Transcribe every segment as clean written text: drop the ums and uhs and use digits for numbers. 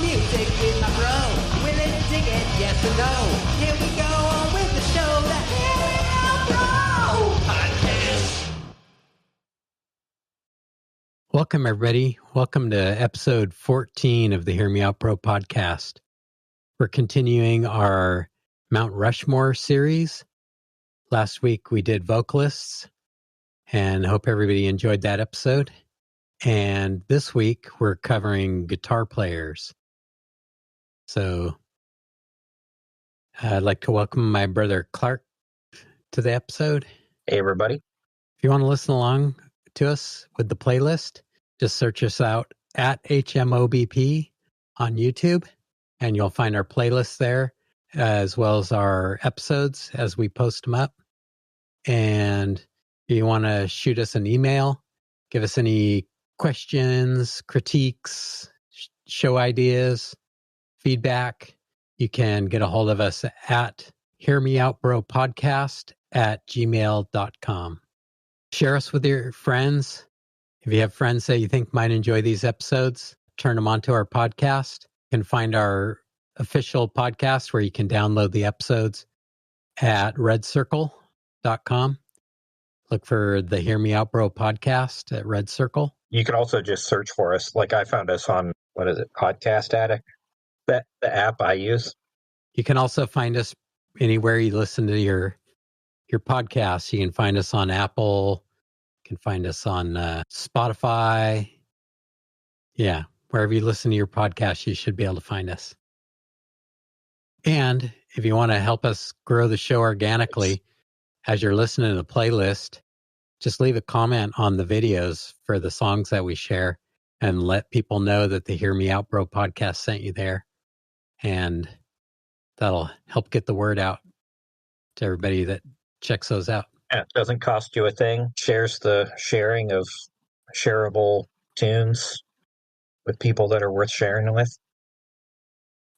music with my bro. Will it dig it? Yes or no? Here we go on with the show. The Hear Me Out Bro Podcast. Welcome, everybody. Welcome to episode 14 of the Hear Me Out Bro Podcast. We're continuing our Mount Rushmore series. Last week we did vocalists, and hope everybody enjoyed that episode. And this week we're covering guitar players. So I'd like to welcome my brother Clark to the episode. Hey, everybody. If you want to listen along to us with the playlist, just search us out at HMOBP on YouTube, and you'll find our playlist there, as well as our episodes as we post them up. And if you want to shoot us an email, give us any questions, critiques, show ideas, feedback, you can get a hold of us at hearmeoutbropodcast@gmail.com. Share us with your friends. If you have friends that you think might enjoy these episodes, turn them onto our podcast. You can find our official podcast where you can download the episodes at redcircle.com. Look for the Hear Me Out Bro podcast at Red Circle. You can also just search for us. Like I found us on, Podcast Addict? The app I use. You can also find us anywhere you listen to your podcasts. You can find us on Apple. You can find us on Spotify. Yeah, wherever you listen to your podcast, you should be able to find us. And if you want to help us grow the show organically, as you're listening to the playlist, just leave a comment on the videos for the songs that we share and let people know that the Hear Me Out Bro podcast sent you there. And that'll help get the word out to everybody that checks those out. Yeah, it doesn't cost you a thing. Shares the sharing of shareable tunes with people that are worth sharing with.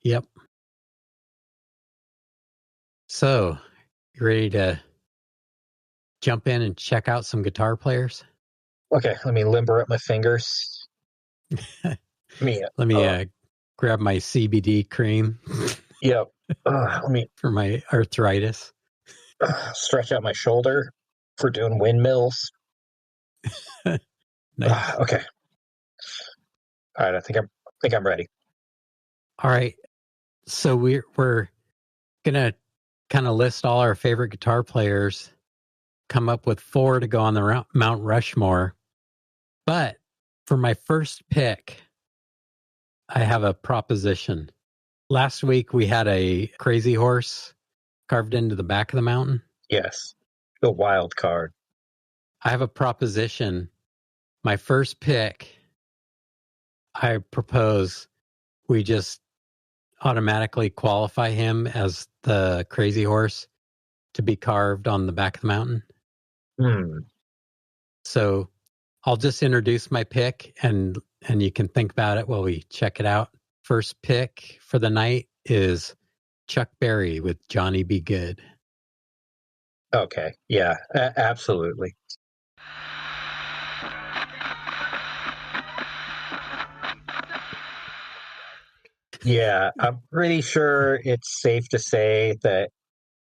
Yep. So, you ready to jump in and check out some guitar players? Okay, let me limber up my fingers. Let me grab my CBD cream. Yep. Let me for my arthritis. Stretch out my shoulder for doing windmills. Nice. Okay. All right, I think I'm ready. All right. So we're gonna kind of list all our favorite guitar players, come up with 4 to go on the Mount Rushmore. But for my first pick, I have a proposition. Last week we had a crazy horse carved into the back of the mountain. Yes. The wild card. I have a proposition. My first pick, I propose we just automatically qualify him as the crazy horse to be carved on the back of the mountain. So I'll just introduce my pick and you can think about it while we check it out. First pick for the night is Chuck Berry with Johnny Be Good. Okay. Yeah, absolutely. Yeah, I'm pretty sure it's safe to say that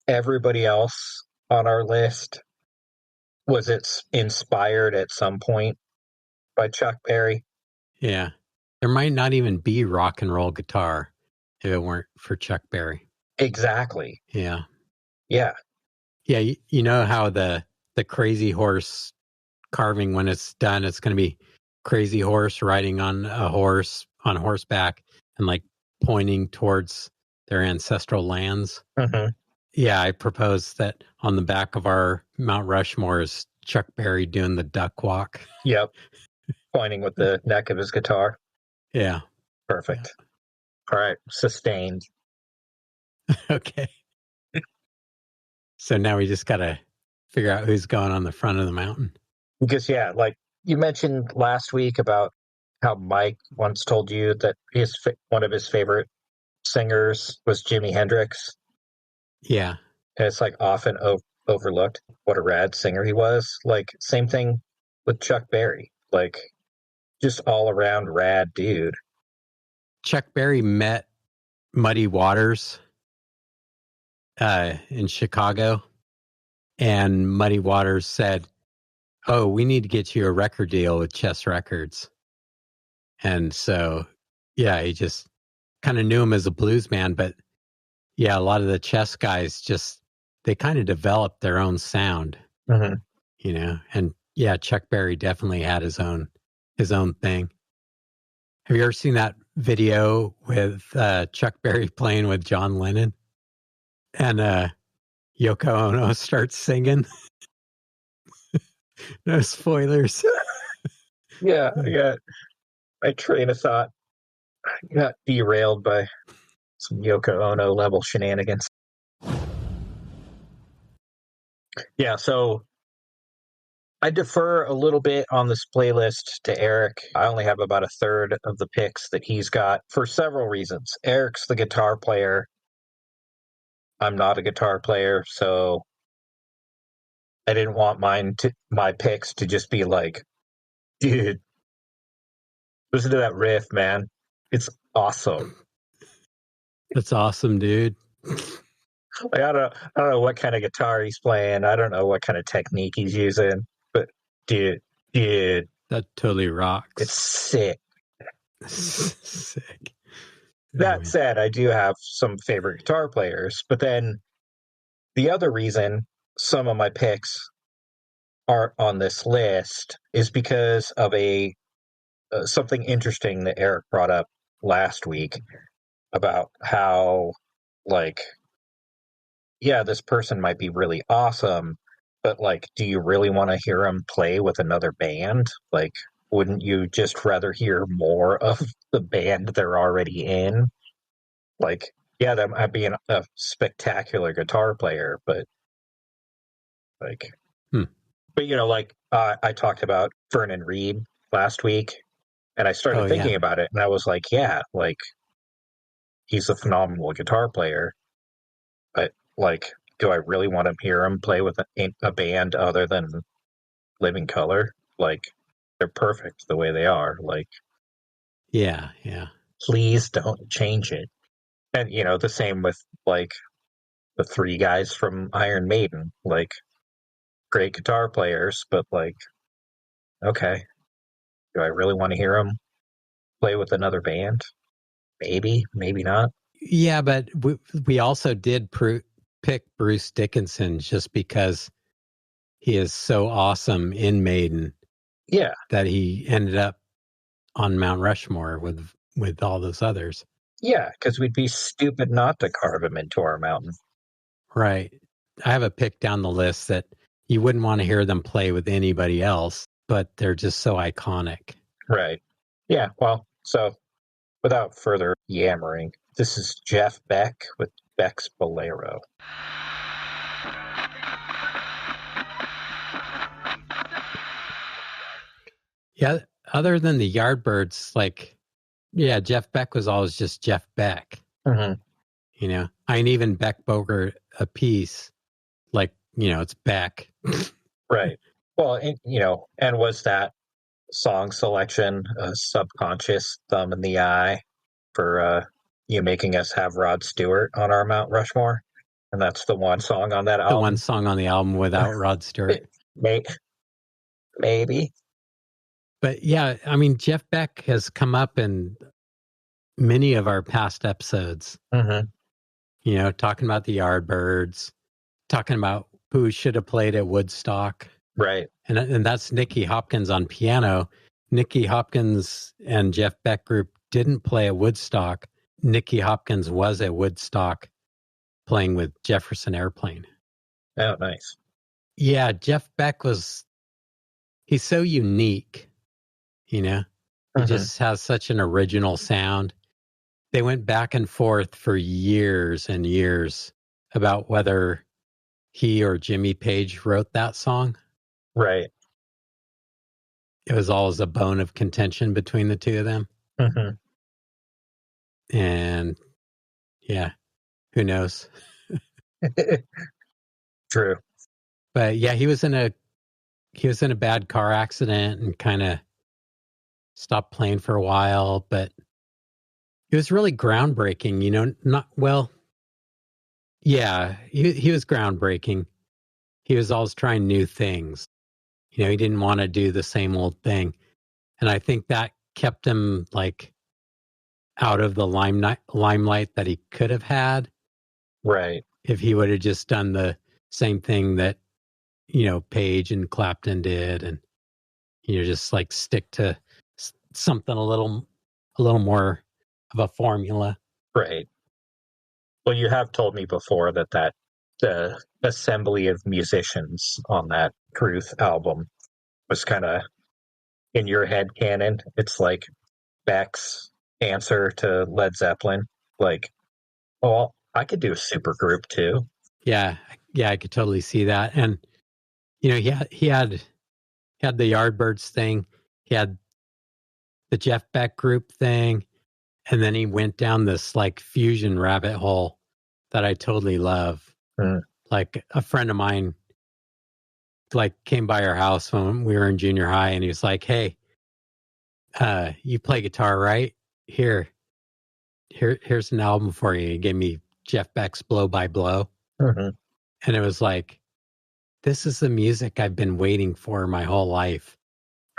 everybody else on our list was inspired at some point by Chuck Berry. Yeah. There might not even be rock and roll guitar if it weren't for Chuck Berry. Exactly. Yeah. Yeah. Yeah, you know how the crazy horse carving, when it's done, it's going to be crazy horse riding on a horse on horseback and like pointing towards their ancestral lands. Mm-hmm. Yeah, I propose that on the back of our Mount Rushmore is Chuck Berry doing the duck walk. Yep. Pointing with the neck of his guitar. Yeah. Perfect. Yeah. All right. Sustained. Okay. So now we just got to figure out who's going on the front of the mountain. Because, yeah, like you mentioned last week about how Mike once told you that one of his favorite singers was Jimi Hendrix. Yeah. And it's like often overlooked what a rad singer he was. Like, same thing with Chuck Berry. Like, just all around rad dude. Chuck Berry met Muddy Waters in Chicago, and Muddy Waters said, "Oh, we need to get you a record deal with Chess Records." And so, yeah, he just kind of knew him as a blues man, but yeah, a lot of the Chess guys they kind of developed their own sound, you know, and yeah, Chuck Berry definitely had his own thing. Have you ever seen that video with Chuck Berry playing with John Lennon and Yoko Ono starts singing? No spoilers. Yeah, my train of thought got derailed by some Yoko Ono level shenanigans. Yeah, so I defer a little bit on this playlist to Eric. I only have about a third of the picks that he's got for several reasons. Eric's the guitar player. I'm not a guitar player, so I didn't want my picks to just be like, dude, listen to that riff, man. It's awesome. That's awesome, dude. Like, I don't know what kind of guitar he's playing. I don't know what kind of technique he's using, but dude, that totally rocks. it's sick. Sick. That said, I do have some favorite guitar players, but then the other reason some of my picks aren't on this list is because of something interesting that Eric brought up last week about how, like, yeah, this person might be really awesome, but like, do you really want to hear him play with another band? Like, wouldn't you just rather hear more of the band they're already in? Like, yeah, that might be a spectacular guitar player, but like, but you know, like I talked about Vernon Reid last week, and I started thinking about it, and I was like, yeah, like he's a phenomenal guitar player, but like, do I really want to hear him play with a band other than Living Color? Like, they're perfect the way they are. Like, yeah. Please don't change it. And you know, the same with like the three guys from Iron Maiden, like great guitar players, but like, okay, do I really want to hear them play with another band? Maybe, maybe not. Yeah, but we also did pick Bruce Dickinson just because he is so awesome in Maiden. Yeah, that he ended up on Mount Rushmore with all those others. Yeah, because we'd be stupid not to carve him into our mountain. Right. I have a pick down the list that you wouldn't want to hear them play with anybody else, but they're just so iconic. Right. Yeah, well, so without further yammering, this is Jeff Beck with Beck's Bolero. Yeah, other than the Yardbirds, like, yeah, Jeff Beck was always just Jeff Beck. Mm-hmm. You know, I mean, even Beck Bogert a piece, like, you know, it's Beck. Right. Well, and was that song selection a subconscious thumb in the eye for you making us have Rod Stewart on our Mount Rushmore? And that's the one song on that album? The one song on the album without Rod Stewart. Maybe. But yeah, I mean, Jeff Beck has come up in many of our past episodes. Mm-hmm. You know, talking about the Yardbirds, talking about who should have played at Woodstock. Right. And that's Nicky Hopkins on piano. Nicky Hopkins and Jeff Beck group didn't play at Woodstock. Nicky Hopkins was at Woodstock playing with Jefferson Airplane. Oh, nice. Yeah, Jeff Beck he's so unique, you know? He just has such an original sound. They went back and forth for years and years about whether he or Jimmy Page wrote that song. Right. It was always a bone of contention between the two of them. Mm-hmm. And yeah, who knows? True. But yeah, he was in a bad car accident and kind of stopped playing for a while, but it was really groundbreaking, you know, yeah, he was groundbreaking. He was always trying new things. You know, he didn't want to do the same old thing. And I think that kept him like out of the limelight that he could have had. Right. If he would have just done the same thing that, you know, Page and Clapton did, and, you know, just like stick to something a little more of a formula. Right. Well, you have told me before that the assembly of musicians on that Truth album was kind of in your head canon. It's like Beck's answer to Led Zeppelin. Like, oh, I could do a super group too. Yeah, I could totally see that. And you know, he had the Yardbirds thing, he had the Jeff Beck group thing, and then he went down this like fusion rabbit hole that I totally love. Mm. Like a friend of mine like came by our house when we were in junior high, and he was like, "Hey, you play guitar, right? Here's an album for you." He gave me Jeff Beck's Blow by Blow. Mm-hmm. And it was like, this is the music I've been waiting for my whole life.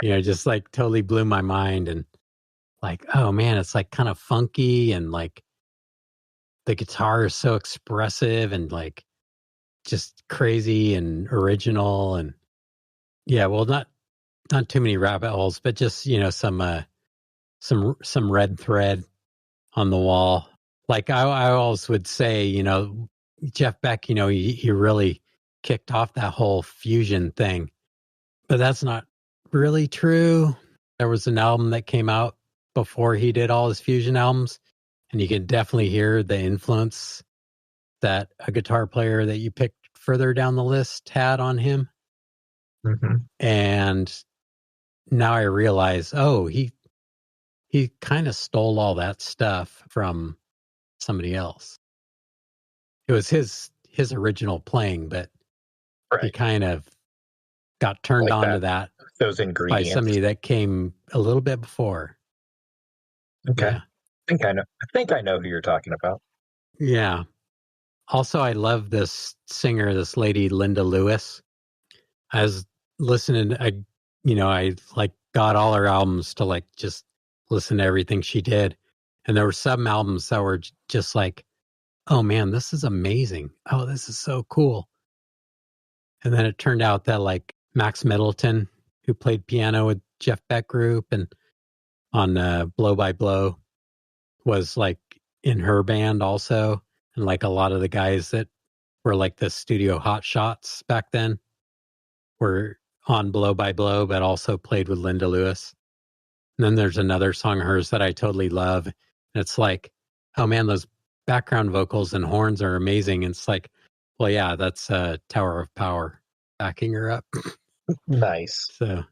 You know, just like totally blew my mind. And like, oh man, it's like kind of funky, and like the guitar is so expressive and like just crazy and original. And yeah, well, not too many rabbit holes, but just, you know, some red thread on the wall. Like I always would say, you know, Jeff Beck, you know, he really kicked off that whole fusion thing, but that's not really true. There was an album that came out before he did all his fusion albums, and you can definitely hear the influence that a guitar player that you picked further down the list had on him. Mm-hmm. And now I realize, oh, he kind of stole all that stuff from somebody else. It was his original playing, but he kind of got turned like on to that those by ingredients. somebody that came a little bit before. Okay. Yeah. I think I know who you're talking about. Yeah. Also, I love this singer, this lady, Linda Lewis. I was listening, I like got all her albums to like just listen to everything she did. And there were some albums that were just like, oh man, this is amazing. Oh, this is so cool. And then it turned out that like Max Middleton, who played piano with Jeff Beck group and on Blow by Blow, was like in her band also. And like a lot of the guys that were like the studio hot shots back then were on Blow by Blow, but also played with Linda Lewis. And then there's another song of hers that I totally love. And it's like, oh man, those background vocals and horns are amazing. And it's like, well, yeah, that's Tower of Power backing her up. Nice. So,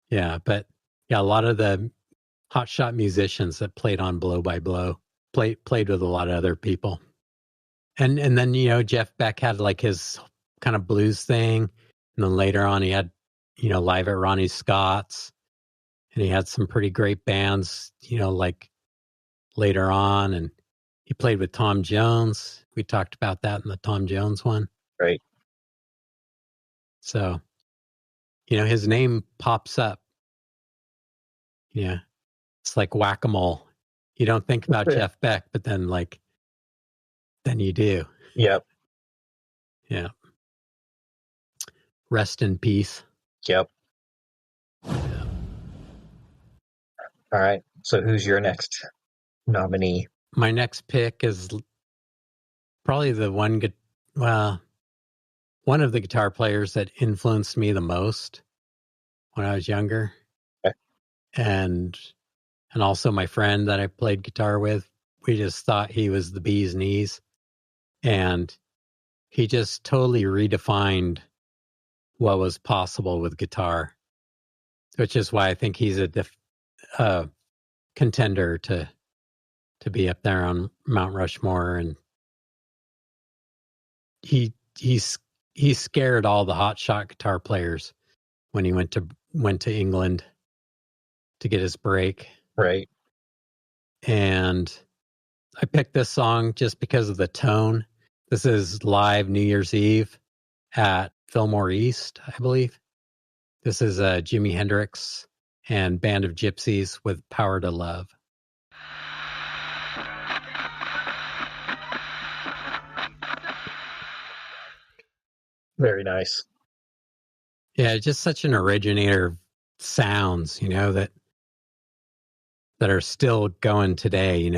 yeah, but yeah, a lot of the hotshot musicians that played on Blow by Blow played with a lot of other people. And then, you know, Jeff Beck had like his kind of blues thing. And then later on he had, you know, Live at Ronnie Scott's. And he had some pretty great bands, you know, like later on. And he played with Tom Jones. We talked about that in the Tom Jones one. Right. So, you know, his name pops up. Yeah. It's like whack-a-mole. You don't think about Jeff Beck, but then you do. Yep. Yeah. Rest in peace. Yep. Yeah. All right. So who's your next nominee? My next pick is probably one of the guitar players that influenced me the most when I was younger. Okay. And also my friend that I played guitar with, we just thought he was the bee's knees. And he just totally redefined what was possible with guitar, which is why I think he's a contender to be up there on Mount Rushmore. And he scared all the hotshot guitar players when he went to England to get his break. Right. And I picked this song just because of the tone. This is live New Year's Eve at Fillmore East, I believe. This is Jimi Hendrix and Band of Gypsies with Power to Love. Very nice. Yeah, just such an originator of sounds, that are still going today,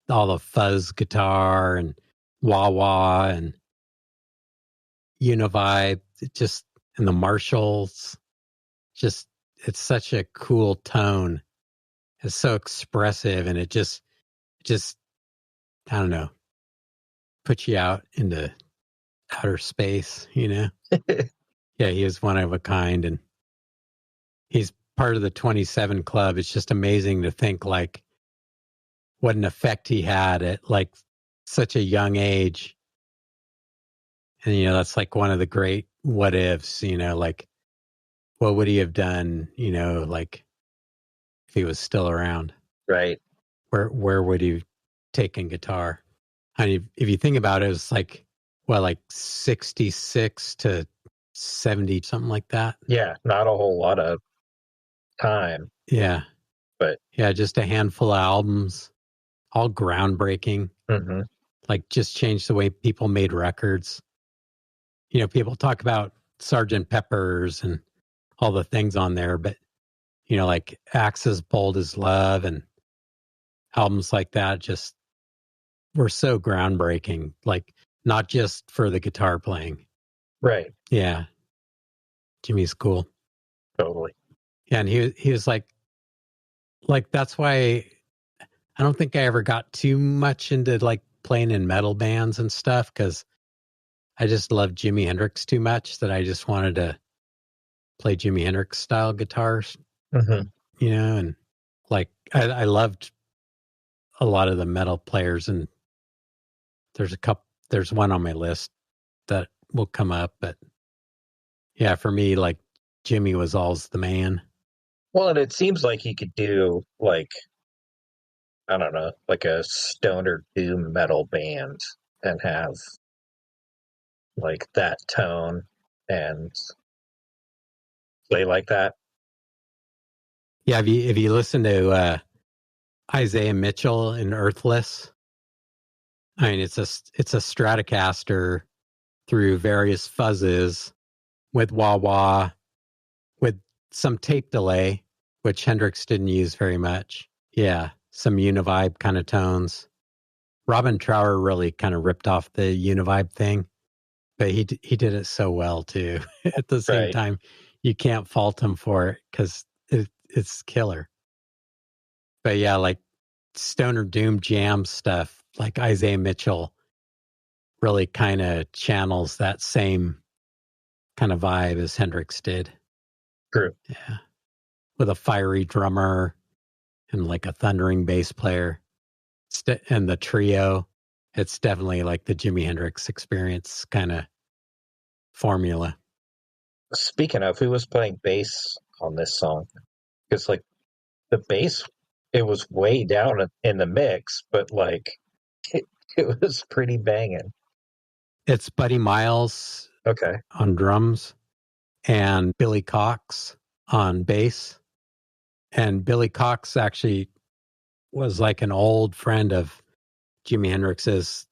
all the fuzz guitar and wah-wah and univibe, and the Marshalls. Just, it's such a cool tone. It's so expressive, and it just, I don't know, puts you out into outer space, Yeah, he is one of a kind, and he's part of the 27 Club. It's just amazing to think, like, what an effect he had at, like, such a young age. And, that's like one of the great what ifs, like, what would he have done, like, if he was still around? Right. Where would he taken guitar? I mean, if you think about it, it's like, like 66 to 70, something like that. Yeah, not a whole lot of time. Yeah. But yeah, just a handful of albums, all groundbreaking. Mm-hmm. Like, just changed the way people made records. People talk about Sgt. Pepper's and all the things on there, but, like Axe's Bold as Love and albums like that just were so groundbreaking, like, not just for the guitar playing. Right. Yeah. Jimmy's cool. Totally. Yeah, and he was like, that's why I don't think I ever got too much into, like, playing in metal bands and stuff, because I just loved Jimi Hendrix too much that I just wanted to play Jimi Hendrix style guitars, Mm-hmm. And like, I loved a lot of the metal players, and there's one on my list that will come up, but yeah, for me, like, Jimmy was always the man. Well, and it seems like he could do, like, I don't know, like a stoner doom metal band and have, like, that tone and play like that. Yeah, if you listen to Isaiah Mitchell in Earthless, I mean, it's a Stratocaster through various fuzzes with wah-wah, with some tape delay, which Hendrix didn't use very much. Yeah, some univibe kind of tones. Robin Trower really kind of ripped off the univibe thing, but he did it so well too. At the same Right. time, you can't fault him for it because it's killer. But yeah, like stoner doom jam stuff, like Isaiah Mitchell really kind of channels that same kind of vibe as Hendrix did. True. Yeah. With a fiery drummer and like a thundering bass player and the trio. It's definitely like the Jimi Hendrix Experience kind of formula. Speaking of, who was playing bass on this song? Because, like, the bass, it was way down in the mix, but, like, it was pretty banging. It's Buddy Miles on drums and Billy Cox on bass. And Billy Cox actually was like an old friend of Jimi Hendrix's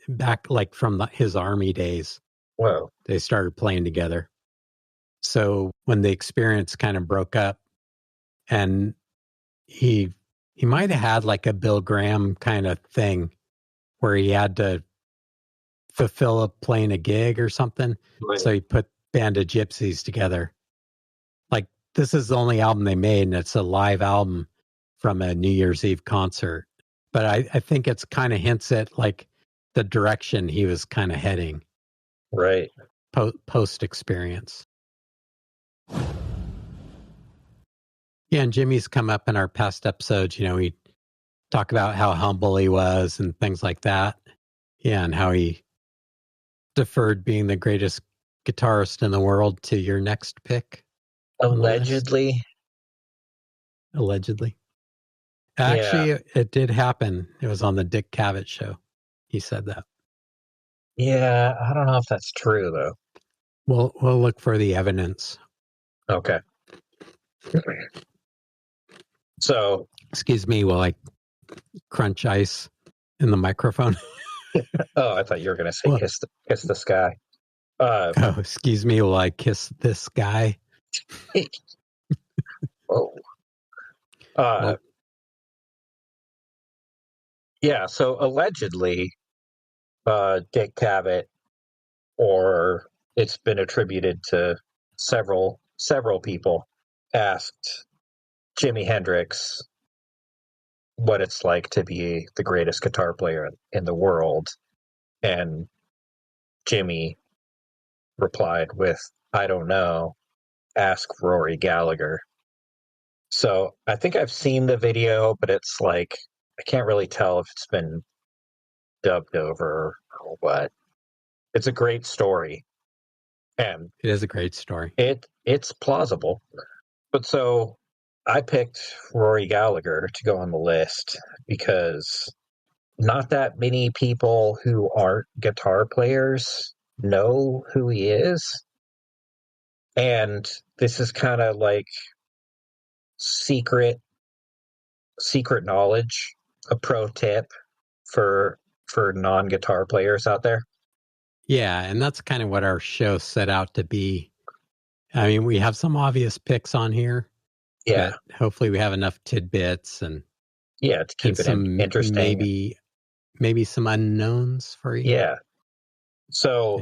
back, like, from his Army days. Whoa. They started playing together. So when the Experience kind of broke up, and he might have had like a Bill Graham kind of thing where he had to fulfill playing a gig or something. Right. So he put Band of Gypsies together. Like, this is the only album they made, and it's a live album from a New Year's Eve concert. But I think it's kind of hints at, like, the direction he was kind of heading. Right. Post Experience. Yeah, and Jimmy's come up in our past episodes. We talk about how humble he was and things like that. Yeah, and how he deferred being the greatest guitarist in the world to your next pick. Allegedly. Allegedly. Actually, it did happen. It was on the Dick Cavett show. He said that. Yeah, I don't know if that's true though. We'll look for the evidence. Okay. So, excuse me, while I crunch ice in the microphone. oh, I thought you were going to say Well, kiss the sky. Oh, excuse me while I kiss this guy. Oh. Well, yeah, so allegedly, Dick Cavett, or it's been attributed to several people, asked Jimi Hendrix what it's like to be the greatest guitar player in the world. And Jimmy replied with, I don't know, ask Rory Gallagher. So I think I've seen the video, but it's like, I can't really tell if it's been dubbed over or what. It's a great story. And it is a great story. It's plausible. But so I picked Rory Gallagher to go on the list because not that many people who aren't guitar players know who he is. And this is kind of like secret knowledge, a pro tip for non-guitar players out there. Yeah, and that's kind of what our show set out to be. I mean, we have some obvious picks on here. Yeah. But hopefully we have enough tidbits and to keep it some interesting. Maybe some unknowns for you. Yeah. So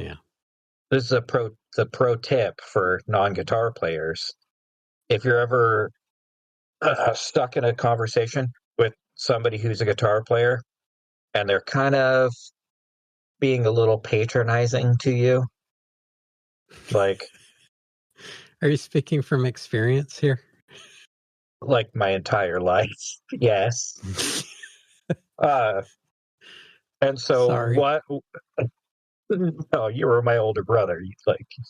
this is the pro tip for non-guitar players. If you're ever stuck in a conversation with somebody who's a guitar player and they're kind of being a little patronizing to you, like, are you speaking from experience here? Like my entire life. Yes. And so Sorry. what? No, you were my older brother.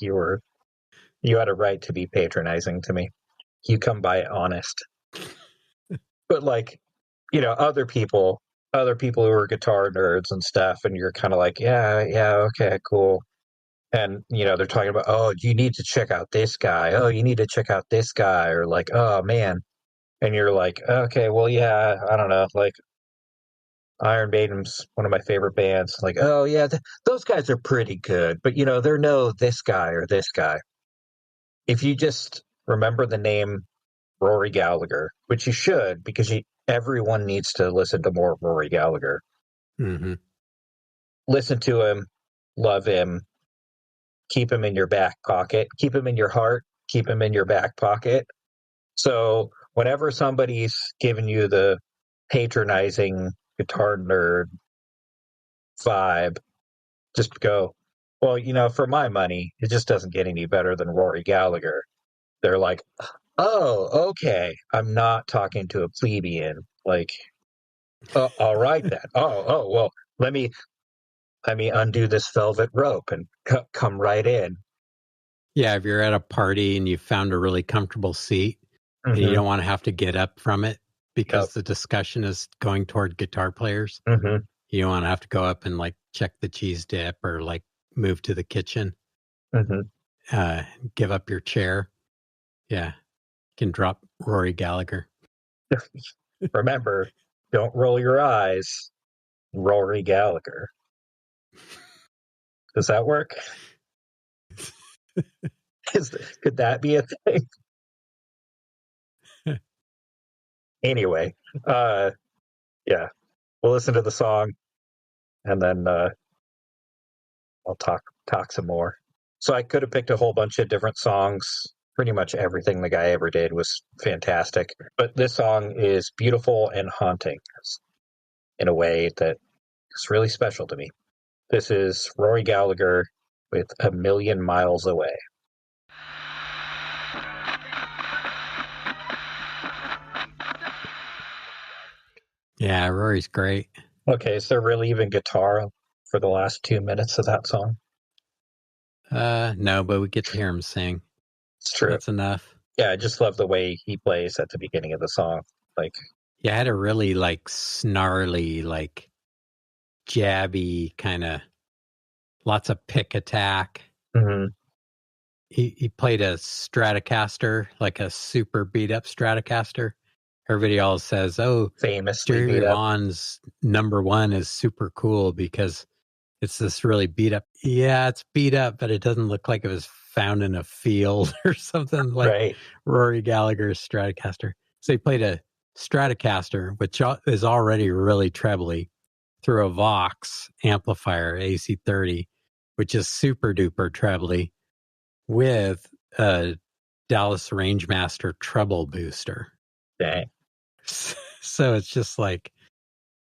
You had a right to be patronizing to me. You come by honest. But like, other people who are guitar nerds and stuff, and you're kind of like, yeah, okay, cool. And they're talking about, oh, you need to check out this guy. Oh, you need to check out this guy, or like, oh man. And you're like, okay, well, yeah, I don't know, like Iron Maiden's one of my favorite bands. Like, oh yeah, those guys are pretty good, but they're no this guy or this guy. If you just remember the name Rory Gallagher, which you should, because everyone needs to listen to more Rory Gallagher. Mm-hmm. Listen to him, love him, keep him in your back pocket, keep him in your heart, keep him in your back pocket. So whenever somebody's giving you the patronizing guitar nerd vibe, just go, well, for my money, it just doesn't get any better than Rory Gallagher. They're like, oh, okay, I'm not talking to a plebeian. Like, all right then. Oh, well, let me undo this velvet rope and come right in. Yeah, if you're at a party and you found a really comfortable seat and you don't want to have to get up from it because the discussion is going toward guitar players, you don't want to have to go up and like check the cheese dip or like move to the kitchen, give up your chair. Yeah, you can drop Rory Gallagher. Remember, don't roll your eyes. Rory Gallagher. Does that work? Could that be a thing? Anyway, yeah, we'll listen to the song and then I'll talk some more. So I could have picked a whole bunch of different songs. Pretty much everything the guy ever did was fantastic. But this song is beautiful and haunting in a way that is really special to me. This is Rory Gallagher with A Million Miles Away. Yeah, Rory's great. Okay, is there really even guitar for the last 2 minutes of that song? No, but we get to hear him sing. It's true. That's enough. Yeah, I just love the way he plays at the beginning of the song. Like, Yeah, I had a really like snarly, like jabby kind of lots of pick attack. Mm-hmm. He played a Stratocaster, like a super beat up Stratocaster. Everybody always says, "Oh, Famously Jeremy beat up. Vaughn's number one is super cool because it's this really beat up." Yeah, it's beat up, but it doesn't look like it was found in a field or something like Right. Rory Gallagher's Stratocaster. So he played a Stratocaster, which is already really trebly, through a Vox amplifier, AC30, which is super duper trebly, with a Dallas Rangemaster treble booster. Dang. So it's just like,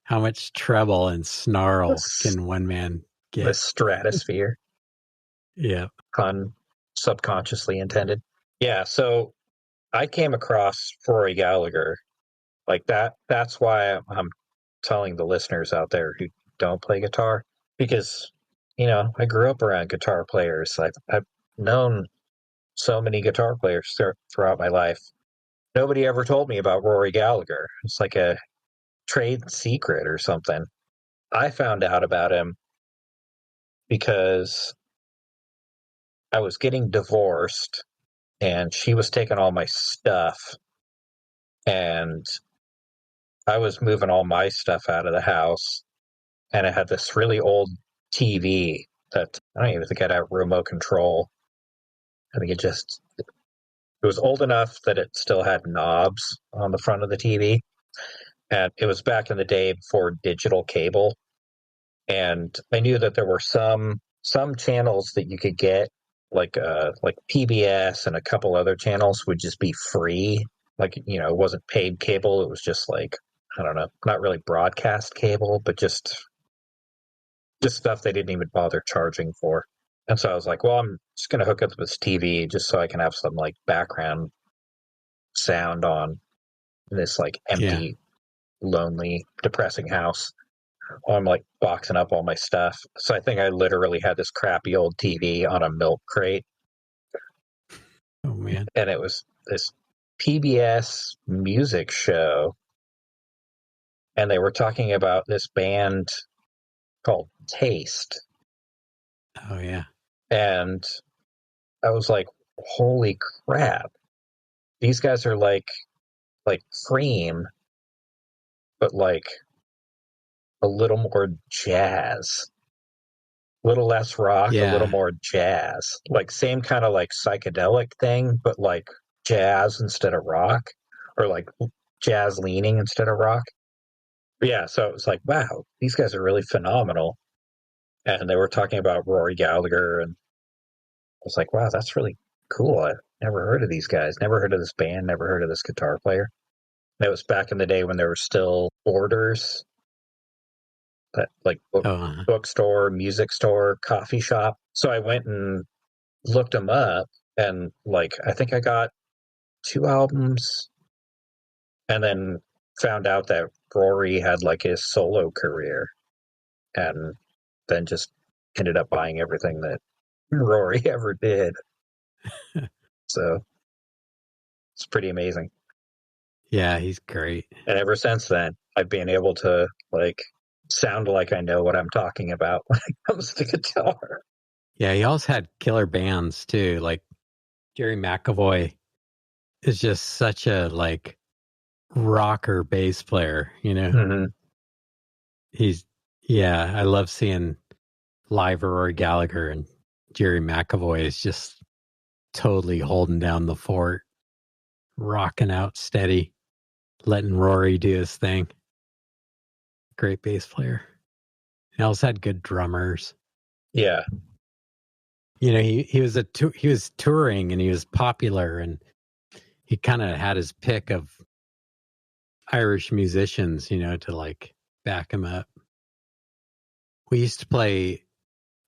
how much treble and snarl can one man The get? stratosphere. Yeah. Pun subconsciously intended. Yeah, so I came across Rory Gallagher like that. That's why I'm telling the listeners out there who don't play guitar, because I grew up around guitar players. I've known so many guitar players throughout my life. Nobody ever told me about Rory Gallagher. It's like a trade secret or something. I found out about him because I was getting divorced and she was taking all my stuff, and I was moving all my stuff out of the house, and I had this really old TV that I don't even think it had remote control. I think it was old enough that it still had knobs on the front of the TV. And it was back in the day before digital cable. And I knew that there were some channels that you could get, like PBS and a couple other channels would just be free. Like, it wasn't paid cable. It was just like, I don't know, not really broadcast cable, but just stuff they didn't even bother charging for. And so I was like, well, I'm just going to hook up this TV just so I can have some like background sound on this like empty, lonely, depressing house while I'm like boxing up all my stuff. So I think I literally had this crappy old TV on a milk crate. Oh, man. And it was this PBS music show. And they were talking about this band called Taste. Oh, yeah. And I was like, holy crap. These guys are like Cream, but like a little more jazz. A little less rock, a little more jazz. Like same kind of like psychedelic thing, but like jazz instead of rock, or like jazz leaning instead of rock. But yeah, so it was like, wow, these guys are really phenomenal. And they were talking about Rory Gallagher, and I was like, wow, that's really cool. I never heard of these guys, never heard of this band, never heard of this guitar player. And it was back in the day when there were still Borders, that like bookstore, music store, coffee shop. So I went and looked them up, and like I think I got 2 albums, and then found out that Rory had like his solo career, and then just ended up buying everything that Rory ever did. So it's pretty amazing. Yeah, he's great. And ever since then, I've been able to like sound like I know what I'm talking about when it comes to guitar. Yeah, he also had killer bands too. Like Jerry McAvoy is just such a like rocker bass player, Mm-hmm. I love seeing live Rory Gallagher, and Jerry McAvoy is just totally holding down the fort, rocking out steady, letting Rory do his thing. Great bass player. He also had good drummers. Yeah. He was touring and he was popular, and he kind of had his pick of Irish musicians, to like back him up. We used to play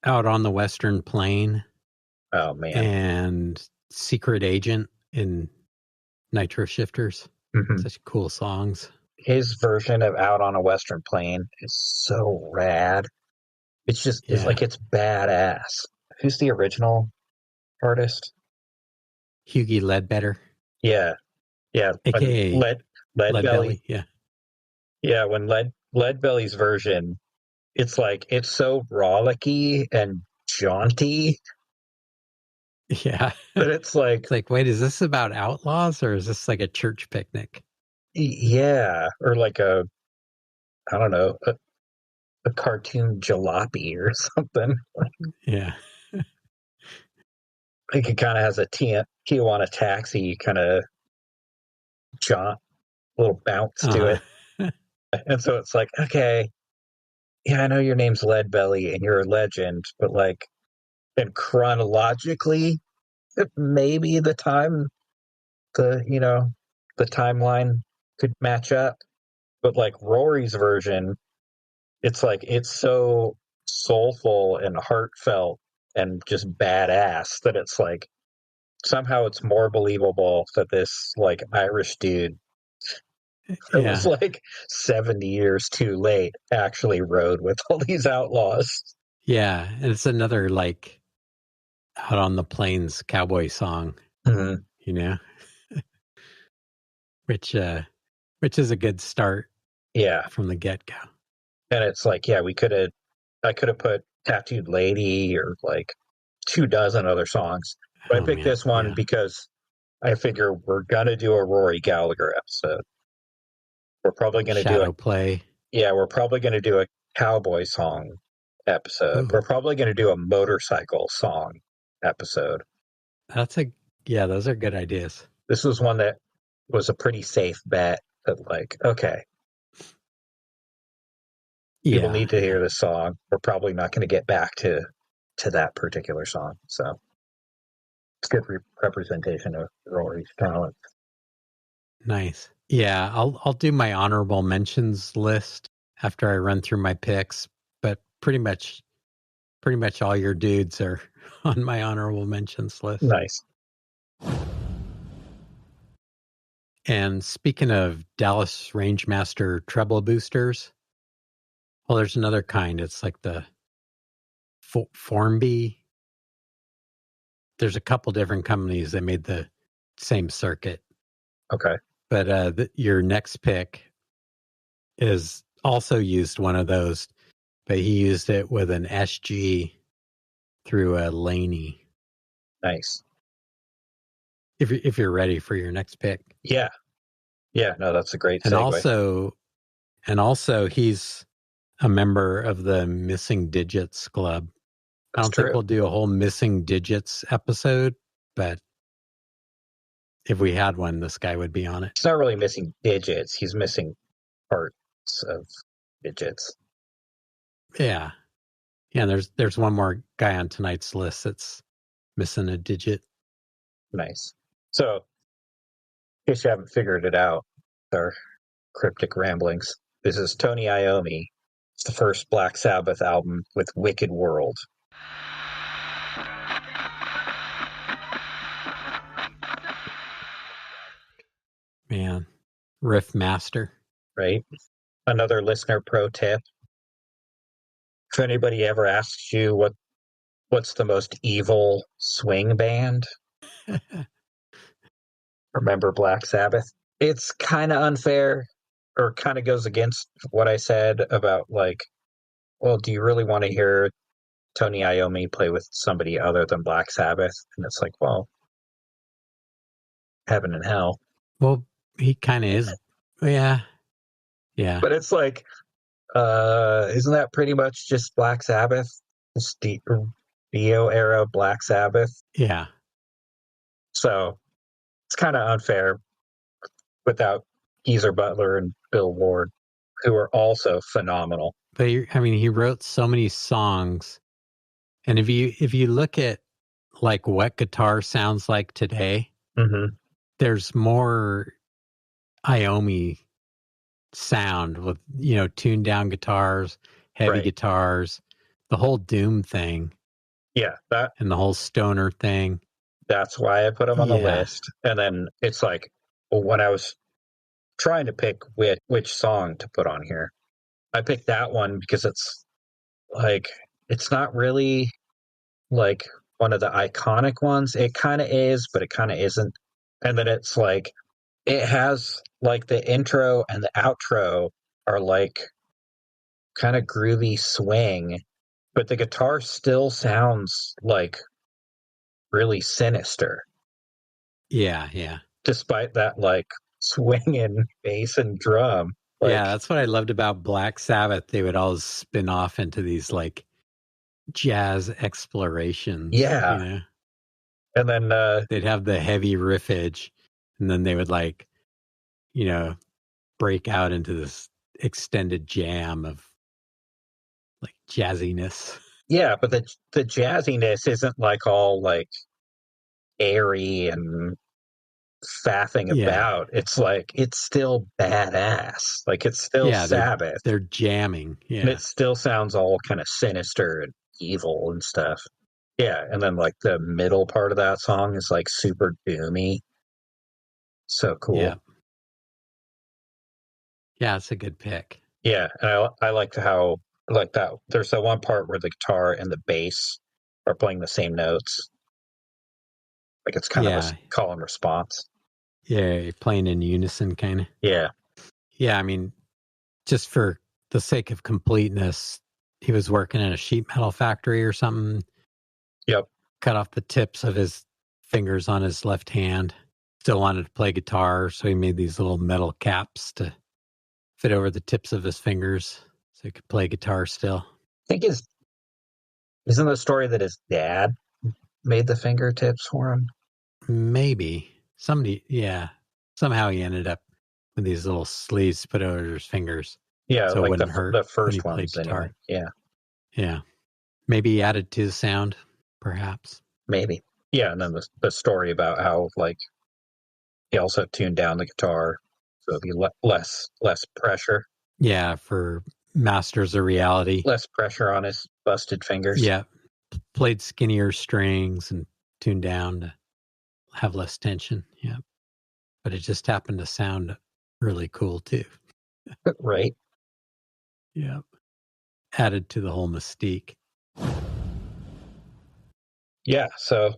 out on the Western Plain. Oh man. And Secret Agent in Nitro Shifters. Mm-hmm. Such cool songs. His version of Out on a Western Plain is so rad. It's just it's like it's badass. Who's the original artist? Hughie Ledbetter. Yeah. AKA Lead Belly. Yeah. Yeah, when Leadbelly's version, it's like it's so rollicky and jaunty Yeah. that it's like, It's like, wait, is this about outlaws or is this like a church picnic? yeah, or like I don't know, a cartoon jalopy or something. Yeah. Like it kind of has a Tijuana Taxi kind of jaunt, little bounce to Uh, it. And so it's like, okay, yeah, I know your name's Leadbelly and you're a legend, but like, and chronologically, maybe the the timeline could match up. But like Rory's version, it's like it's so soulful and heartfelt and just badass that it's like somehow it's more believable that this like Irish dude that was yeah. like 70 years too late actually rode with all these outlaws. Yeah. And it's another like out on the plains cowboy song, Mhm. you know, which, uh, which is a good start Yeah. from the get go. And it's like, yeah, I could have put Tattooed Lady or like 2 dozen other songs. But I Oh picked man. this one Yeah. because I figure we're gonna do a Rory Gallagher episode. We're probably gonna do a Shadow play. Yeah, we're probably gonna do a cowboy song episode. Ooh, We're probably gonna do a motorcycle song episode. that's a, yeah, those are good ideas. This was one that was a pretty safe bet that like, okay, people Yeah. need to Yeah. hear this song. We're probably not gonna get back to that particular song. So it's good representation of Rory's talent. Nice. Yeah. I'll do my honorable mentions list after I run through my picks, but pretty much all your dudes are on my honorable mentions list. Nice. And speaking of Dallas Rangemaster treble boosters, well, there's another kind. It's like the Formby. There's a couple different companies that made the same circuit. Okay. But your next pick is also used one of those, but he used it with an SG through a Laney. Nice. If you're ready for your next pick, Yeah. Yeah. No, that's a great and segue. also he's a member of the Missing Digits Club. I That's don't think true. we'll do a whole Missing Digits episode, but if we had one, this guy would be on it. He's not really missing digits. He's missing parts of digits. Yeah. Yeah, and there's one more guy on tonight's list that's missing a digit. Nice. So, in case you haven't figured it out, our cryptic ramblings. This is Tony Iommi. It's the first Black Sabbath album with Wicked World. Man, riff master. Right? Another listener pro tip. If anybody ever asks you what's the most evil swing band, remember Black Sabbath. It's kind of unfair or kind of goes against what I said about like, well, do you really want to hear Tony Iommi play with somebody other than Black Sabbath? And it's like, well, heaven and hell. Well, he kind of is. Yeah. Yeah. But it's like, isn't that pretty much just Black Sabbath? Dio era Black Sabbath. Yeah. So it's kind of unfair without Geezer Butler and Bill Ward, who are also phenomenal. But I mean, he wrote so many songs. And if you look at like what guitar sounds like today, Mm-hmm. there's more Iommi sound with, tuned down guitars, heavy Right. guitars, the whole doom thing. Yeah, And the whole stoner thing. that's why I put him on the Yeah. list. And then it's like, well, when I was trying to pick which song to put on here, I picked that one because it's like it's not really like one of the iconic ones. It kind of is, but it kind of isn't. And then it's like it has like the intro and the outro are like kind of groovy swing, but the guitar still sounds like really sinister, Yeah, yeah. despite that like swing in bass and drum. Like, Yeah, that's what I loved about Black Sabbath. They would always spin off into these like jazz explorations, you yeah. know. And then They'd have the heavy riffage and then they would like, you know, break out into this extended jam of like jazziness. yeah, but the jazziness isn't like all like airy and faffing Yeah. about. It's like it's still badass. Like it's still Yeah, Sabbath. they're jamming. And Yeah. it still sounds all kind of sinister and evil and stuff. Yeah, and then like the middle part of that song is like super doomy. So Yeah. cool. Yeah, it's a good pick. Yeah, and I liked how like that. There's that one part where the guitar and the bass are playing the same notes. Like it's kind of a Yeah. call and response. Yeah, playing in unison kind of. Yeah, Yeah, I mean, just for the sake of completeness, he was working in a sheet metal factory or something. yep, Cut off the tips of his fingers on his left hand. Still wanted to play guitar, so he made these little metal caps to fit over the tips of his fingers so he could play guitar still. I think his isn't the story that his dad made the fingertips for him. Maybe. Somebody, yeah. Somehow he ended up with these little sleeves put over his fingers Yeah, so it like wouldn't hurt the when he first played ones anyway. guitar. Yeah, Yeah. Maybe he added to the sound, perhaps. maybe. Yeah, and then the story about how like he also tuned down the guitar so it'd be less pressure, Yeah, for Masters of Reality. less pressure on his busted fingers. Yeah. Played skinnier strings and tuned down to have less tension. Yeah. But it just happened to sound really cool too. Right. Yeah. Added to the whole mystique. Yeah, so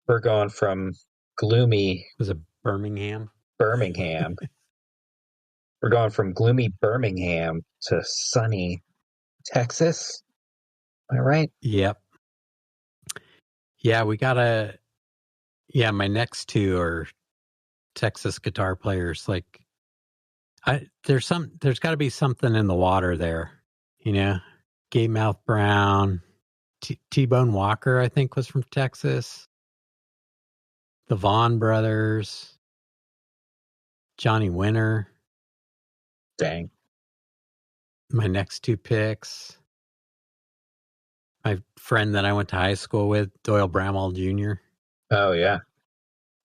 we're going from gloomy Was it Birmingham? Birmingham. We're going from gloomy Birmingham to sunny Texas. Am I right? Yep. Yeah, my next two are Texas guitar players. Like there's gotta be something in the water there, you know? Gay Mouth Brown, T-Bone Walker, I think, was from Texas. The Vaughn brothers, Johnny Winter. Dang. My next two picks. My friend that I went to high school with, Doyle Bramwell Jr., Oh yeah.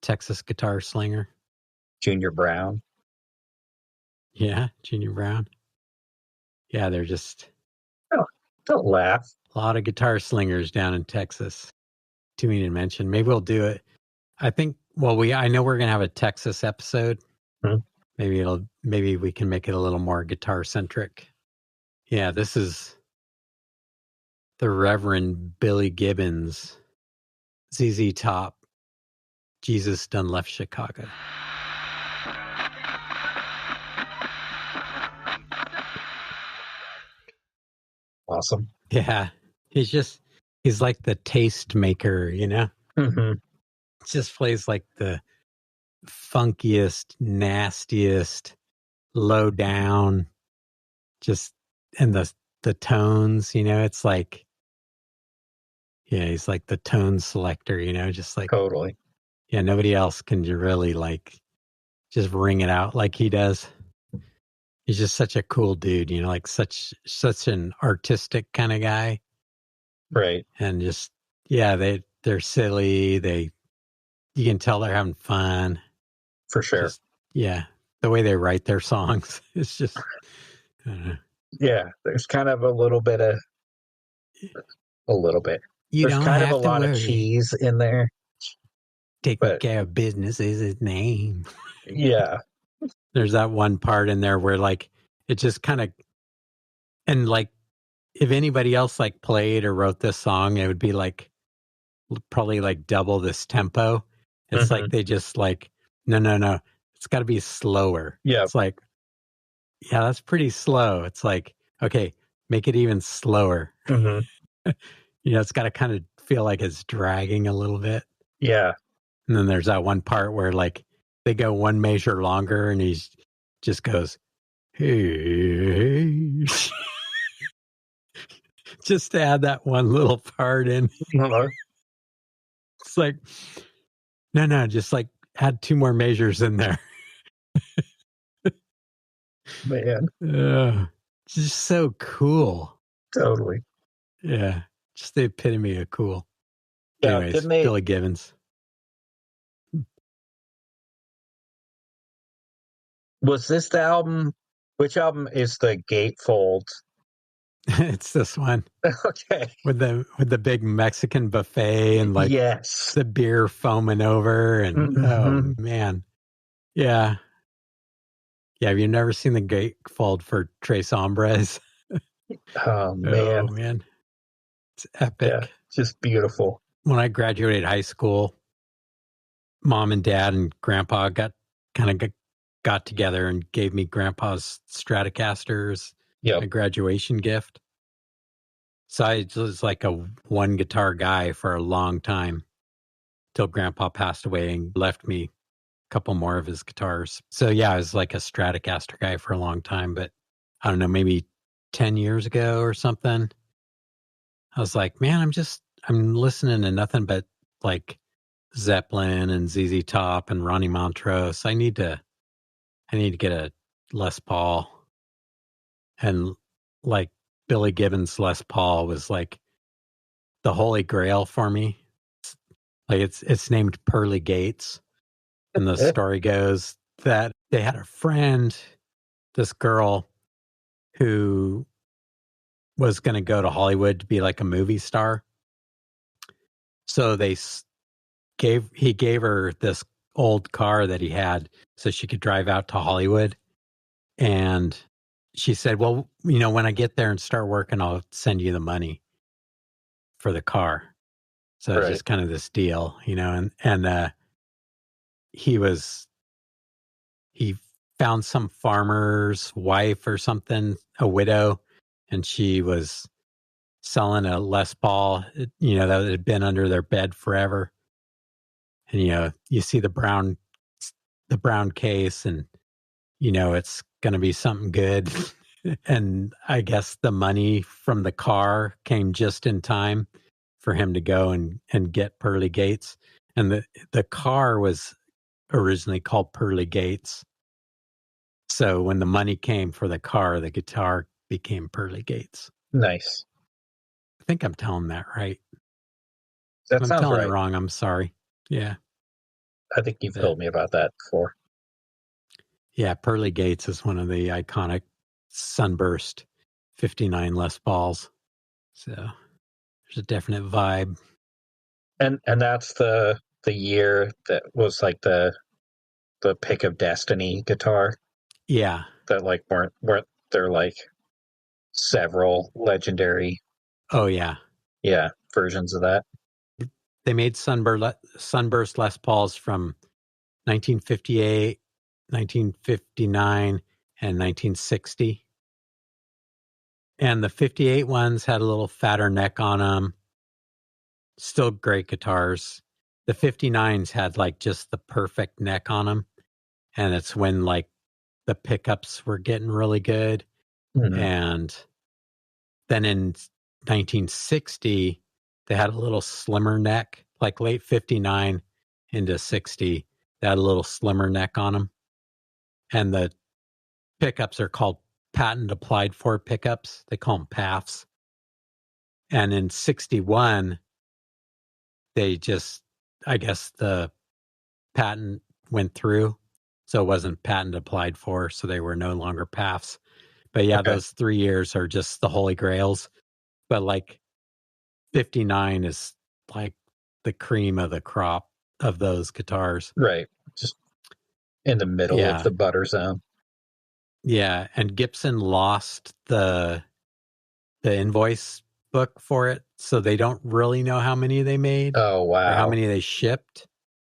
Texas guitar slinger. Junior Brown. Yeah, Junior Brown. Yeah, they're just Don't laugh. a lot of guitar slingers down in Texas. Too many to mention. Maybe we'll do it. I think. Well, I know we're gonna have a Texas episode. Hmm. Maybe we can make it a little more guitar centric. Yeah, this is the Reverend Billy Gibbons, ZZ Top. Jesus Done Left Chicago. Awesome. Yeah, he's like the taste maker, you know? Mm-hmm. Just plays like the funkiest, nastiest, low down, just, and the tones, you know, it's like, yeah, he's like the tone selector, you know, just like, Totally. yeah, nobody else can really like just ring it out like he does. He's just such a cool dude, you know, like such an artistic kind of guy. Right. And just, yeah, they're silly. You can tell they're having fun. For sure. Just, yeah. The way they write their songs, it's just, I don't know. Yeah. There's kind of a little bit. You There's don't kind of have a to lot worry. of cheese in there. Taking care of business is his name. Yeah. There's that one part in there where like it just kind of, and like if anybody else like played or wrote this song, it would be like probably like double this tempo. It's like they just like no, it's got to be slower. Yeah. It's like Yeah, that's pretty slow. It's like, okay, make it even slower. Mm-hmm. It's got to kind of feel like it's dragging a little bit. Yeah. And then there's that one part where like they go one measure longer and he just goes, hey, just to add that one little part in. It's like, no, just like add 2 more measures in there. Man, It's just so cool. totally. Yeah, just the epitome of cool. Yeah, Anyways, Billy Gibbons. Was this the album? Which album is the gatefold? It's this one. Okay. With the big Mexican buffet and like yes, the beer foaming over and oh man. Yeah. Yeah, have you never seen the gatefold for Tres Hombres? Oh man. Oh man. It's epic. Yeah, just beautiful. When I graduated high school, Mom and Dad and Grandpa got together and gave me Grandpa's Stratocasters, a graduation gift. So I was like a one guitar guy for a long time till Grandpa passed away and left me a couple more of his guitars. So yeah, I was like a Stratocaster guy for a long time, but I don't know, maybe 10 years ago or something. I was like, man, I'm listening to nothing but like Zeppelin and ZZ Top and Ronnie Montrose. I need to get a Les Paul. And like Billy Gibbons Les Paul was like the holy grail for me. Like it's named Pearly Gates. And the story goes that they had a friend, this girl who was going to go to Hollywood to be like a movie star. So he gave her this old car that he had so she could drive out to Hollywood. And she said, well, when I get there and start working, I'll send you the money for the car. So it's just kind of this deal, and he found some farmer's wife or something, a widow, and she was selling a Les Paul, that had been under their bed forever. And, you see the brown case and, it's going to be something good. And I guess the money from the car came just in time for him to go and get Pearly Gates. And the car was originally called Pearly Gates. So when the money came for the car, the guitar became Pearly Gates. Nice. I think I'm telling that right. That if sounds I'm telling right. it wrong, I'm sorry. Yeah. I think you've told me about that before. Yeah, Pearly Gates is one of the iconic Sunburst 59 Les Pauls. So there's a definite vibe. And that's the year that was like the Pick of Destiny guitar. Yeah. That like weren't there like several legendary versions of that. They made Sunburst Les Pauls from 1958, 1959, and 1960. And the 58 ones had a little fatter neck on them. Still great guitars. The 59s had like just the perfect neck on them. And it's when like the pickups were getting really good. Mm-hmm. And then in 1960, they had a little slimmer neck, like late 59 into 60. They had a little slimmer neck on them. And the pickups are called patent applied for pickups. They call them PAFs. And in 61, they just, I guess the patent went through. So it wasn't patent applied for. So they were no longer PAFs. But yeah, those 3 years are just the holy grails. But like 59 is like the cream of the crop of those guitars. Right. Just in the middle of the butter zone. Yeah. And Gibson lost the invoice book for it. So they don't really know how many they made. Oh, wow. Or how many they shipped.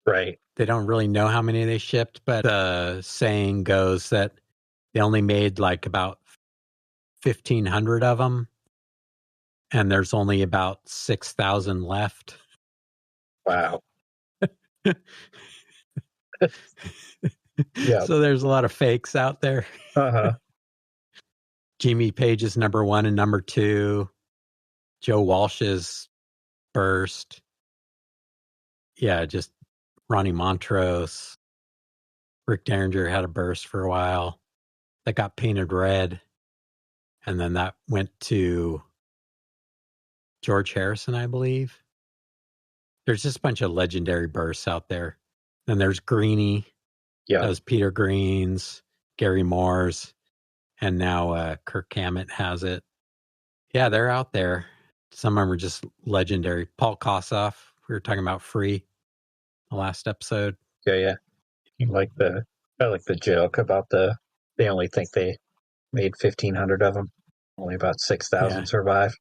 Right. They don't really know how many they shipped. But the saying goes that they only made like about 1,500 of them, and there's only about 6,000 left. Wow. Yeah. So there's a lot of fakes out there. Uh-huh. Jimmy Page's number 1 and number 2. Joe Walsh's burst. Yeah, just Ronnie Montrose. Rick Derringer had a burst for a while that got painted red. And then that went to George Harrison, I believe. There's just a bunch of legendary bursts out there. Then there's Greeny. Yeah. That was Peter Green's, Gary Moore's, and now Kirk Hammett has it. Yeah, they're out there. Some of them are just legendary. Paul Kossoff, we were talking about Free the last episode. Yeah. I like the joke about they only think they made 1,500 of them. Only about 6,000 survive.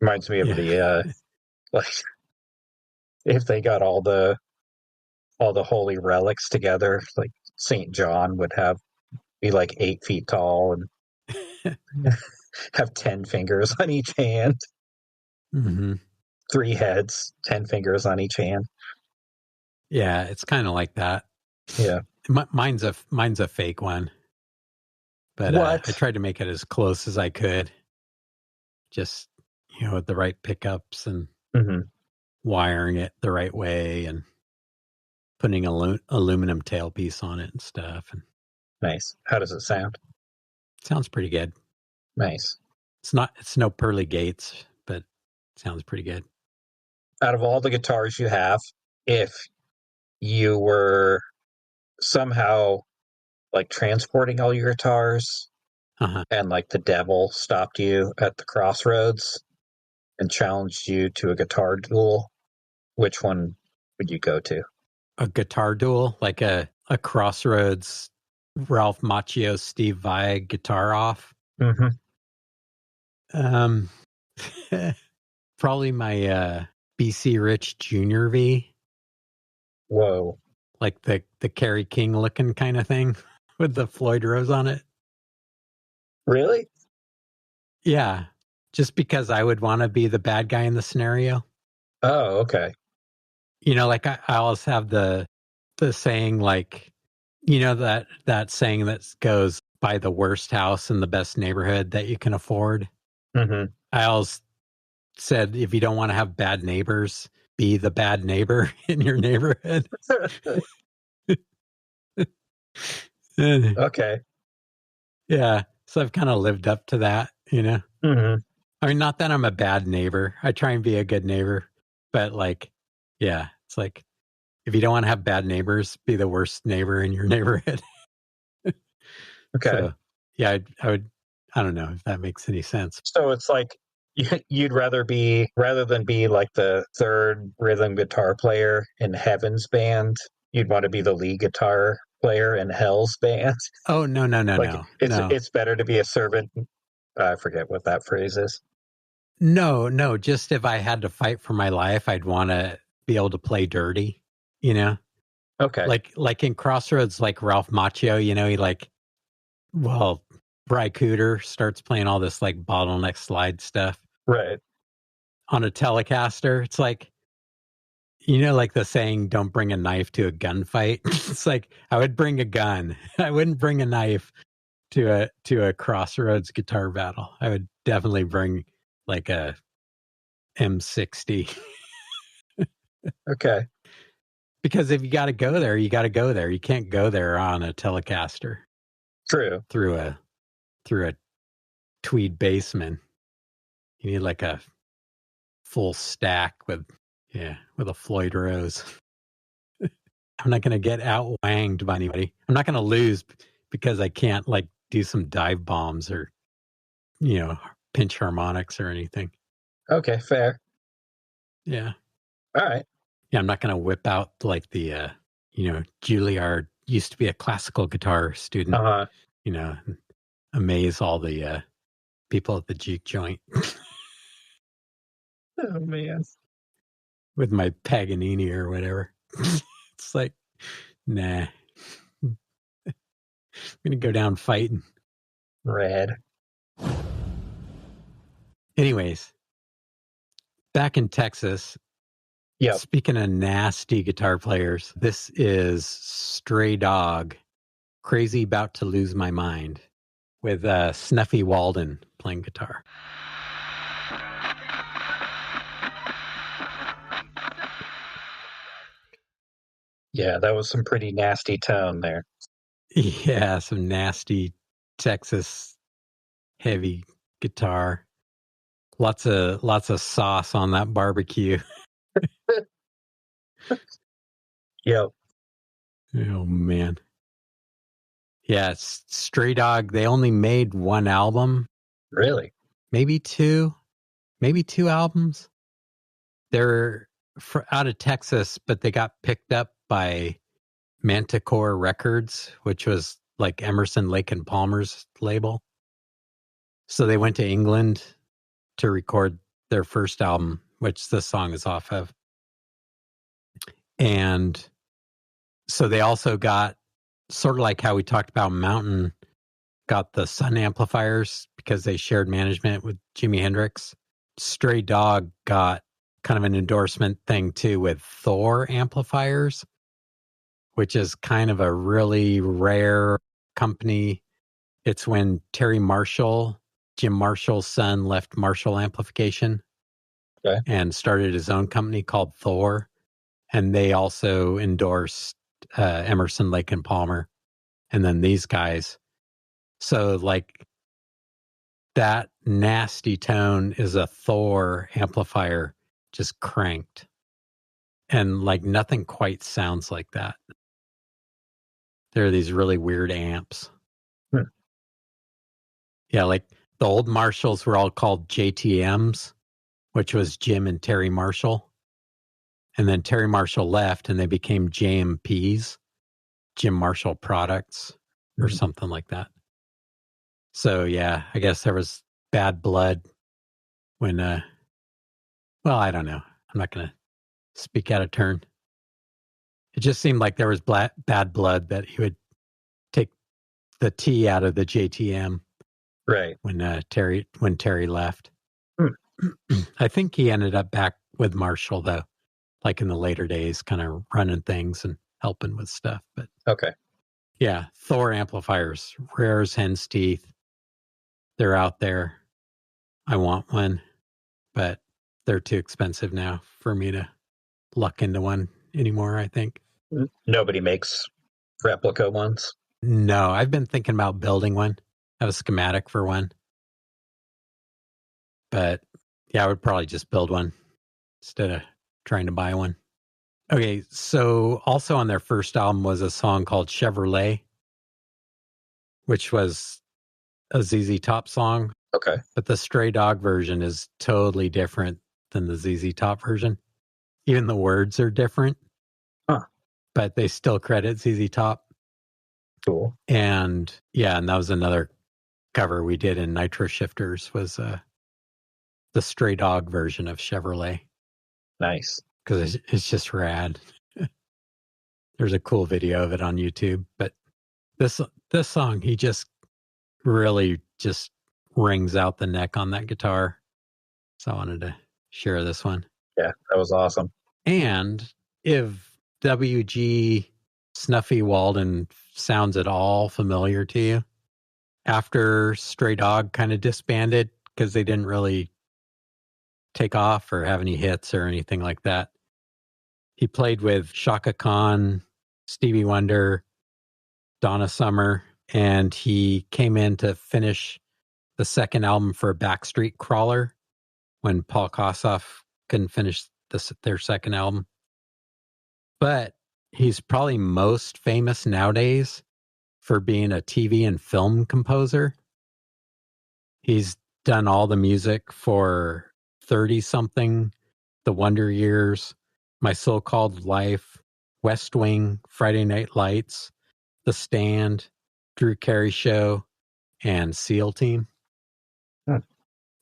Reminds me of the like if they got all the holy relics together, like St. John would be like 8 feet tall and have 10 fingers on each hand. Mm-hmm. 3 heads, 10 fingers on each hand. Yeah, it's kind of like that. Yeah. Mine's a fake one, but I tried to make it as close as I could. Just, with the right pickups and wiring it the right way and putting aluminum tailpiece on it and stuff. And nice. How does it sound? Sounds pretty good. Nice. It's no pearly gates, but it sounds pretty good. Out of all the guitars you have, if you were somehow like transporting all your guitars and like the devil stopped you at the crossroads and challenged you to a guitar duel, which one would you go to? A guitar duel? Like a Crossroads Ralph Macchio Steve Vai guitar off? Probably my BC Rich Jr. V. Whoa. Like the Kerry King looking kind of thing with the Floyd Rose on it. Really? Yeah. Just because I would want to be the bad guy in the scenario. Oh, okay. Like I always have the saying, like, that saying that goes, buy the worst house in the best neighborhood that you can afford. I always said, if you don't want to have bad neighbors, be the bad neighbor in your neighborhood. Okay. Yeah. So I've kind of lived up to that, I mean, not that I'm a bad neighbor. I try and be a good neighbor, but like, yeah, it's like, if you don't want to have bad neighbors, be the worst neighbor in your neighborhood. Okay. So, yeah, I don't know if that makes any sense. So it's like you'd rather than be like the third rhythm guitar player in Heaven's band, you'd want to be the lead guitar player in Hell's band. Oh, no. It's better to be a servant. I forget what that phrase is. No. Just if I had to fight for my life, I'd want to be able to play dirty, Okay. Like in Crossroads, like Ralph Macchio, Bry Cooter starts playing all this like bottleneck slide stuff. Right. On a Telecaster. It's like, like the saying, don't bring a knife to a gunfight. It's like, I would bring a gun. I wouldn't bring a knife to a Crossroads guitar battle. I would definitely bring like a M60. Okay. Because if you got to go there, you got to go there. You can't go there on a Telecaster. True. Through a tweed bassman. You need like a full stack with a Floyd Rose. I'm not going to get outwanged by anybody. I'm not going to lose because I can't like do some dive bombs or, pinch harmonics or anything. Okay, fair. Yeah. All right. Yeah, I'm not going to whip out like the, Juilliard used to be a classical guitar student, and amaze all the people at the juke joint. Oh, man. With my Paganini or whatever. It's like, nah. I'm going to go down fighting. Red. Anyways, back in Texas, Yep. speaking of nasty guitar players, this is Stray Dog, Crazy About to Lose My Mind, with Snuffy Walden playing guitar. Yeah, that was some pretty nasty tone there. Yeah, some nasty Texas heavy guitar. Lots of sauce on that barbecue. Yep. Oh man. Yeah, it's Stray Dog. They only made one album, Really? maybe two albums. They're out of Texas, but they got picked up by Manticore Records, which was like Emerson, Lake and Palmer's label. So they went to England to record their first album, which this song is off of. And so they also got, sort of like how we talked about Mountain, got the Sun amplifiers because they shared management with Jimi Hendrix. Stray Dog got kind of an endorsement thing too with Thor amplifiers, which is kind of a really rare company. It's when Terry Marshall, Jim Marshall's son, left Marshall Amplification and started his own company called Thor. And they also endorsed Emerson, Lake and Palmer, and then these guys. So like that nasty tone is a Thor amplifier just cranked. And like nothing quite sounds like that. There are these really weird amps. Yeah, like the old Marshalls were all called JTMs, which was Jim and Terry Marshall. And then Terry Marshall left and they became JMPs, Jim Marshall Products, or something like that. So yeah, I guess there was bad blood when, well, I don't know. I'm not going to speak out of turn. It just seemed like there was bad blood that he would take the T out of the JTM. Right. When Terry left. I think he ended up back with Marshall though, like in the later days, kind of running things and helping with stuff. But okay. Yeah, Thor amplifiers, rare as hen's teeth. They're out there. I want one, but they're too expensive now for me to luck into one anymore, I think. Nobody makes replica ones? No, I've been thinking about building one. I have a schematic for one. But yeah, I would probably just build one instead of trying to buy one. Okay, so also on their first album was a song called Chevrolet, which was a ZZ Top song. Okay. But the Stray Dog version is totally different than the ZZ Top version. Even the words are different. Huh. But they still credit ZZ Top. Cool. And yeah, and that was another cover we did in Nitro Shifters was the Stray Dog version of Chevrolet. Nice. Because it's just rad. There's a cool video of it on YouTube. But this song, he just really just rings out the neck on that guitar. So I wanted to share this one. Yeah, that was awesome. And if WG Snuffy Walden sounds at all familiar to you, after Stray Dog kind of disbanded because they didn't really take off or have any hits or anything like that, he played with Shaka Khan, Stevie Wonder, Donna Summer, and he came in to finish the second album for Backstreet Crawler when Paul Kossoff couldn't finish their second album. But he's probably most famous nowadays for being a TV and film composer. He's done all the music for 30-something, The Wonder Years, My So-Called Life, West Wing, Friday Night Lights, The Stand, Drew Carey Show, and SEAL Team.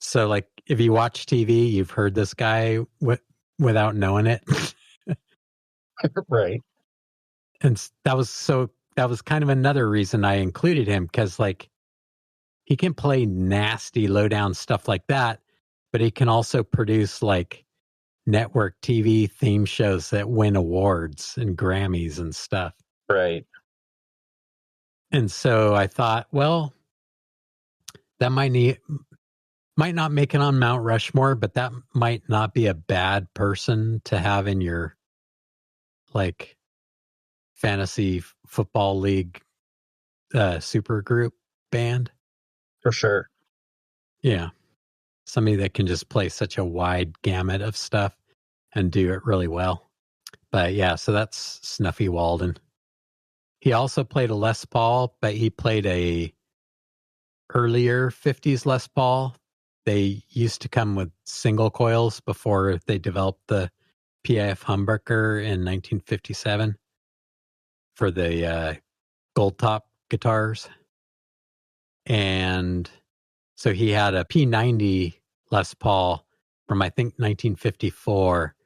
So, like, if you watch TV, you've heard this guy without knowing it. Right. And that was kind of another reason I included him, because, like, he can play nasty, low down stuff like that, but he can also produce like network TV theme shows that win awards and Grammys and stuff. Right. And so I thought, well, that might not make it on Mount Rushmore, but that might not be a bad person to have in your like fantasy football league super group band. For sure. Yeah. Somebody that can just play such a wide gamut of stuff and do it really well. But yeah, so that's Snuffy Walden. He also played a Les Paul, but he played a earlier 50s Les Paul. They used to come with single coils before they developed the PIF humbucker in 1957 for the gold top guitars. And so he had a P90 Les Paul from, I think, 1954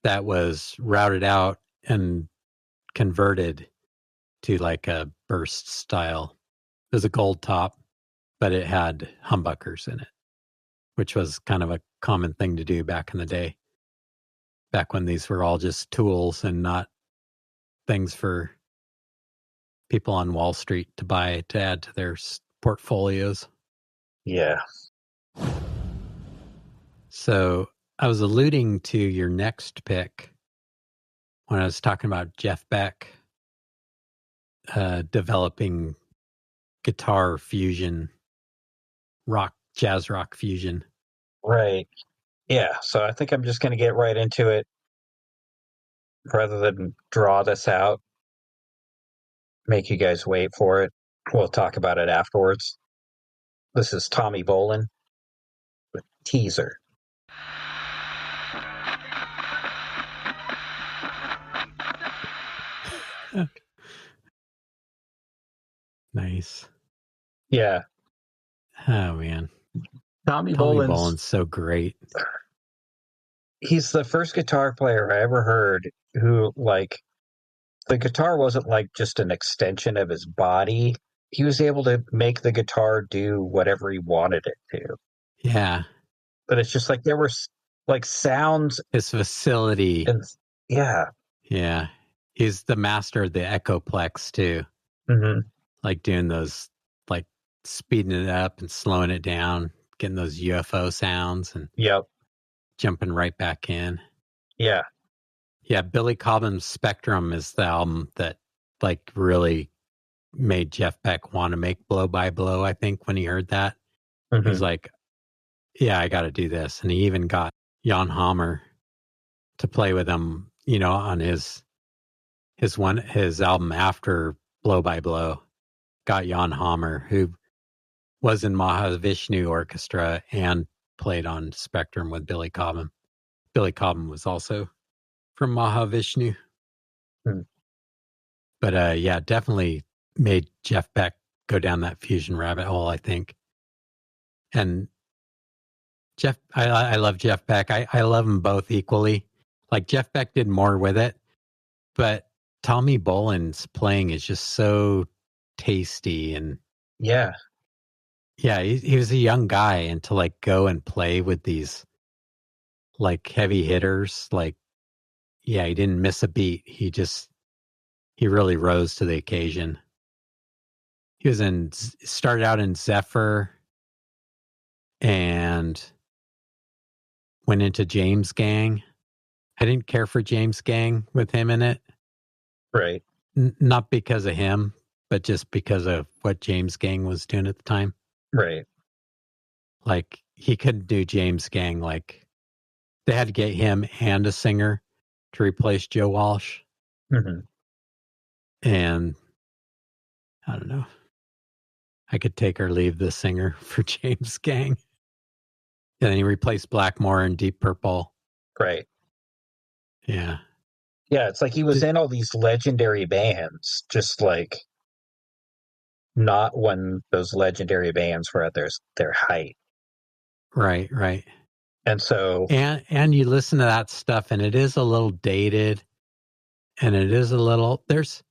that was routed out and converted to like a burst style. It was a gold top, but it had humbuckers in it, which was kind of a common thing to do back in the day, back when these were all just tools and not things for people on Wall Street to buy to add to their portfolios. Yeah. So I was alluding to your next pick when I was talking about Jeff Beck developing guitar fusion, jazz rock fusion. Right. Yeah. So I think I'm just going to get right into it rather than draw this out, make you guys wait for it. We'll talk about it afterwards. This is Tommy Bolin with Teaser. Nice. Yeah. Oh, man. Tommy Bolin's Bolin's so great. He's the first guitar player I ever heard who, like, the guitar wasn't like just an extension of his body. He was able to make the guitar do whatever he wanted it to. Yeah. But it's just like there were like sounds. His facility. And yeah. Yeah. He's the master of the Echoplex too. Mm-hmm. Like doing those, like speeding it up and slowing it down, getting those UFO sounds and jumping right back in. Yeah. Yeah. Billy Cobham's Spectrum is the album that like really made Jeff Beck want to make Blow by Blow. I think when he heard that, he was like, yeah, I got to do this. And he even got Jan Hammer to play with him, you know, on his album after Blow by Blow. Got Jan Hammer, who was in Mahavishnu Orchestra and played on Spectrum with Billy Cobham. Billy Cobham was also from Mahavishnu. But yeah, definitely made Jeff Beck go down that fusion rabbit hole, I think. And Jeff, I love Jeff Beck. I love them both equally. Like Jeff Beck did more with it, but Tommy Bolin's playing is just so tasty and yeah, he was a young guy, and to like go and play with these like heavy hitters, like he didn't miss a beat. He really rose to the occasion. He started out in Zephyr and went into James Gang. I didn't care for James Gang with him in it. Right. Not because of him, but just because of what James Gang was doing at the time. Right. Like, he couldn't do James Gang. Like, they had to get him and a singer to replace Joe Walsh. Mm-hmm. And I don't know. I could take or leave the singer for James Gang. And then he replaced Blackmore in Deep Purple. Right. Yeah. Yeah, it's like he was in all these legendary bands, just like not when those legendary bands were at their height. Right, right. And so and you listen to that stuff and it is a little dated, and it is a little there's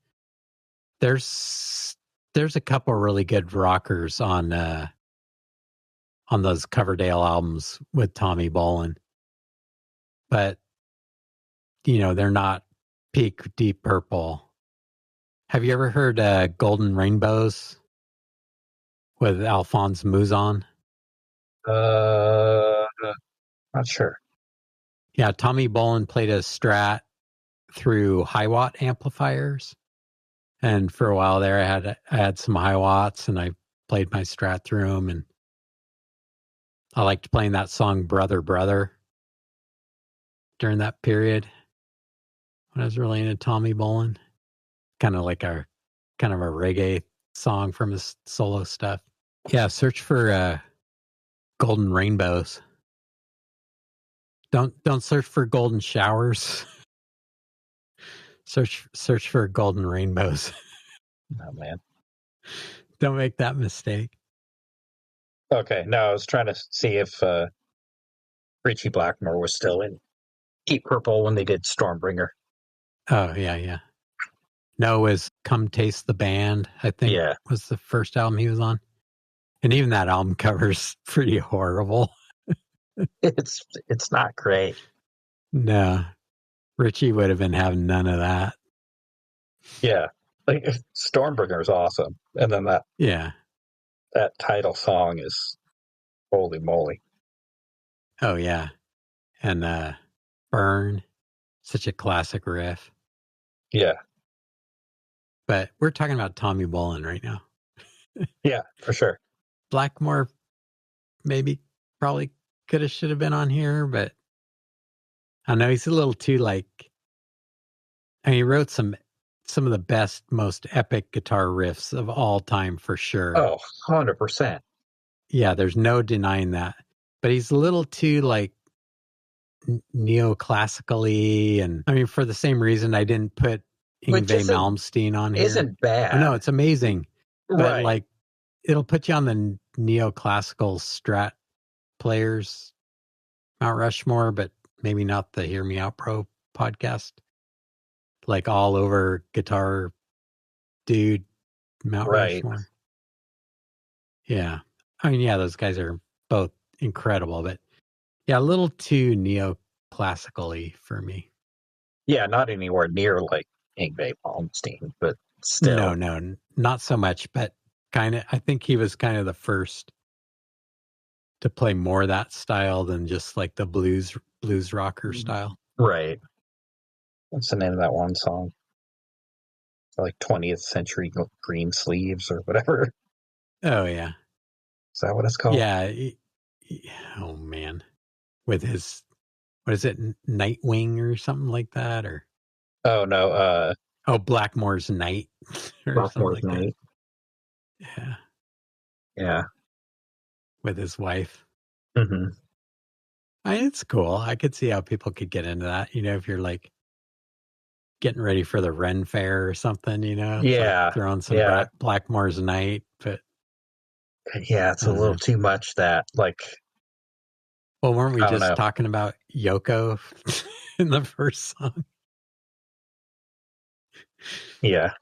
there's a couple really good rockers on those Coverdale albums with Tommy Bolin, but they're not peak Deep Purple. Have you ever heard Golden Rainbows with Alphonse Mouzon? Not sure. Yeah, Tommy Bolin played a Strat through high watt amplifiers, and for a while there, I had some high watts, and I played my Strat through them, and I liked playing that song "Brother Brother" during that period when I was really into Tommy Bolin. Kind of a reggae song from his solo stuff. Yeah, search for Golden Rainbows. Don't search for golden showers. Search for Golden Rainbows. Oh man. Don't make that mistake. Okay, no, I was trying to see if Richie Blackmore was still in Deep Purple when they did Stormbringer. Oh, yeah. No, it was Come Taste the Band, I think was the first album he was on. And even that album cover's pretty horrible. It's not great. No. Richie would have been having none of that. Yeah. Like Stormbringer is awesome. And then that title song is holy moly. Oh yeah. And Burn, such a classic riff. Yeah. But we're talking about Tommy Bolin right now. Yeah, for sure. Blackmore probably should have been on here, but I know he's a little too he wrote some of the best, most epic guitar riffs of all time for sure. Oh, 100%. Yeah, there's no denying that. But he's a little too neoclassically, and I mean for the same reason I didn't put Yngwie Malmsteen on here. Isn't bad. Oh, no, it's amazing. But right. It'll put you on the neoclassical Strat players Mount Rushmore, but maybe not the Hear Me Out Pro podcast. All over guitar dude Mount Rushmore. Yeah. I mean, yeah, those guys are both incredible, but yeah, a little too neoclassically for me. Yeah, not anywhere near like Yngwie Malmsteen, but still. No, not so much, but I think he was kind of the first to play more that style than just the blues rocker style. Right. What's the name of that one song? 20th Century Green Sleeves or whatever. Oh yeah. Is that what it's called? Yeah. Oh man. With his, what is it, Nightwing or something like that? Or oh no, Blackmore's Night. Or Blackmore's Night. That. Yeah. With his wife. Mm-hmm. It's cool. I could see how people could get into that. If you're getting ready for the Ren Fair or something, It's throwing some Blackmore's Night, but yeah, it's a little too much that well, weren't we just talking about Yoko in the first song? Yeah.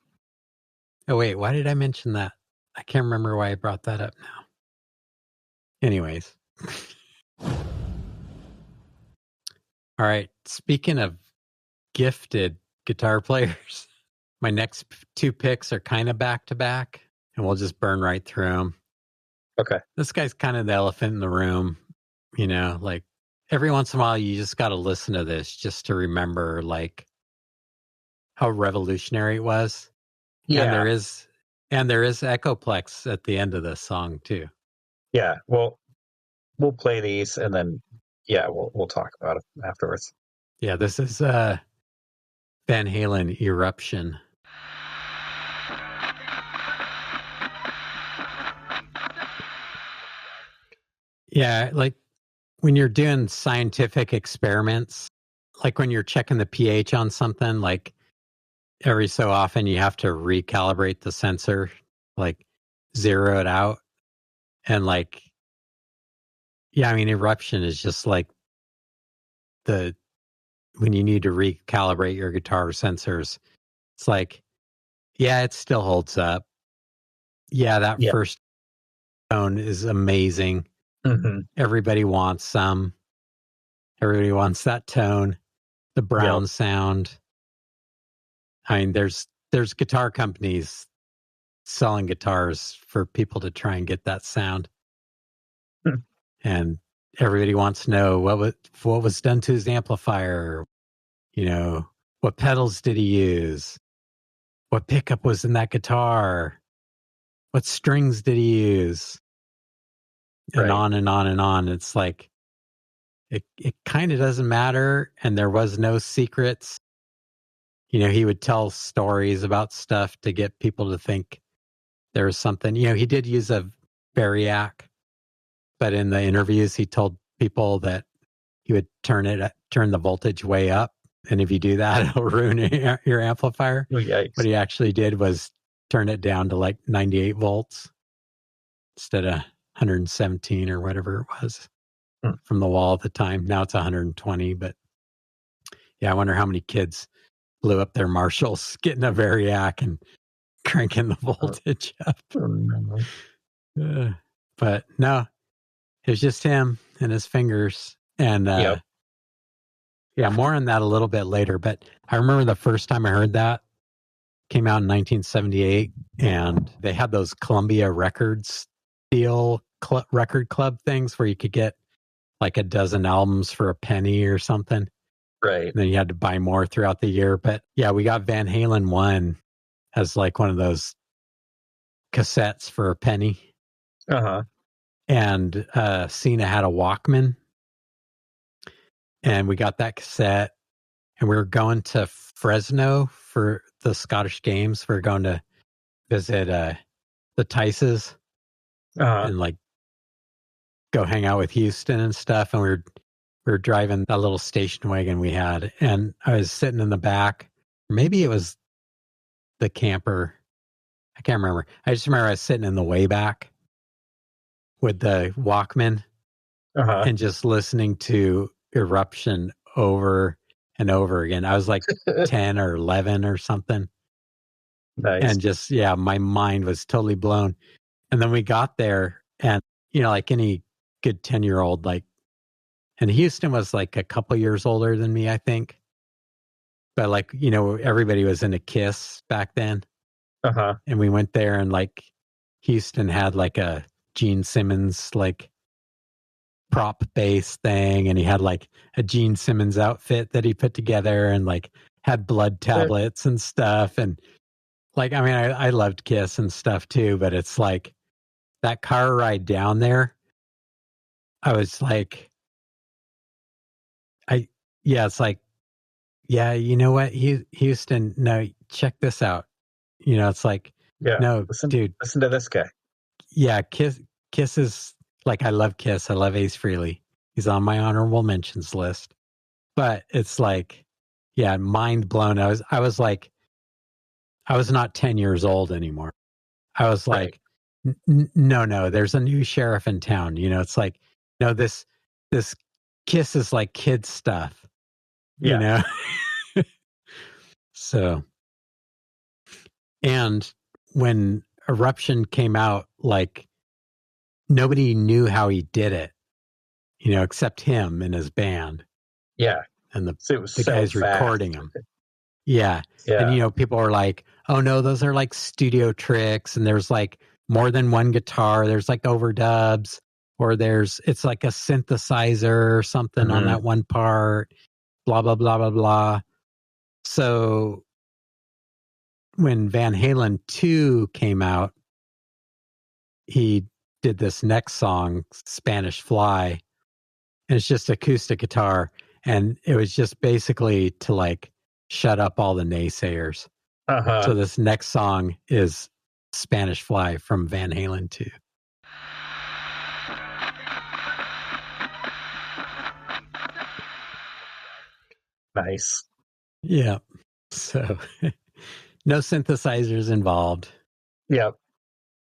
Oh wait, why did I mention that? I can't remember why I brought that up now. Anyways. All right. Speaking of gifted guitar players, my next two picks are kind of back to back, and we'll just burn right through them. Okay. This guy's kind of the elephant in the room, every once in a while you just got to listen to this just to remember how revolutionary it was. Yeah. And there is Echoplex at the end of this song too. Yeah. Well, we'll play these and then we'll talk about it afterwards. Yeah, this is Van Halen Eruption. Yeah, when you're doing scientific experiments, when you're checking the pH on something, every so often you have to recalibrate the sensor, zero it out. And Eruption is just when you need to recalibrate your guitar sensors, it's it still holds up. Yeah, that first tone is amazing. Mm-hmm. Everybody wants some. Everybody wants that tone. The brown sound. I mean, there's guitar companies selling guitars for people to try and get that sound. And everybody wants to know what was done to his amplifier. You know, what pedals did he use? What pickup was in that guitar? What strings did he use? And on and on and on. It's like, it kind of doesn't matter. And there was no secrets. You know, he would tell stories about stuff to get people to think there was something. You know, he did use a Variac, but in the interviews, he told people that he would turn the voltage way up. And if you do that, it'll ruin your amplifier. Oh, yikes. What he actually did was turn it down to like 98 volts instead of 117 or whatever it was from the wall at the time. Now it's 120, but yeah, I wonder how many kids blew up their Marshalls getting a Variac and cranking the voltage up. But no, it was just him and his fingers. And yeah, more on that a little bit later. But I remember the first time I heard that came out in 1978, and they had those Columbia Records deal record club things where you could get like a dozen albums for a penny or something. Right. And then you had to buy more throughout the year. But yeah, we got Van Halen 1 as like one of those cassettes for a penny. Uh-huh. And Cena had a Walkman. And we got that cassette. And we were going to Fresno for the Scottish Games. We were going to visit the Tices and like go hang out with Houston and stuff. And we were driving that little station wagon we had. And I was sitting in the back. Maybe it was the camper. I can't remember. I just remember I was sitting in the way back with the Walkman and just listening to Eruption over and over again. I was like 10 or 11 or something. Nice. And just, yeah, my mind was totally blown. And then we got there and, you know, like any good 10-year-old, like, and Houston was like a couple years older than me, I think. But like, you know, everybody was into Kiss back then. And we went there and like Houston had like a Gene Simmons like prop bass thing, and he had like a Gene Simmons outfit that he put together and like had blood tablets and stuff. And like, I mean, I loved Kiss and stuff too, but it's like that car ride down there, I was like, it's like, yeah, you know what, Houston, no, check this out. You know, it's like, no, dude, listen to this guy. Yeah, Kiss is like, I love Kiss. I love Ace Frehley. He's on my honorable mentions list. But it's like, yeah, mind blown. I was like, I was not 10 years old anymore. I was like, no, there's a new sheriff in town. You know, it's like, no, this Kiss is like kid stuff. You know? So, and when Eruption came out, like, nobody knew how he did it, you know, except him and his band. Yeah. And the so guys fast. recording him. Yeah. And, you know, people were like, oh, no, those are like studio tricks. And there's like more than one guitar. There's like overdubs, or it's like a synthesizer or something on that one part, blah, blah, blah, blah, blah. So when Van Halen 2 came out, he did this next song, Spanish Fly, and it's just acoustic guitar. And it was just basically to like shut up all the naysayers. So this next song is Spanish Fly from Van Halen 2. Nice. Yeah. So no synthesizers involved. Yep.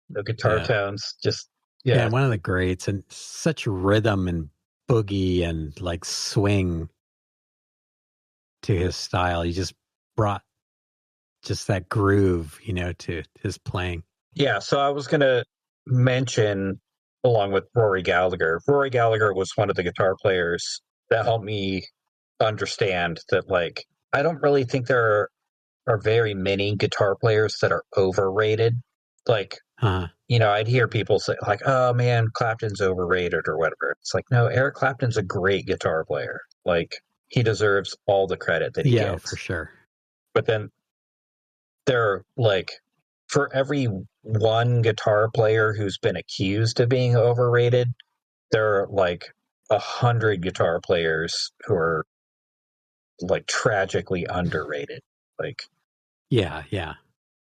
No guitar tones. Just, yeah, one of the greats, and such rhythm and boogie and like swing to his style. He just brought just that groove, you know, to his playing. Yeah, so I was gonna mention, along with Rory Gallagher. Rory Gallagher was one of the guitar players that helped me understand that, like, I don't really think there are very many guitar players that are overrated. Like, Uh, I'd hear people say, like, oh man, Clapton's overrated or whatever. It's like, no, Eric Clapton's a great guitar player. Like, he deserves all the credit that he yeah, for gets. sure. But then there are, like, for every one guitar player who's been accused of being overrated, there are like 100 guitar players who are like tragically underrated, like Yeah, yeah,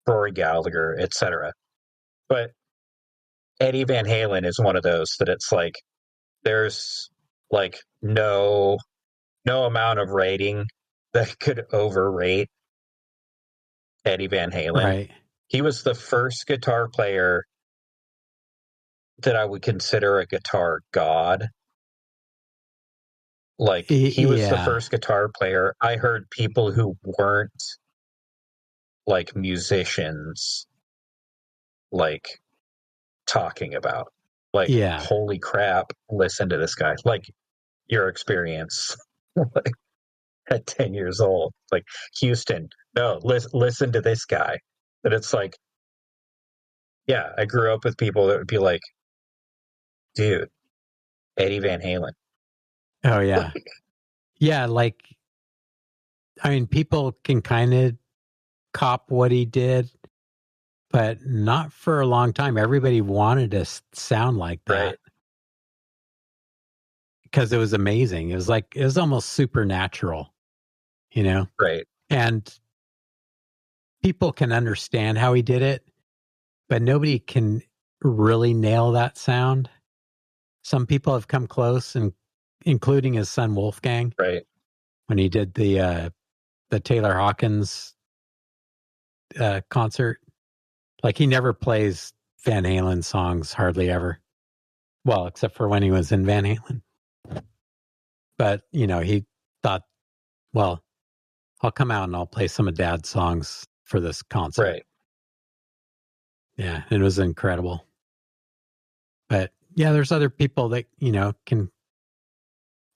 Rory Gallagher, etc. But Eddie Van Halen is one of those that it's like there's like no amount of rating that could overrate Eddie Van Halen. right. He was the first guitar player that I would consider a guitar god. Like, he was the Yeah, first guitar player I heard people who weren't like musicians like talking about. Like, yeah. holy crap, listen to this guy. Like, your experience like at 10 years old. Like, Houston, no, listen to this guy. And it's like, yeah, I grew up with people that would be like, dude, Eddie Van Halen. Oh, yeah. Yeah, like, I mean, people can kind of cop what he did, but not for a long time. Everybody wanted to sound like that Right, because it was amazing. It was almost supernatural, you know? right, And people can understand how he did it, but nobody can really nail that sound. Some people have come close, and including his son Wolfgang right. when he did the Taylor Hawkins concert. Like, he never plays Van Halen songs hardly ever. Well, except for when he was in Van Halen. But, he thought, well, I'll come out and I'll play some of Dad's songs for this concert. Right. Yeah, it was incredible. But yeah, there's other people that,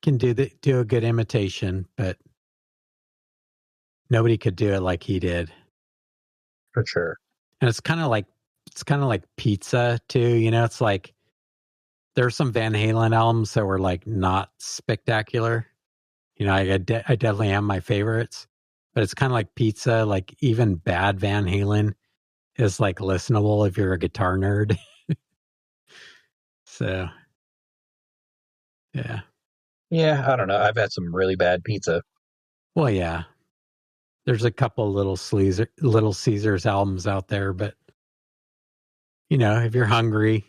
can do a good imitation, but nobody could do it like he did. For sure. And it's kind of like pizza too, it's like there's some Van Halen albums that were like not spectacular. I definitely have my favorites, but it's kind of like pizza. Like, even bad Van Halen is like listenable if you're a guitar nerd. So, yeah. Yeah, I don't know. I've had some really bad pizza. Well, yeah. There's a couple Little Caesars albums out there, but if you're hungry,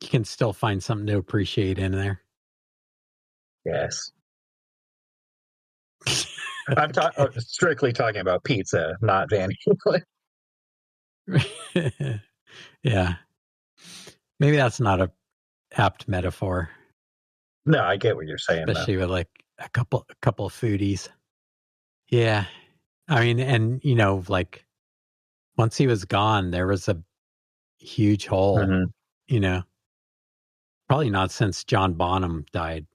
you can still find something to appreciate in there. Yes. I'm strictly talking about pizza, not Van Halen. Yeah. Maybe that's not a apt metaphor. No, I get what you're saying, especially with like a couple of foodies. Yeah. I mean, and like, once he was gone, there was a huge hole, Mm-hmm. Probably not since John Bonham died,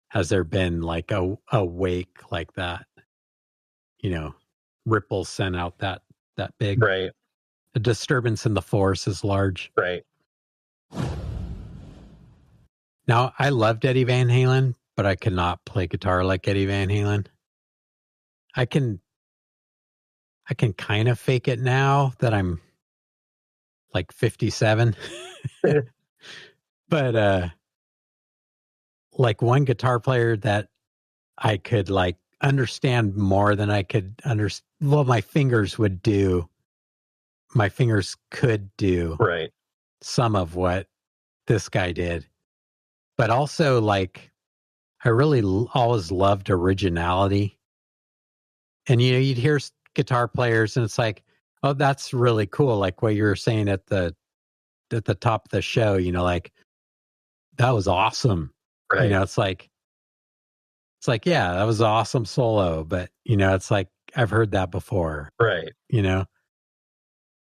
has there been like a wake like that, ripples sent out that big. Right. The disturbance in the force is large. Right. Now, I loved Eddie Van Halen, but I could not play guitar like Eddie Van Halen. I can kind of fake it now that I'm like 57. But like, one guitar player that I could like understand more than I could my fingers would do. My fingers could do Right. some of what this guy did. But also, like, I really always loved originality. And, you'd hear guitar players and it's like, oh, that's really cool. Like what you were saying at the top of the show, like, that was awesome. Right. It's like, yeah, that was an awesome solo. But, it's like, I've heard that before. Right.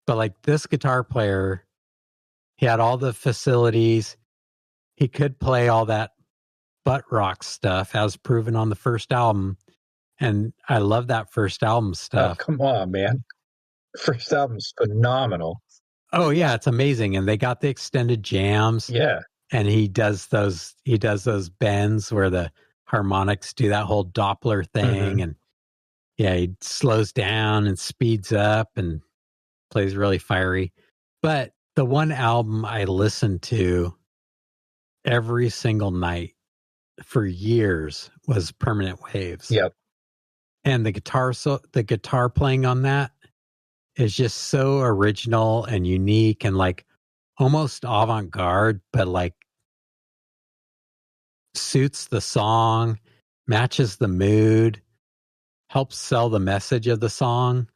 But like this guitar player, he had all the facilities. He could play all that butt rock stuff as proven on the first album. And I love that first album Oh, stuff. come on, man. First album's phenomenal. Oh yeah, it's amazing. And they got the extended jams. Yeah. And he does those bends where the harmonics do that whole Doppler thing. And yeah, he slows down and speeds up and plays really fiery. But the one album I listened to every single night for years was Permanent Waves. Yep. And the guitar playing on that is just so original and unique and like almost avant-garde, but like suits the song, matches the mood, helps sell the message of the song.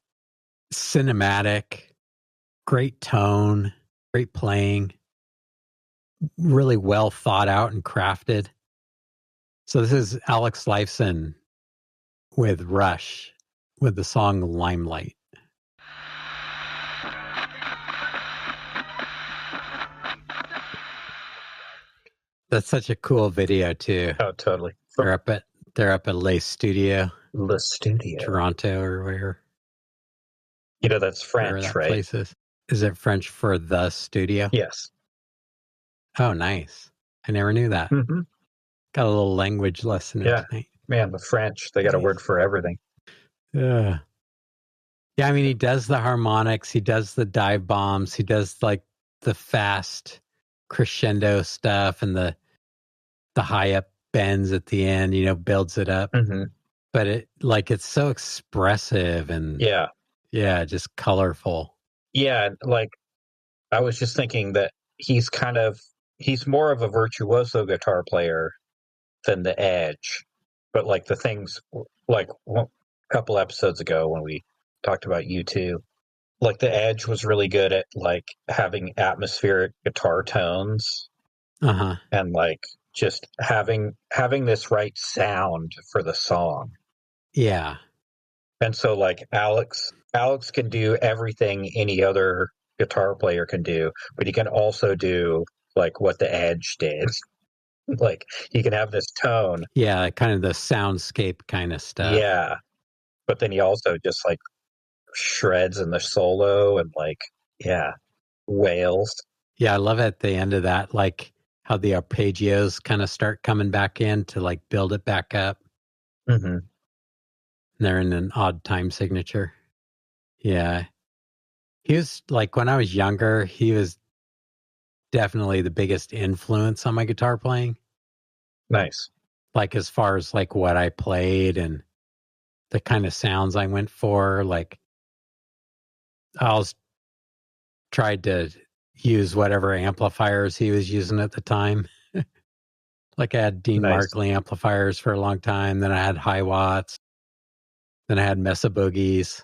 Cinematic, great tone, great playing, really well thought out and crafted. So this is Alex Lifeson with Rush with the song Limelight. That's such a cool video too. Oh, totally. They're up at Le Studio, Toronto or where. You know, that's French, that right? Place is. Is it French for the studio? Yes. Oh, nice. I never knew that. Mm-hmm. Got a little language lesson tonight. Man, the French, they got a word for everything. Yeah, I mean, he does the harmonics, he does the dive bombs, he does like the fast crescendo stuff and the high up bends at the end, you know, builds it up. Mm-hmm. But it's so expressive and just colorful. Yeah, like I was just thinking that he's more of a virtuoso guitar player than the Edge. But like the things, like a couple episodes ago when we talked about U2, like the Edge was really good at like having atmospheric guitar tones, and like just having this right sound for the song. Yeah. And so like Alex can do everything any other guitar player can do, but he can also do like what the Edge did. Like he can have this tone. Yeah, kind of the soundscape kind of stuff. Yeah. But then he also just like shreds in the solo and like, wails. Yeah, I love at the end of that, like how the arpeggios kind of start coming back in to like build it back up. Mm-hmm. And they're in an odd time signature. Yeah. He was like, when I was younger, he was definitely the biggest influence on my guitar playing. Nice. Like as far as like what I played and the kind of sounds I went for, like I always tried to use whatever amplifiers he was using at the time. Like I had Dean Markley amplifiers for a long time. Then I had High Watts. Then I had Mesa Boogies.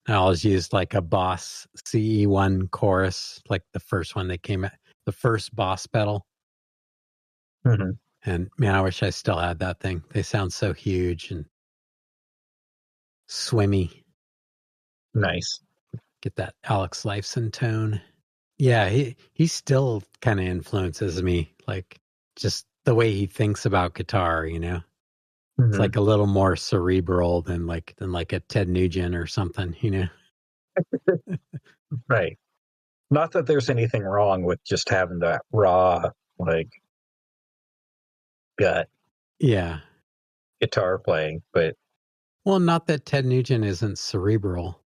I always used like a Boss CE1 chorus, like the first one that came out, the first Boss pedal. Mm-hmm. And man, I wish I still had that thing. They sound so huge and swimmy. Nice. Get that Alex Lifeson tone. Yeah, he still kind of influences me, like just the way he thinks about guitar, you know. Mm-hmm. It's like a little more cerebral than like a Ted Nugent or something, you know. Right. Not that there's anything wrong with just having that raw, like, gut. Yeah. Guitar playing, but well, not that Ted Nugent isn't cerebral.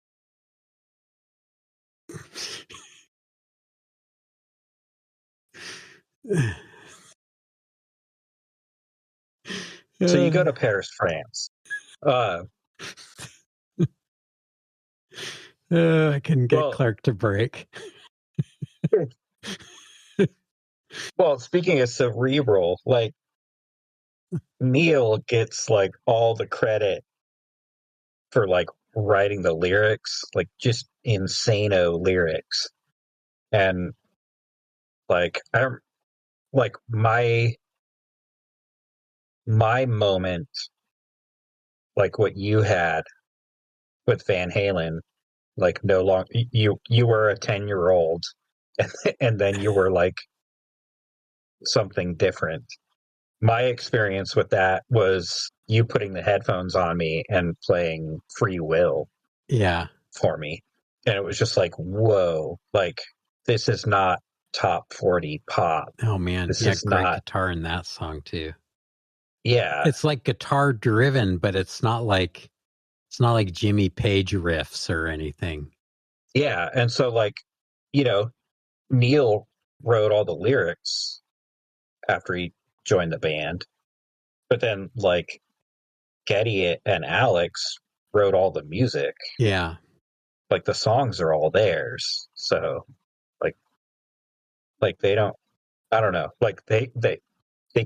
So you go to Paris, France. I couldn't get Clark to break. Well, speaking of cerebral, like Neil gets like all the credit for like writing the lyrics, like just insano lyrics. And like my moment, like what you had with Van Halen, like no longer you were a 10-year-old and then you were like something different. My experience with that was you putting the headphones on me and playing Free Will Yeah. for me. And it was just like, whoa, like this is not top 40 pop. Oh man. This Yeah, is great not, guitar in that song too. yeah, It's like guitar driven, but it's not like Jimmy Page riffs or anything. yeah. And so like, you know, Neil wrote all the lyrics after he joined the band, but then like Getty and Alex wrote all the music. Yeah. Like the songs are all theirs. So like they don't, I don't know, like they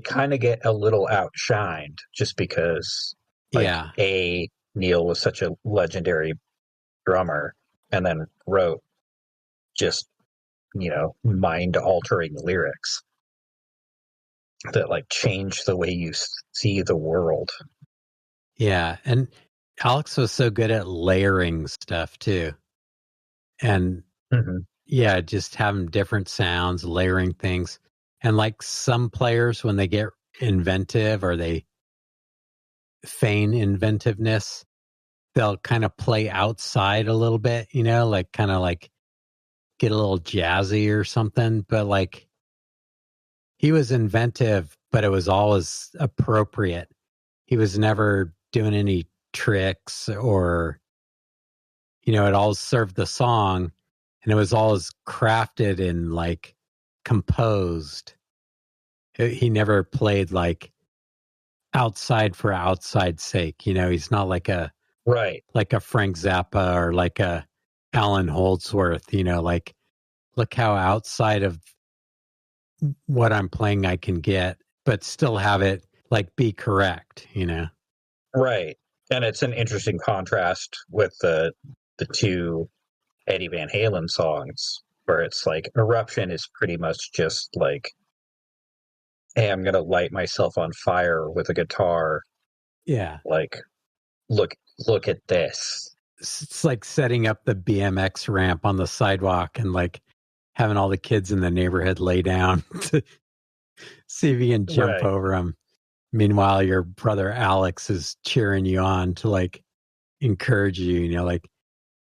kind of get a little outshined just because like Yeah. Neil was such a legendary drummer and then wrote just, you know, mind altering lyrics that like change the way you see the world. Yeah. And Alex was so good at layering stuff too. And Mm-hmm. yeah, just having different sounds, layering things. And like some players, when they get inventive or they feign inventiveness, they'll kind of play outside a little bit, you know, like kind of like get a little jazzy or something. But like he was inventive, but it was always appropriate. He was never doing any tricks or, you know, it all served the song and it was always crafted and like composed. He never played like outside for outside's sake. You know, he's not like a Right. Frank Zappa or like a Alan Holdsworth, you know, like look how outside of what I'm playing I can get, but still have it like be correct, you know? Right. And it's an interesting contrast with the two Eddie Van Halen songs where it's like Eruption is pretty much just like, hey, I'm gonna light myself on fire with a guitar. Yeah. Like look at this. It's like setting up the BMX ramp on the sidewalk and like having all the kids in the neighborhood lay down to see if you can jump Right. over them. Meanwhile, your brother Alex is cheering you on to like encourage you, you know, like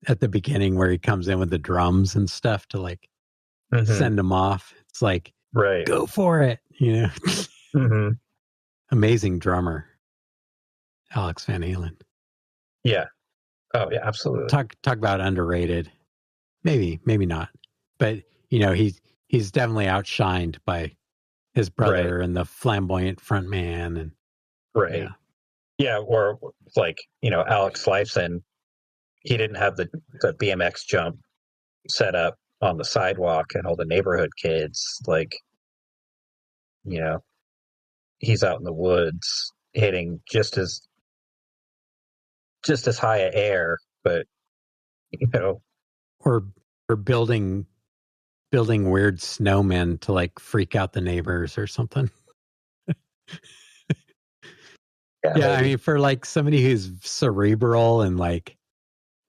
at the beginning where he comes in with the drums and stuff to like send him off. It's like, Right. go for it, you know. Mm-hmm. Amazing drummer, Alex Van Halen. Yeah. Oh yeah, absolutely. Talk about underrated. Maybe not. But you know, he's definitely outshined by his brother and the flamboyant front man and Right. Yeah, or like, you know, Alex Lifeson, he didn't have the BMX jump set up on the sidewalk and all the neighborhood kids, like, you know, he's out in the woods hitting just as high a air, but you know, or building weird snowmen to like freak out the neighbors or something. Yeah, I mean, for like somebody who's cerebral and like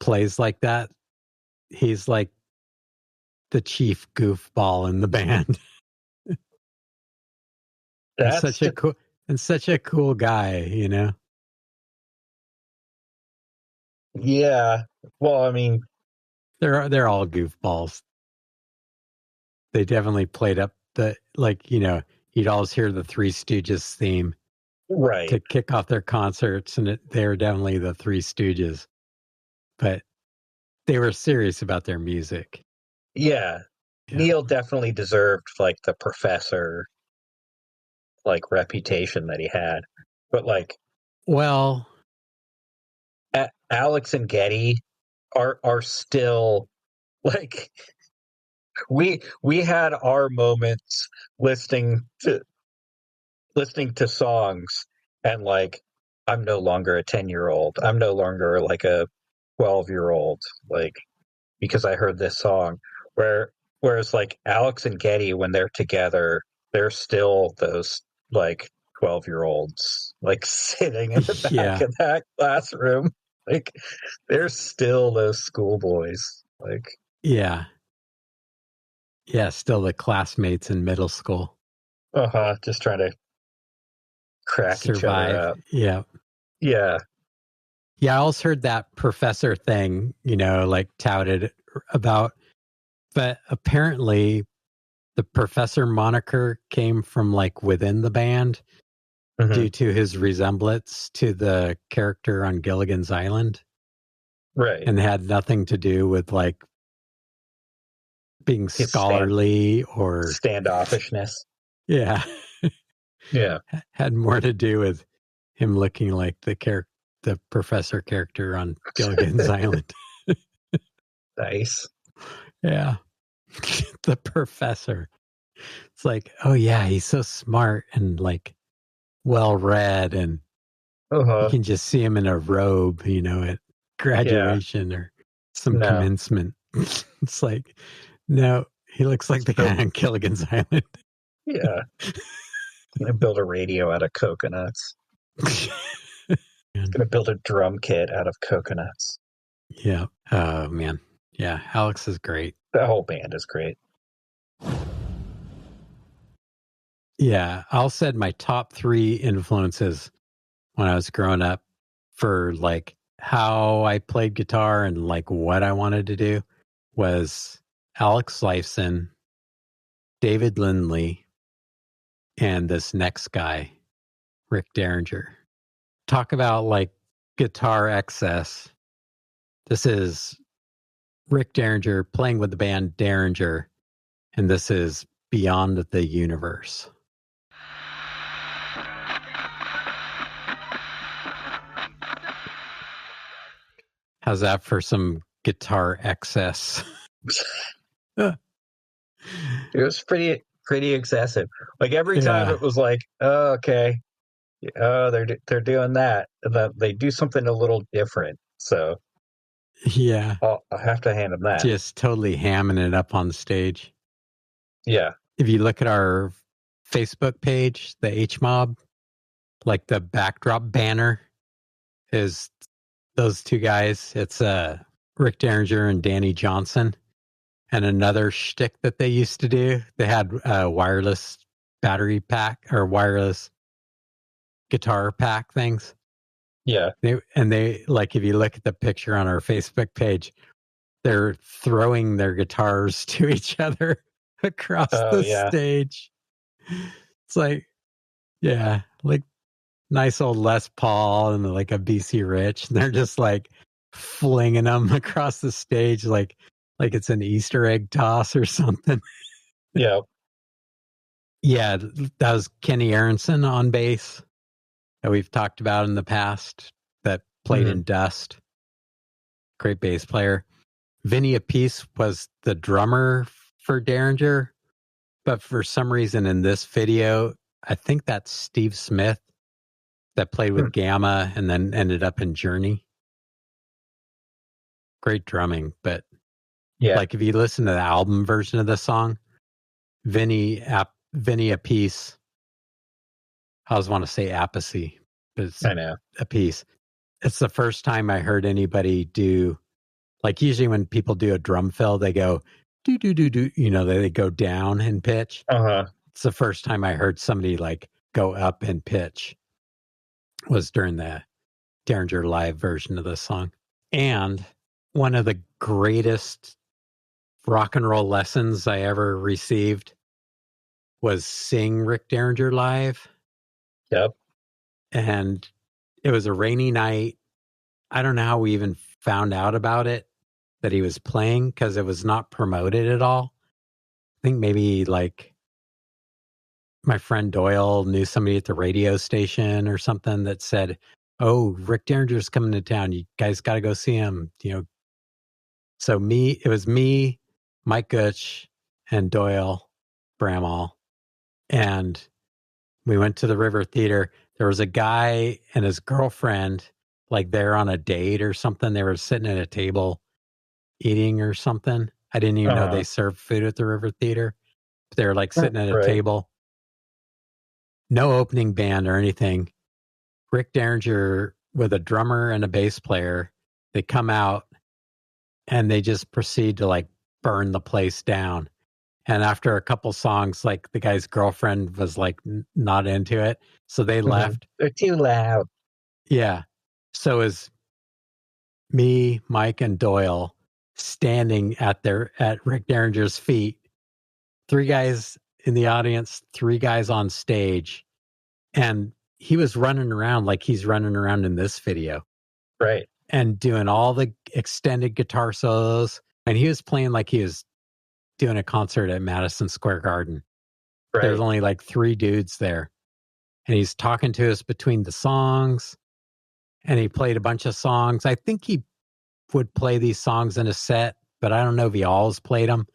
plays like that, he's like the chief goofball in the band. that's such a cool guy, you know. yeah. Well, I mean, They're all goofballs. They definitely played up the like, you know, you'd always hear the Three Stooges theme right. to kick off their concerts, and they were definitely the Three Stooges. But they were serious about their music. Yeah. Neil definitely deserved like the professor like reputation that he had. But like, well, Alex and Getty are still like we had our moments listening to songs and like I'm no longer a 10-year-old. I'm no longer like a 12-year-old like because I heard this song whereas like Alex and Getty when they're together they're still those like 12-year-olds like sitting in the back of that classroom. Like, they're still those schoolboys. Like, Yeah. Yeah, still the classmates in middle school. just trying to crack each other Survive. up. Yeah. Yeah. Yeah, I also heard that professor thing, like touted about, but apparently the professor moniker came from like within the band due to his resemblance to the character on Gilligan's Island. Right. And had nothing to do with like being His scholarly or standoffishness. yeah. Yeah. Had more to do with him looking like the professor character on Gilligan's Island. Nice. Yeah. The professor. It's like, oh yeah, he's so smart and like well read, and you can just see him in a robe, at graduation or some commencement. It's like, no, he looks like the guy on Gilligan's Island. Yeah. Gonna build a radio out of coconuts. Gonna build a drum kit out of coconuts. Yeah. Oh man. Yeah. Alex is great. The whole band is great. Yeah. I'll say my top 3 influences when I was growing up for like how I played guitar and like what I wanted to do was Alex Lifeson, David Lindley, and this next guy, Rick Derringer. Talk about like guitar excess. This is Rick Derringer playing with the band Derringer, and this is Beyond the Universe. How's that for some guitar excess? It was pretty excessive. Like every time it was like, oh, okay, oh, they're doing that, and then they do something a little different. So yeah, I'll have to hand them that. Just totally hamming it up on stage. Yeah. If you look at our Facebook page, the HMOB, like the backdrop banner is those 2 guys. It's Rick Derringer and Danny Johnson. And another shtick that they used to do, they had a wireless battery pack or wireless guitar pack things. Yeah. They like, if you look at the picture on our Facebook page, they're throwing their guitars to each other across the stage. It's like, yeah, like nice old Les Paul and like a BC Rich. And they're just like flinging them across the stage like it's an Easter egg toss or something. Yeah. Yeah, that was Kenny Aronson on bass that we've talked about in the past that played in Dust. Great bass player. Vinny Appice was the drummer for Derringer, but for some reason in this video, I think that's Steve Smith that played with Gamma and then ended up in Journey. Great drumming, but like if you listen to the album version of the song, Vinny Appice, I always want to say Appice, but it's Appice. It's the first time I heard anybody do, like usually when people do a drum fill, they go do do do do, they go down in pitch. It's the first time I heard somebody like go up in pitch was during the Derringer live version of the song. And one of the greatest rock and roll lessons I ever received was seeing Rick Derringer live. Yep. And it was a rainy night. I don't know how we even found out about it, that he was playing, because it was not promoted at all. I think maybe like my friend Doyle knew somebody at the radio station or something that said, oh, Rick Derringer's coming to town. You guys got to go see him, So it was me, Mike Gutch, and Doyle Bramall. And we went to the River Theater. There was a guy and his girlfriend, like they're on a date or something. They were sitting at a table eating or something. I didn't even know they served food at the River Theater. They were like sitting at a table. No opening band or anything. Rick Derringer with a drummer and a bass player They come out and they just proceed to like burn the place down. And after a couple songs, like the guy's girlfriend was like not into it. So they left. They're too loud. Yeah. So is me, Mike, and Doyle standing at Rick Derringer's feet. 3 guys in the audience, 3 guys on stage. And he was running around like he's running around in this video. Right. And doing all the extended guitar solos. And he was playing like he was doing a concert at Madison Square Garden. Right. There's only like 3 dudes there. And he's talking to us between the songs. And he played a bunch of songs. I think he would play these songs in a set, but I don't know if he always played them.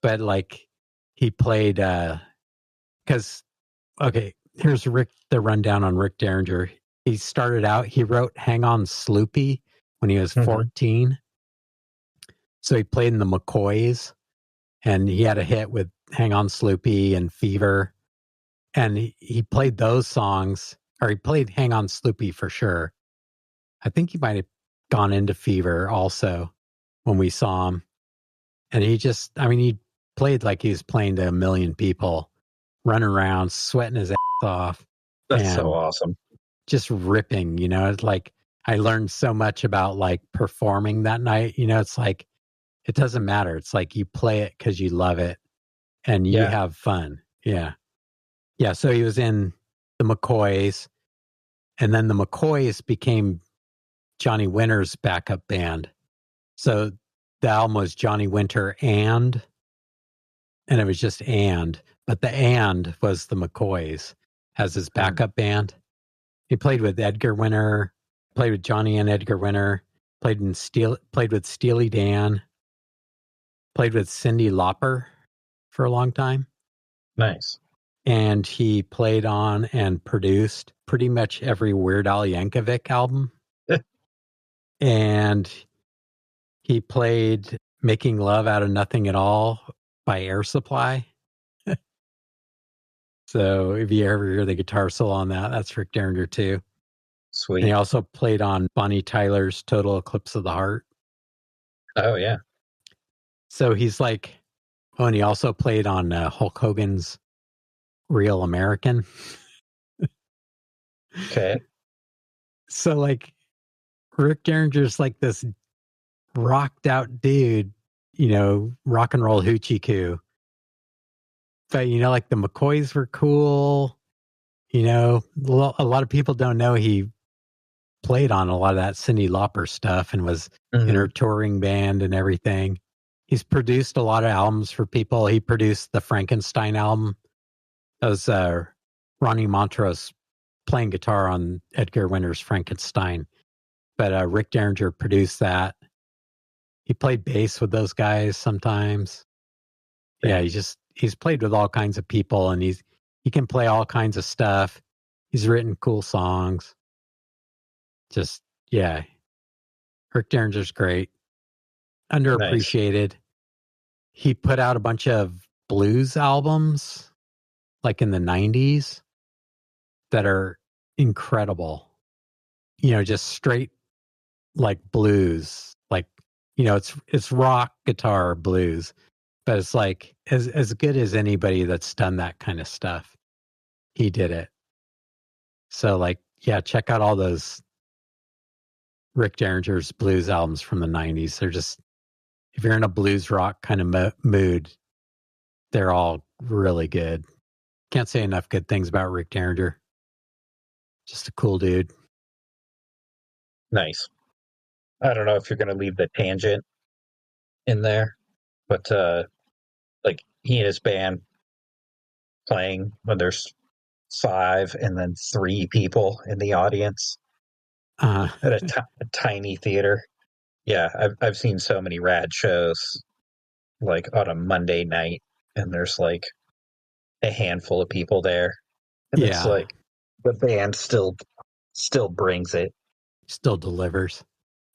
But like he played, because, okay, here's the rundown on Rick Derringer. He started out, he wrote Hang On Sloopy when he was 14. So he played in the McCoys, and he had a hit with Hang On Sloopy and Fever. And he played those songs, or he played Hang On Sloopy for sure. I think he might have gone into Fever also when we saw him. And he played like he was playing to a million people, running around, sweating his ass off. That's so awesome. Just ripping, it's like I learned so much about like performing that night. It's like, it doesn't matter. It's like you play it because you love it and you have fun. Yeah. Yeah. So he was in the McCoys, and then the McCoys became Johnny Winter's backup band. So the album was Johnny Winter and it was just but the and was the McCoys as his backup band. He played with Edgar Winter, played with Johnny and Edgar Winter, played with Steely Dan, played with Cyndi Lauper for a long time. Nice. And he played on and produced pretty much every Weird Al Yankovic album. And he played Making Love Out of Nothing at All by Air Supply. So if you ever hear the guitar solo on that, that's Rick Derringer too. Sweet. And he also played on Bonnie Tyler's Total Eclipse of the Heart. Oh, yeah. So he's like, and he also played on Hulk Hogan's Real American. Okay. So like Rick Derringer's like this rocked out dude, rock and roll hoochie coo. But, like the McCoys were cool. A lot of people don't know he played on a lot of that Cyndi Lauper stuff and was in her touring band and everything. He's produced a lot of albums for people. He produced the Frankenstein album. That was Ronnie Montrose playing guitar on Edgar Winter's Frankenstein. But Rick Derringer produced that. He played bass with those guys sometimes. Yeah, he's played with all kinds of people, and he can play all kinds of stuff. He's written cool songs. Rick Derringer's great. Underappreciated. Nice. He put out a bunch of blues albums like in the 90s that are incredible. Just straight like blues. Like, it's rock, guitar, blues. But it's like as good as anybody that's done that kind of stuff. He did it. So like, yeah, check out all those Rick Derringer's blues albums from the 90s. They're just, if you're in a blues rock kind of mood, they're all really good. Can't say enough good things about Rick Derringer. Just a cool dude. Nice. I don't know if you're going to leave the tangent in there, but like he and his band playing when there's 5 and then 3 people in the audience at a tiny theater. Yeah, I've seen so many rad shows like on a Monday night, and there's like a handful of people there, and it's like the band still brings it, still delivers.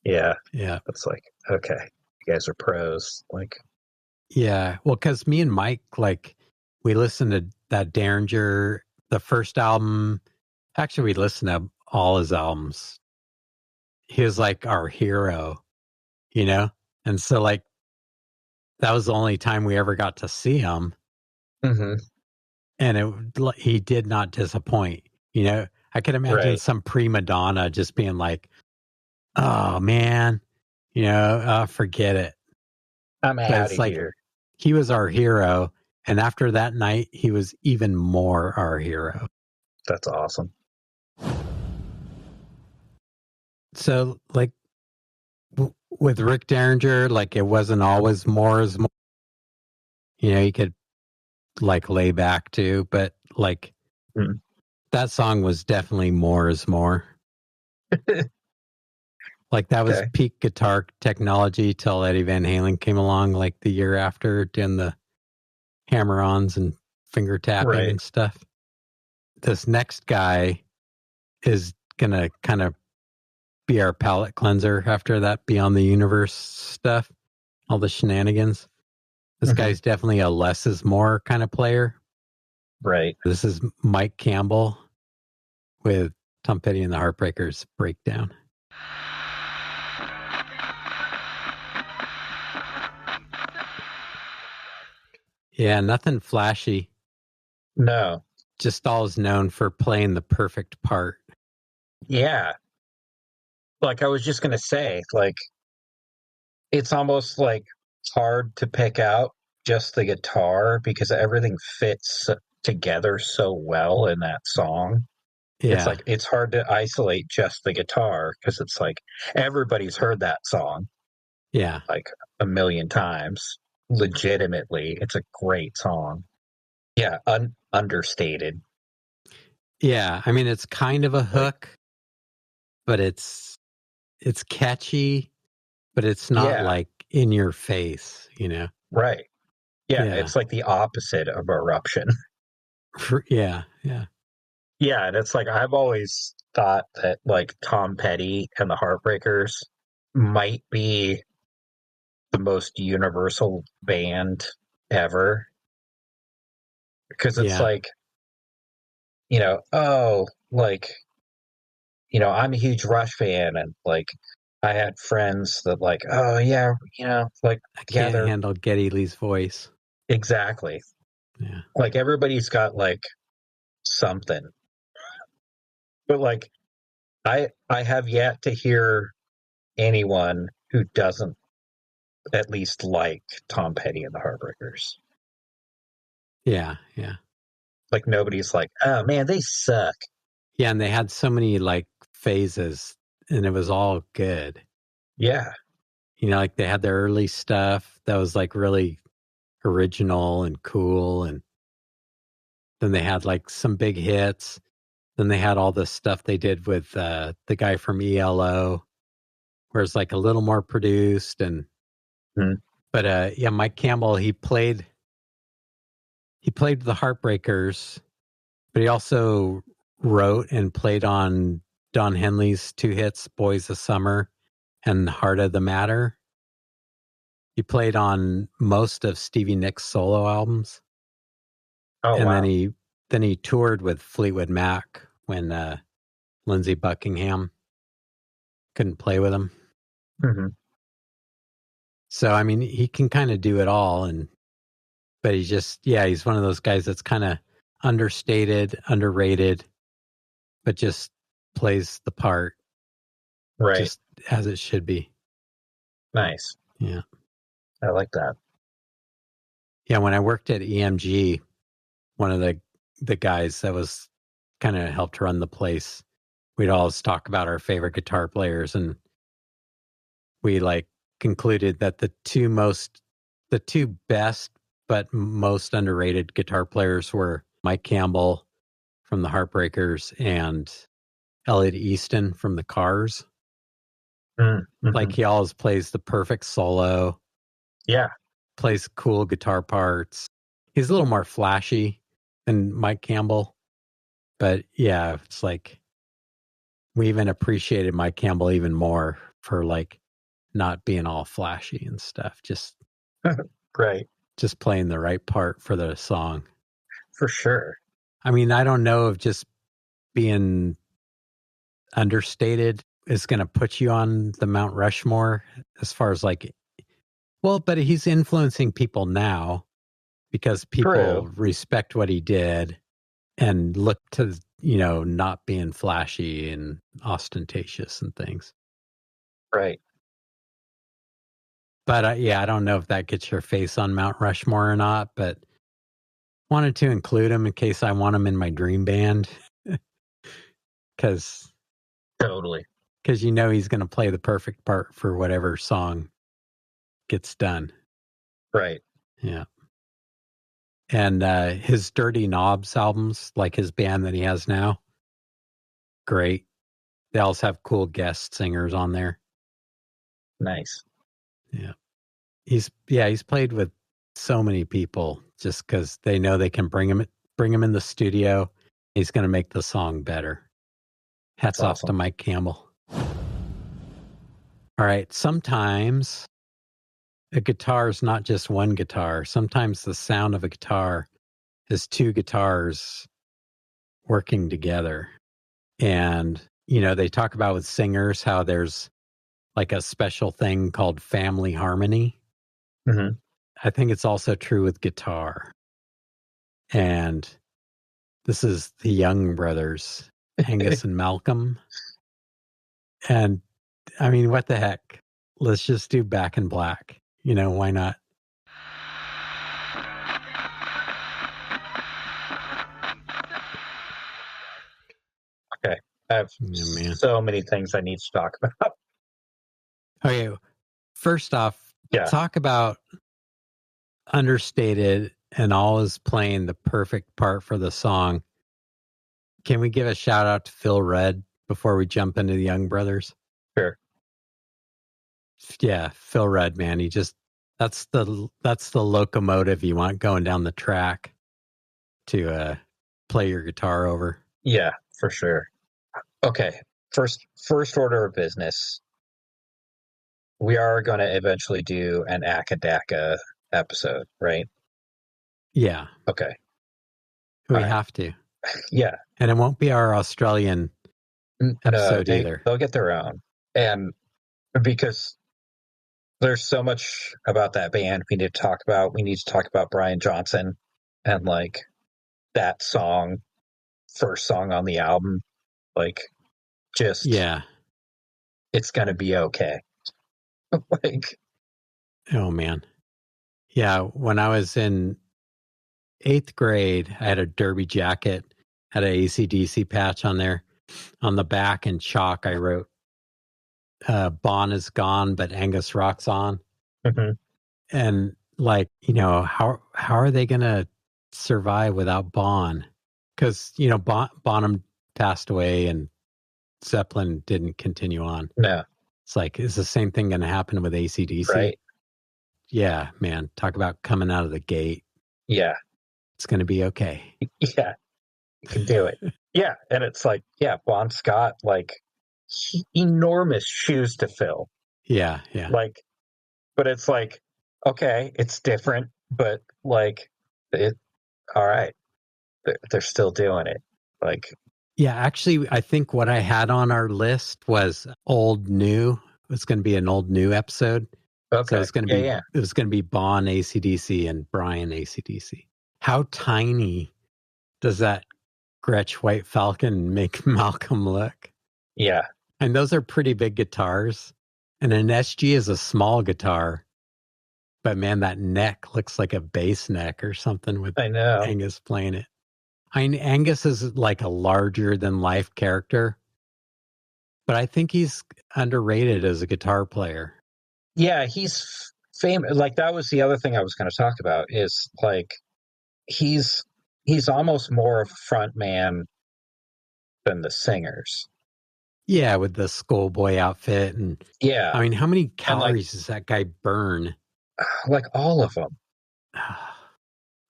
Yeah. It's like, okay, you guys are pros. Like, yeah, well, because me and Mike, like, we listened to that Derringer, the first album. Actually, we listened to all his albums. he was like our hero, you know? And so like that was the only time we ever got to see him. Mm-hmm. And he did not disappoint, you know? I could imagine some prima donna just being like, oh man, you know, forget it. I'm out of here. He was our hero. And after that night, he was even more our hero. That's awesome. So like with Rick Derringer, like it wasn't always more is more. You know, you could like lay back too, but like that song was definitely more is more. Like that was peak guitar technology till Eddie Van Halen came along like the year after doing the hammer-ons and finger tapping and stuff. This next guy is going to kind of be our palate cleanser after that Beyond the Universe stuff, all the shenanigans. This guy's definitely a less is more kind of player. Right. This is Mike Campbell with Tom Petty and the Heartbreakers Breakdown. Yeah, nothing flashy. No. Just all is known for playing the perfect part. Yeah. Like I was just going to say, like, it's almost like hard to pick out just the guitar because everything fits together so well in that song. Yeah. It's like, it's hard to isolate just the guitar because it's like everybody's heard that song. Yeah. Like a million times. Legitimately, it's a great song. Yeah, understated. Yeah, I mean it's kind of a hook, but it's catchy, but it's not like in your face, you know. Right. Yeah, it's like the opposite of Eruption. Yeah. Yeah, and it's like I've always thought that like Tom Petty and the Heartbreakers might be the most universal band ever. Because it's like, you know, like, you know, I'm a huge Rush fan and like I had friends that like, oh yeah, you know, like I can't handle Geddy Lee's voice. Exactly. Yeah. Like everybody's got like something. But like I have yet to hear anyone who doesn't at least like Tom Petty and the Heartbreakers. Yeah. Like nobody's like, oh man, they suck. Yeah, and they had so many like phases and it was all good. Yeah. You know, like they had their early stuff that was like really original and cool, and then they had like some big hits. Then they had all this stuff they did with the guy from ELO, where it's like a little more produced and but yeah, Mike Campbell, he played the Heartbreakers, but he also wrote and played on Don Henley's two hits, Boys of Summer and Heart of the Matter. He played on most of Stevie Nicks' solo albums. Oh, and wow. then he toured with Fleetwood Mac when Lindsey Buckingham couldn't play with him. So I mean, he can kind of do it all, but he's one of those guys that's kind of understated, underrated, but just plays the part just as it should be. Nice. Yeah. I like that. Yeah, when I worked at EMG, one of the guys that was kind of helped run the place, we'd always talk about our favorite guitar players, and we like concluded that the two best but most underrated guitar players were Mike Campbell from the Heartbreakers and Elliot Easton from the Cars. Like he always plays the perfect solo. Yeah. Plays cool guitar parts. He's a little more flashy than Mike Campbell. But yeah, it's like we even appreciated Mike Campbell even more for like not being all flashy and stuff. Just just playing the right part for the song. For sure. I mean, I don't know if just being understated is going to put you on the Mount Rushmore as far as like, well, but he's influencing people now because people respect what he did and look to, not being flashy and ostentatious and things. Right. But I don't know if that gets your face on Mount Rushmore or not, but wanted to include him in case I want him in my dream band. Because Totally. Because he's going to play the perfect part for whatever song gets done. Right. Yeah. And his Dirty Knobs albums, like his band that he has now, great. They also have cool guest singers on there. Nice. Yeah. He's played with so many people just because they know they can bring him in the studio. He's going to make the song better. Hats off to Mike Campbell. All right. Sometimes a guitar is not just one guitar. Sometimes the sound of a guitar is two guitars working together. And, they talk about with singers how there's like a special thing called family harmony. Mm-hmm. I think it's also true with guitar. And this is the Young brothers, Angus and Malcolm. And I mean, what the heck? Let's just do Back in Black. Why not? Okay. I have so many things I need to talk about. Okay. First off, talk about understated and always playing the perfect part for the song. Can we give a shout out to Phil Rudd before we jump into the Young brothers? Sure. Yeah, Phil Rudd, man. That's the locomotive you want going down the track to play your guitar over. Yeah, for sure. Okay. First order of business. We are going to eventually do an Akadaka episode, right? Yeah. Okay. We have to. Yeah. And it won't be our Australian episode either. They'll get their own. And because there's so much about that band we need to talk about. We need to talk about Brian Johnson and like that song, first song on the album. Like, just, it's going to be okay. Like, oh man. Yeah. When I was in 8th grade, I had a derby jacket, had an AC/DC patch on there. On the back in chalk, I wrote, Bon is gone, but Angus rocks on. Mm-hmm. And like, how are they going to survive without Bon? Because, Bonham passed away and Zeppelin didn't continue on. No. It's like, is the same thing going to happen with AC/DC? Right. Yeah, man. Talk about coming out of the gate. Yeah. It's going to be okay. Yeah. You can do it. Yeah. And it's like, Bon Scott, like, enormous shoes to fill. Yeah. Yeah. Like, but it's like, okay, it's different, but like, all right. They're still doing it. Like, yeah, actually, I think what I had on our list was old new. It was going to be an old new episode. Okay. So it's going to be it was going to be Bon AC/DC and Brian AC/DC. How tiny does that Gretsch White Falcon make Malcolm look? Yeah. And those are pretty big guitars. And an SG is a small guitar. But man, that neck looks like a bass neck or something with Angus playing it. I mean, Angus is like a larger than life character, but I think he's underrated as a guitar player. Yeah, he's famous. Like, that was the other thing I was going to talk about is like, he's almost more of a front man than the singers. Yeah, with the schoolboy outfit. And I mean, how many calories does that guy burn? Like, all of them.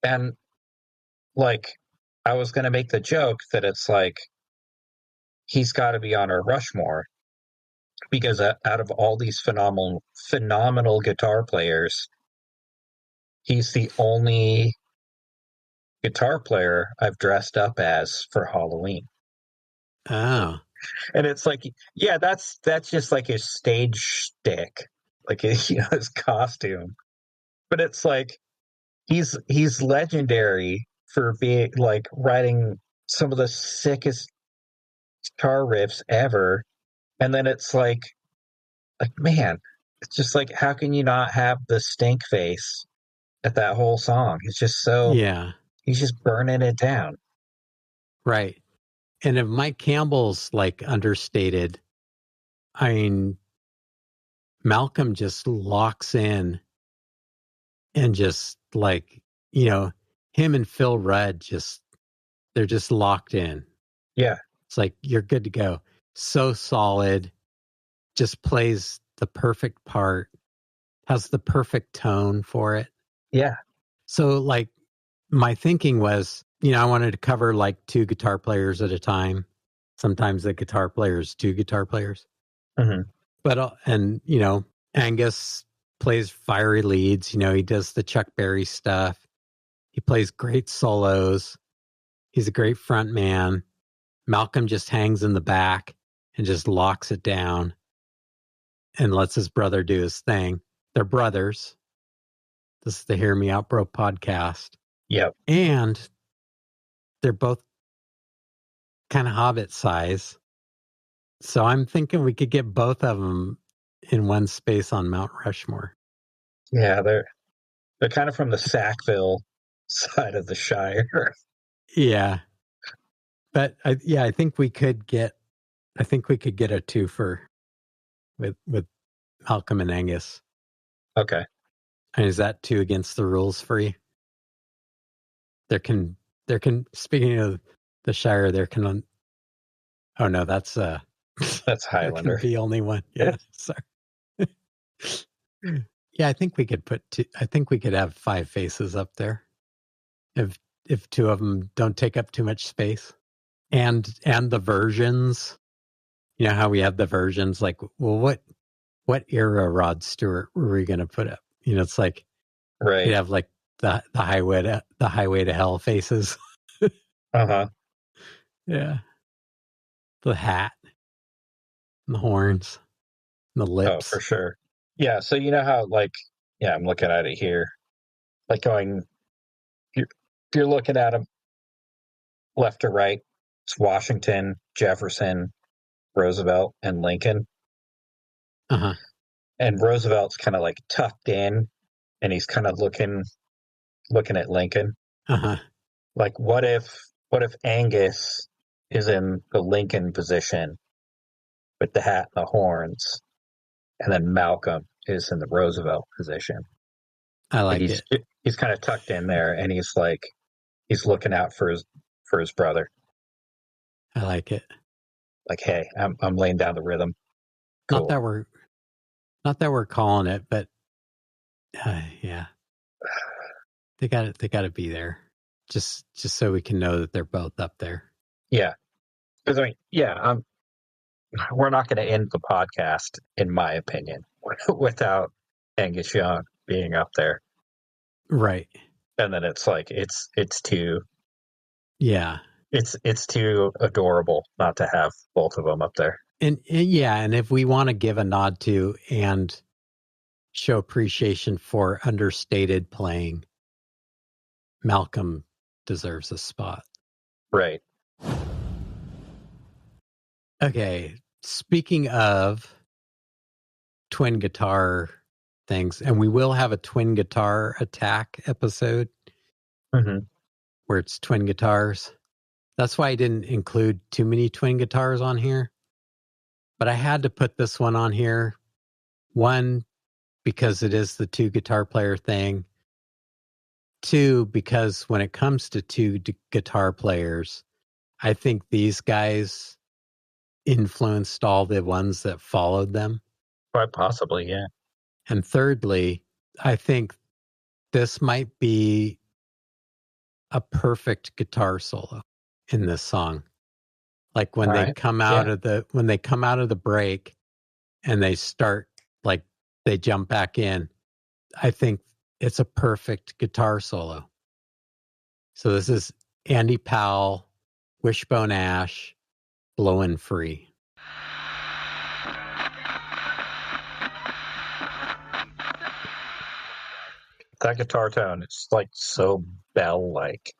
And like, I was going to make the joke that it's like, he's got to be on our Rushmore because out of all these phenomenal guitar players, he's the only guitar player I've dressed up as for Halloween. Oh. And it's like, yeah, that's just like his stage shtick, like his, his costume. But it's like he's legendary for being like writing some of the sickest guitar riffs ever. And then it's like man, it's just like how can you not have the stink face at that whole song? It's just so Yeah, he's just burning it down. right. And if Mike Campbell's like understated, I mean, Malcolm just locks in and just like, him and Phil Rudd they're just locked in. Yeah. It's like, you're good to go. So solid, just plays the perfect part, has the perfect tone for it. Yeah. So like my thinking was, I wanted to cover like 2 guitar players at a time. Sometimes the guitar players, 2 guitar players. Mm-hmm. But, Angus plays fiery leads. He does the Chuck Berry stuff. He plays great solos. He's a great front man. Malcolm just hangs in the back and just locks it down and lets his brother do his thing. They're brothers. This is the Hear Me Out Bro podcast. Yep. And they're both kind of hobbit size. So I'm thinking we could get both of them in one space on Mount Rushmore. Yeah, they're kind of from the Sackville side of the Shire. Yeah. But I think we could get a twofer with Malcolm and Angus. Okay. And is that 2 against the rules for you? There can speaking of the Shire, there can oh no, that's Highlander. There can be only one. Yeah, sorry. Yeah, I think we could have 5 faces up there. If 2 of them don't take up too much space. And the versions, how we have the versions, like, well, what era Rod Stewart were we going to put up? It's like, right. You'd have like the highway to hell faces. Uh-huh. Yeah. The hat, and the horns, and the lips. Oh, for sure. Yeah. So how I'm looking at it here, like going, you're looking at them left to right. It's Washington, Jefferson, Roosevelt, and Lincoln. Uh-huh. And Roosevelt's kind of like tucked in, and he's kind of looking at Lincoln. Uh-huh. Like, what if Angus is in the Lincoln position with the hat and the horns, and then Malcolm is in the Roosevelt position? I like it. He's kind of tucked in there, and he's looking out for his brother. I like it. Like, hey, I'm laying down the rhythm. Cool. Not that we're calling it, but yeah, they got to be there, just so we can know that they're both up there. Yeah, because we're not going to end the podcast, in my opinion, without Angus Young being up there. Right. And then it's like it's too. Yeah. It's too adorable not to have both of them up there. And if we want to give a nod to and show appreciation for understated playing, Malcolm deserves a spot. Right. Okay. Speaking of twin guitar things, and we will have a twin guitar attack episode where it's twin guitars. That's why I didn't include too many twin guitars on here. But I had to put this one on here. 1, because it is the 2 guitar player thing. 2, because when it comes to 2 guitar players, I think these guys influenced all the ones that followed them. Quite possibly, yeah. And thirdly, I think this might be a perfect guitar solo in this song. Like when they come out of the break and they start, like they jump back in, I think it's a perfect guitar solo. So this is Andy Powell, Wishbone Ash, blowing free. That guitar tone is like so bell-like.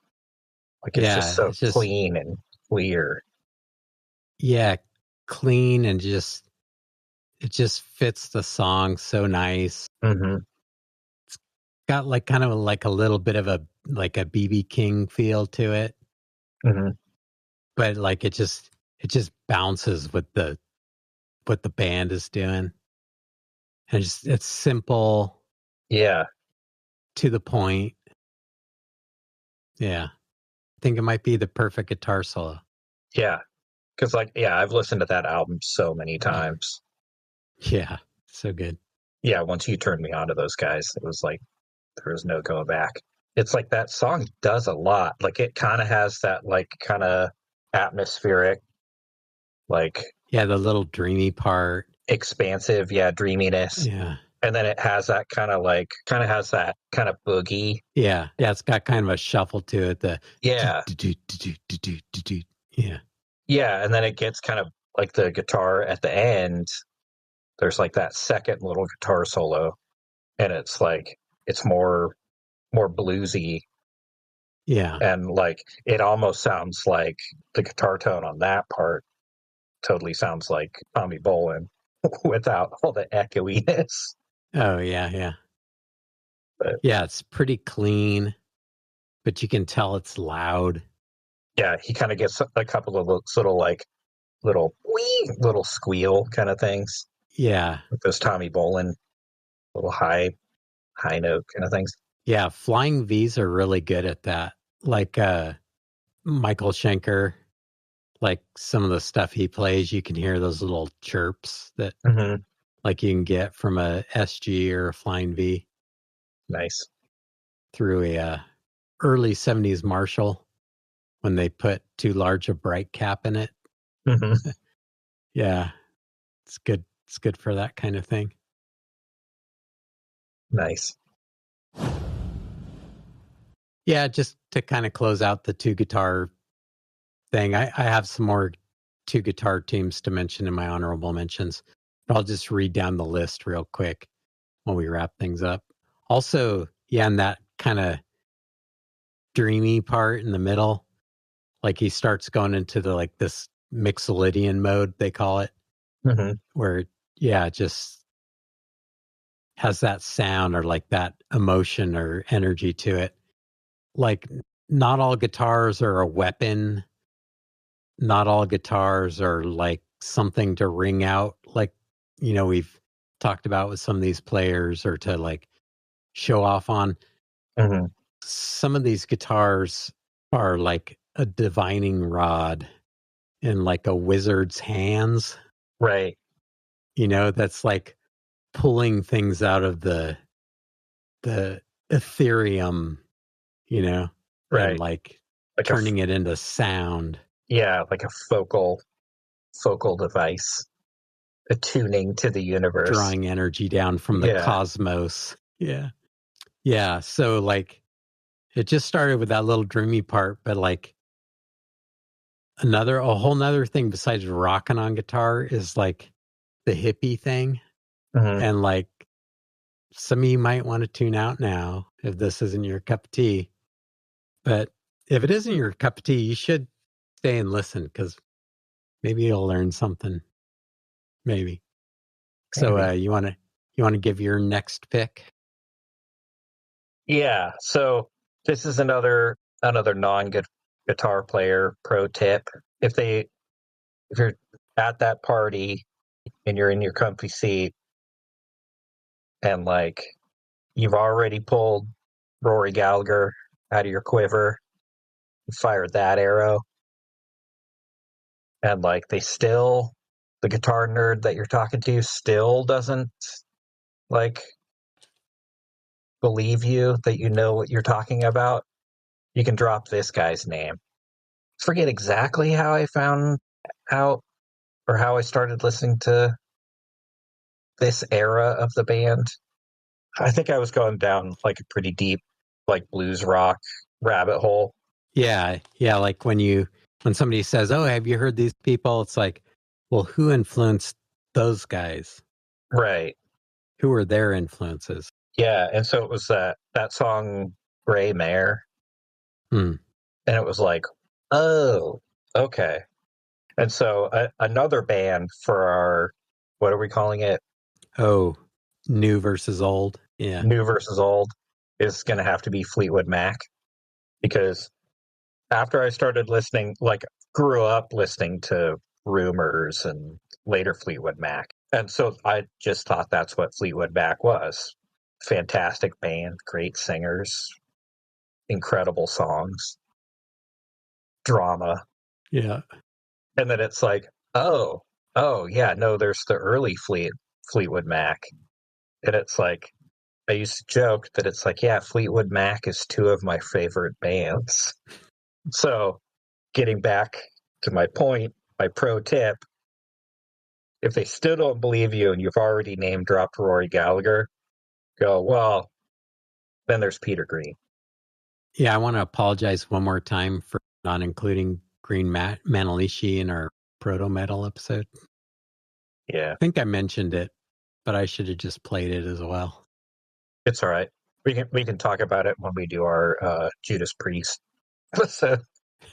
Like it's just Yeah, so it's just clean and clear. yeah, clean and it just fits the song so nice. Mm-hmm. Got like kind of like a little bit of a like a BB King feel to it, Mm-hmm. but like it just bounces with what the band is doing, and it's simple, Yeah. to the point. Yeah, I think it might be the perfect guitar solo. Yeah. Because, like, yeah, I've listened to that album so many times. Yeah, so good. Yeah, once you turned me on to those guys, it was like there was no going back. It's like that song does a lot. Like it kind of has that like kind of atmospheric, like Yeah, the little dreamy part. expansive, yeah, dreaminess. Yeah, And then it has that kind of has that kind of boogie. yeah. It's got kind of a shuffle to it. The Yeah. yeah, Yeah. And then it gets kind of like the guitar at the end. There's like that second little guitar solo. And it's like, it's more bluesy. yeah. And like, it almost sounds like the guitar tone on that part totally sounds like Tommy Bolin without all the echoiness. Oh yeah. But Yeah, it's pretty clean, but you can tell it's loud. yeah, he kind of gets a couple of those little like little wee little squeal kind of things Yeah, with those Tommy Bolin little high note kind of things. yeah. Flying V's are really good at that. Like Michael Schenker, like some of the stuff he plays, you can hear those little chirps that Mm-hmm. like you can get from a SG or a Flying V Nice. through a early 70s Marshall when they put too large a bright cap in it. Mm-hmm. Yeah, it's good. It's good for that kind of thing. Nice. Yeah, just to kind of close out the two guitar thing, I have some more two guitar teams to mention in my honorable mentions. But I'll just read down the list real quick when we wrap things up. Also, yeah, in that kind of dreamy part in the middle, like he starts going into the like this Mixolydian mode, they call it, Mm-hmm. where yeah, it just has that sound or like that emotion or energy to it. Like not all guitars are a weapon. Not all guitars are like something to ring out, like, we've talked about with some of these players, or to like show off on. Mm-hmm. Some of these guitars are like a divining rod in like a wizard's hands, Right. that's like pulling things out of the ethereum, and Right. like Like turning it into sound. yeah, like a focal device, attuning to the universe. Drawing energy down from the Yeah. cosmos. Yeah. Yeah. So like it just started with that little dreamy part, but like a whole nother thing besides rocking on guitar is like the hippie thing. Mm-hmm. And like some of you might want to tune out now if this isn't your cup of tea. But if it isn't your cup of tea, you should stay and listen, because maybe you'll learn something. Maybe. So you want to give your next pick? Yeah. So this is another non-good guitar player pro tip. If you're at that party and you're in your comfy seat and like you've already pulled Rory Gallagher out of your quiver, fired that arrow, and like the guitar nerd that you're talking to still doesn't like believe you that you know what you're talking about, you can drop this guy's name. Forget exactly how I found out or how I started listening to this era of the band. I think I was going down like a pretty deep, like blues rock rabbit hole. Yeah. Yeah. Like when you when somebody says, "Oh, have you heard these people?" It's like, well, who influenced those guys? Right. Who were their influences? Yeah, and so it was that song Gray Mare, Hmm. and it was like, oh, okay. And so another band for our, what are we calling it? Oh, new versus old. Yeah. New versus old is going to have to be Fleetwood Mac, because after I started listening, like grew up listening to Rumors and later Fleetwood Mac. And so I just thought that's what Fleetwood Mac was. Fantastic band, great singers, incredible songs, drama. Yeah. And then it's like, oh yeah, no, there's the early Fleetwood Mac. And it's like, I used to joke that it's like, yeah, Fleetwood Mac is two of my favorite bands. So getting back to my point, my pro tip, if they still don't believe you and you've already name dropped Rory Gallagher, go, well, then there's Peter Green. Yeah, I want to apologize one more time for not including Green Manalishi in our proto metal episode. Yeah, I think I mentioned it, but I should have just played it as well. it's all right. We can talk about it when we do our Judas Priest episode,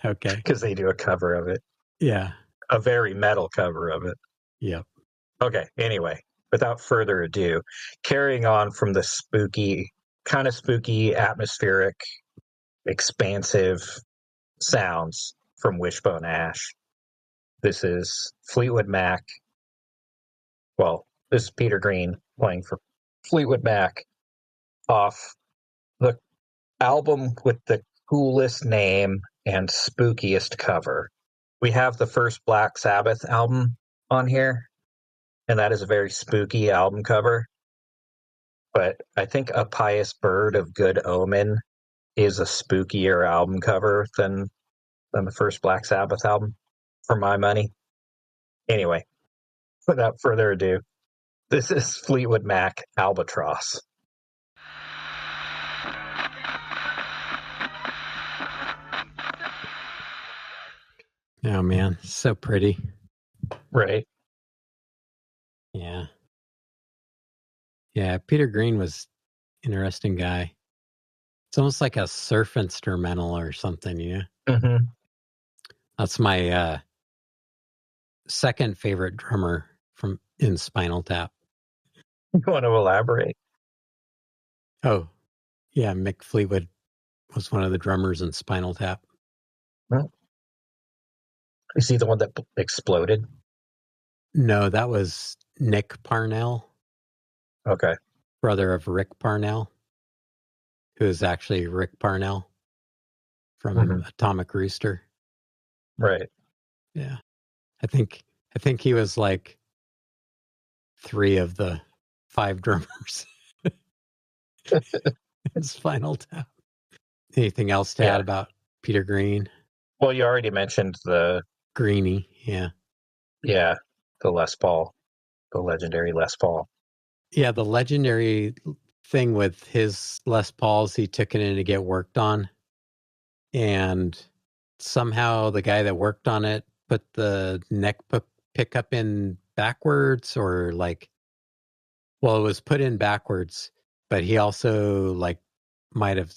Okay. because they do a cover of it, Yeah. a very metal cover of it. Yep. Okay, anyway, without further ado, carrying on from the kind of spooky, atmospheric, expansive sounds from Wishbone Ash. This is Fleetwood Mac. Well, this is Peter Green playing for Fleetwood Mac off the album with the coolest name and spookiest cover. We have the first Black Sabbath album on here, and that is a very spooky album cover. But I think A Pious Bird of Good Omen is a spookier album cover than the first Black Sabbath album, for my money. Anyway, without further ado, this is Fleetwood Mac Albatross. Oh man, so pretty. Right. Yeah. Yeah, Peter Green was an interesting guy. It's almost like a surf instrumental or something, you know? Mm-hmm. That's my second favorite drummer in Spinal Tap. You want to elaborate? Oh, yeah, Mick Fleetwood was one of the drummers in Spinal Tap. Well, is he the one that exploded? No, that was Nick Parnell, Okay. brother of Rick Parnell, who is actually Rick Parnell from Atomic Rooster. Right. Yeah. I think he was like 3 of the 5 drummers in Spinal Tap. Anything else to add about Peter Green? Well, you already mentioned the Greenie, yeah. Yeah, the Les Paul, the legendary Les Paul. Yeah, the legendary thing with his Les Pauls, he took it in to get worked on. And somehow the guy that worked on it put the neck pickup in backwards, or like, well, it was put in backwards, but he also like might have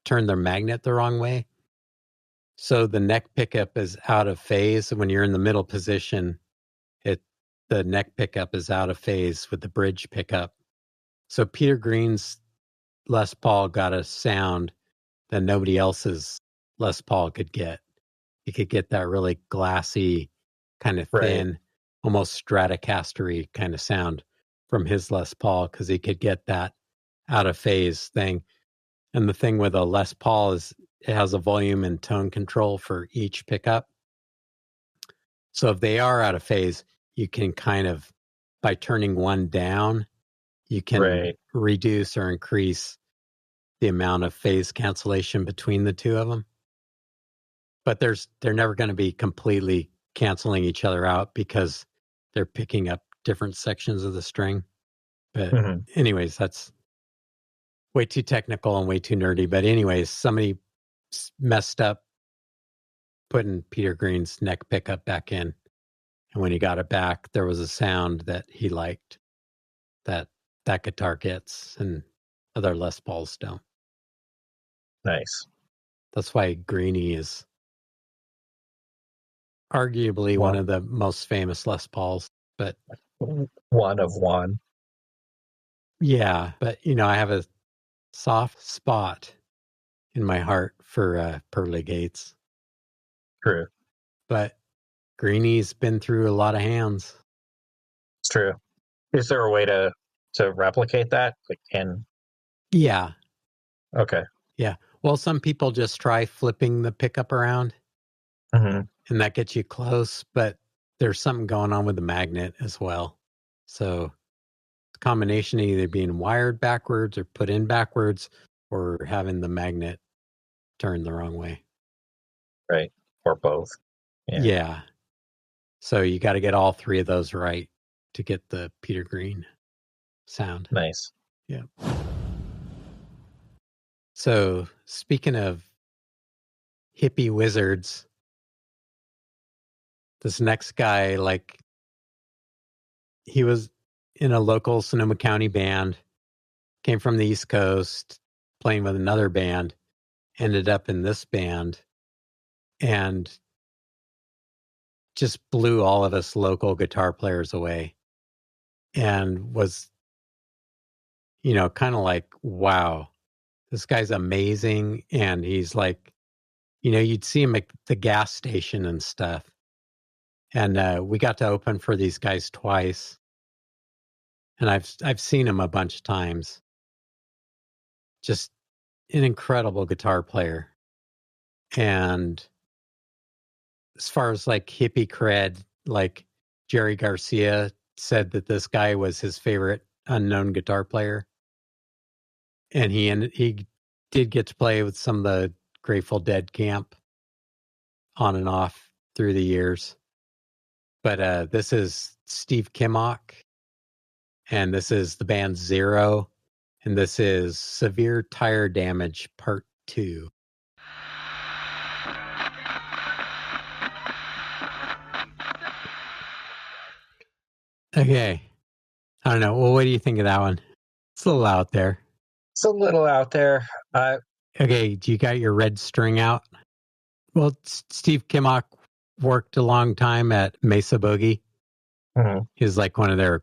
turned the magnet the wrong way. So the neck pickup is out of phase. When you're in the middle position, the neck pickup is out of phase with the bridge pickup. So Peter Green's Les Paul got a sound that nobody else's Les Paul could get. He could get that really glassy, kind of thin, almost Stratocaster-y kind of sound from his Les Paul, because he could get that out of phase thing. And the thing with a Les Paul is it has a volume and tone control for each pickup. So if they are out of phase, you can kind of, by turning one down, you can reduce or increase the amount of phase cancellation between the two of them. But they're never going to be completely canceling each other out, because they're picking up different sections of the string. But anyways, that's way too technical and way too nerdy. But anyways, somebody messed up putting Peter Green's neck pickup back in. And when he got it back, there was a sound that he liked that guitar gets and other Les Pauls don't. Nice. That's why Greenie is arguably one of the most famous Les Pauls. But one of one. Yeah, but I have a soft spot in my heart for Pearly Gates. True. But Greenie's been through a lot of hands. It's true. Is there a way to replicate that? Yeah. Okay. Yeah. Well, some people just try flipping the pickup around, and that gets you close, but there's something going on with the magnet as well. So it's a combination of either being wired backwards or put in backwards or having the magnet turn the wrong way. Right. Or both. Yeah. So you got to get all three of those right to get the Peter Green sound. Nice. Yeah. So speaking of hippie wizards, this next guy, he was in a local Sonoma County band, came from the East Coast, playing with another band, ended up in this band, and just blew all of us local guitar players away, and was, kind of like, wow, this guy's amazing. And he's like, you'd see him at the gas station and stuff. And we got to open for these guys twice. And I've seen him a bunch of times. Just an incredible guitar player. And as far as hippie cred, Jerry Garcia said that this guy was his favorite unknown guitar player. And he did get to play with some of the Grateful Dead camp on and off through the years. But this is Steve Kimmock, and this is the band Zero, and this is Severe Tire Damage Part 2. Okay. I don't know. Well, what do you think of that one? It's a little out there. It's a little out there. Okay. Do you got your red string out? Well, Steve Kimmock worked a long time at Mesa Boogie. He was one of their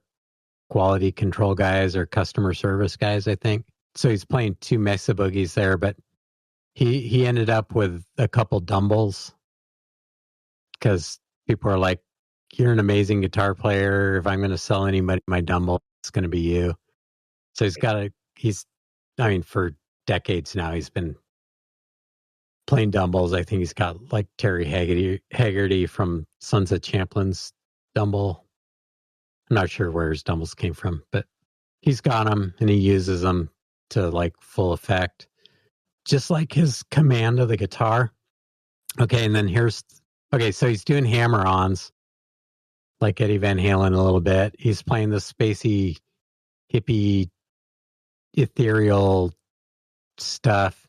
quality control guys or customer service guys, I think. So he's playing 2 Mesa Boogies there, but he ended up with a couple Dumbles because people are like, you're an amazing guitar player. If I'm going to sell anybody my Dumble, it's going to be you. So for decades now, he's been playing Dumbles. I think he's got Terry Haggerty from Sunset Champlin's Dumble. I'm not sure where his Dumbles came from, but he's got them and he uses them to full effect. Just his command of the guitar. Okay, and then so he's doing hammer-ons like Eddie Van Halen a little bit. He's playing the spacey, hippie, ethereal stuff,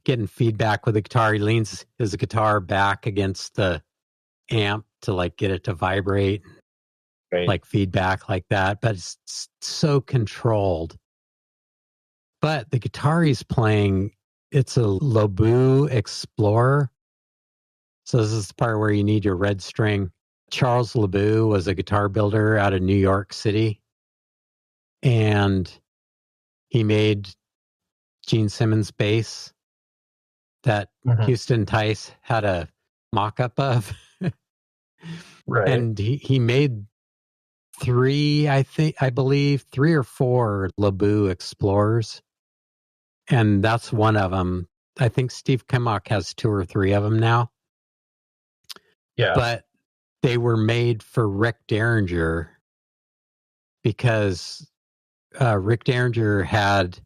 getting feedback with the guitar. He leans his guitar back against the amp to get it to vibrate, right. Feedback like that. But it's so controlled. But the guitar he's playing, it's a Lobu Explorer. So this is the part where you need your red string. Charles Lobu was a guitar builder out of New York City. And he made Gene Simmons' bass that Houston Tice had a mock-up of. Right. And he made 3 or 4 Lobu Explorers. And that's one of them. I think Steve Kimmock has 2 or 3 of them now. Yeah. But they were made for Rick Derringer because Rick Derringer had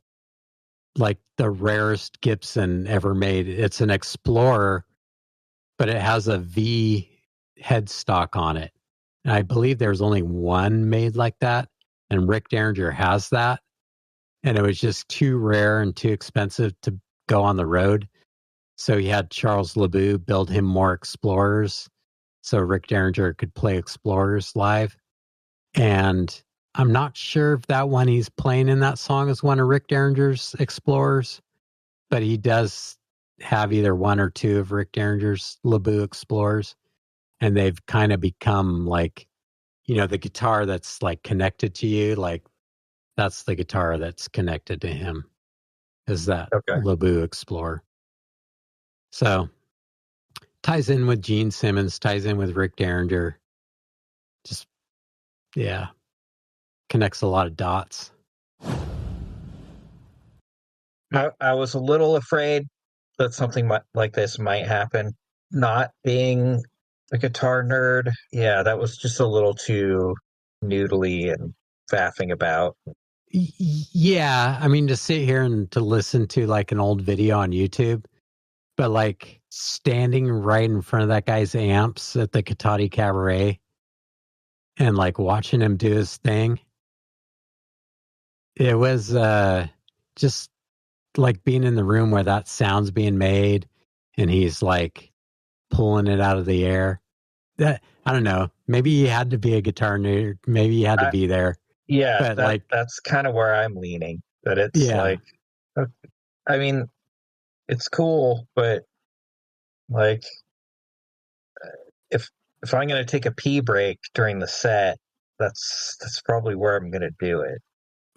the rarest Gibson ever made. It's an Explorer, but it has a V headstock on it. And I believe there's only one made like that. And Rick Derringer has that. And it was just too rare and too expensive to go on the road. So he had Charles LeBoux build him more Explorers so Rick Derringer could play Explorers live. And I'm not sure if that one he's playing in that song is one of Rick Derringer's Explorers, but he does have either one or two of Rick Derringer's LeBoux Explorers. And they've kind of become like, the guitar that's like connected to you, like that's the guitar that's connected to him, is that LeBoux Explorer. So ties in with Gene Simmons, ties in with Rick Derringer. Just, connects a lot of dots. I was a little afraid that something like this might happen. Not being a guitar nerd, that was just a little too noodly and faffing about. Yeah, I mean, to sit here and to listen to like an old video on YouTube, but like standing right in front of that guy's amps at the Cotati Cabaret and like watching him do his thing, it was just like being in the room where that sound's being made and he's like pulling it out of the air. That, I don't know, maybe he had to be a guitar nerd, maybe he had to be there. Yeah, but that's kind of where I'm leaning, that it's like, I mean, it's cool, but like if I'm going to take a pee break during the set, that's probably where I'm going to do it.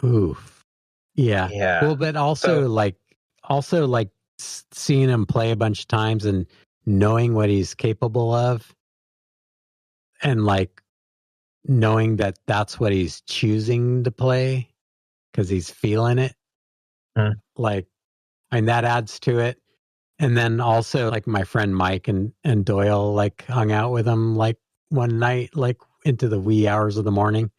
Oof. Yeah. Well, but also seeing him play a bunch of times and knowing what he's capable of, and like knowing that that's what he's choosing to play because he's feeling it. Like, and that adds to it. And then also like my friend Mike and Doyle like hung out with him like one night, like into the wee hours of the morning.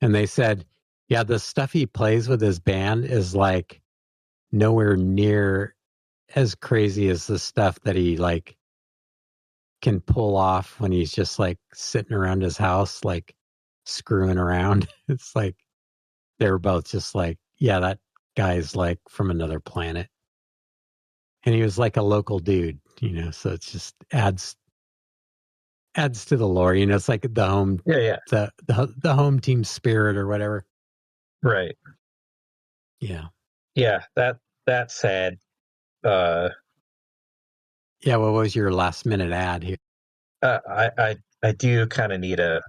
And they said, yeah, the stuff he plays with his band is like nowhere near as crazy as the stuff that he like can pull off when he's just like sitting around his house, like screwing around. It's like, they were both just like, yeah, that guy's like from another planet. And he was like a local dude, so it just adds to the lore, it's like the home, the home team spirit or whatever. Right. Yeah. Yeah. That said, what was your last minute ad here? I do kind of need a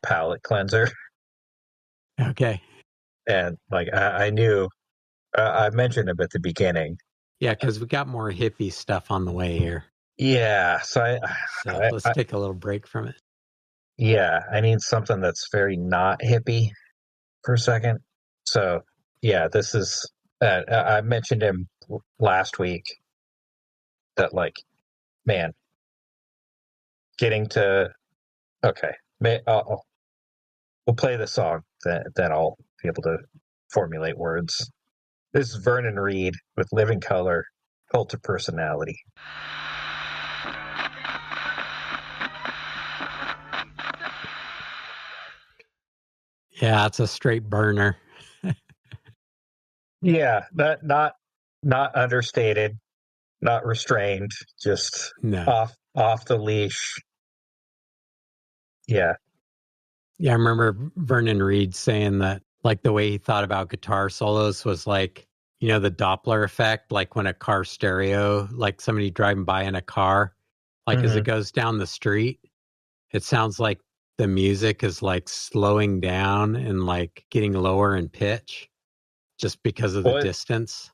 palate cleanser. Okay. And like I knew, I mentioned him at the beginning. Yeah, because we got more hippie stuff on the way here. Yeah, so let's take a little break from it. Yeah, I need something that's very not hippie for a second. So yeah, this is. I mentioned him last week. That like, man, getting to okay. We'll play the song. Then I'll be able to formulate words. This is Vernon Reid with Living Color, Cult of Personality. Yeah, it's a straight burner. Yeah, not understated, not restrained, just off the leash. Yeah. Yeah, I remember Vernon Reid saying that like the way he thought about guitar solos was like, the Doppler effect, like when a car stereo, like somebody driving by in a car, like as it goes down the street, it sounds like the music is like slowing down and like getting lower in pitch just because of the distance.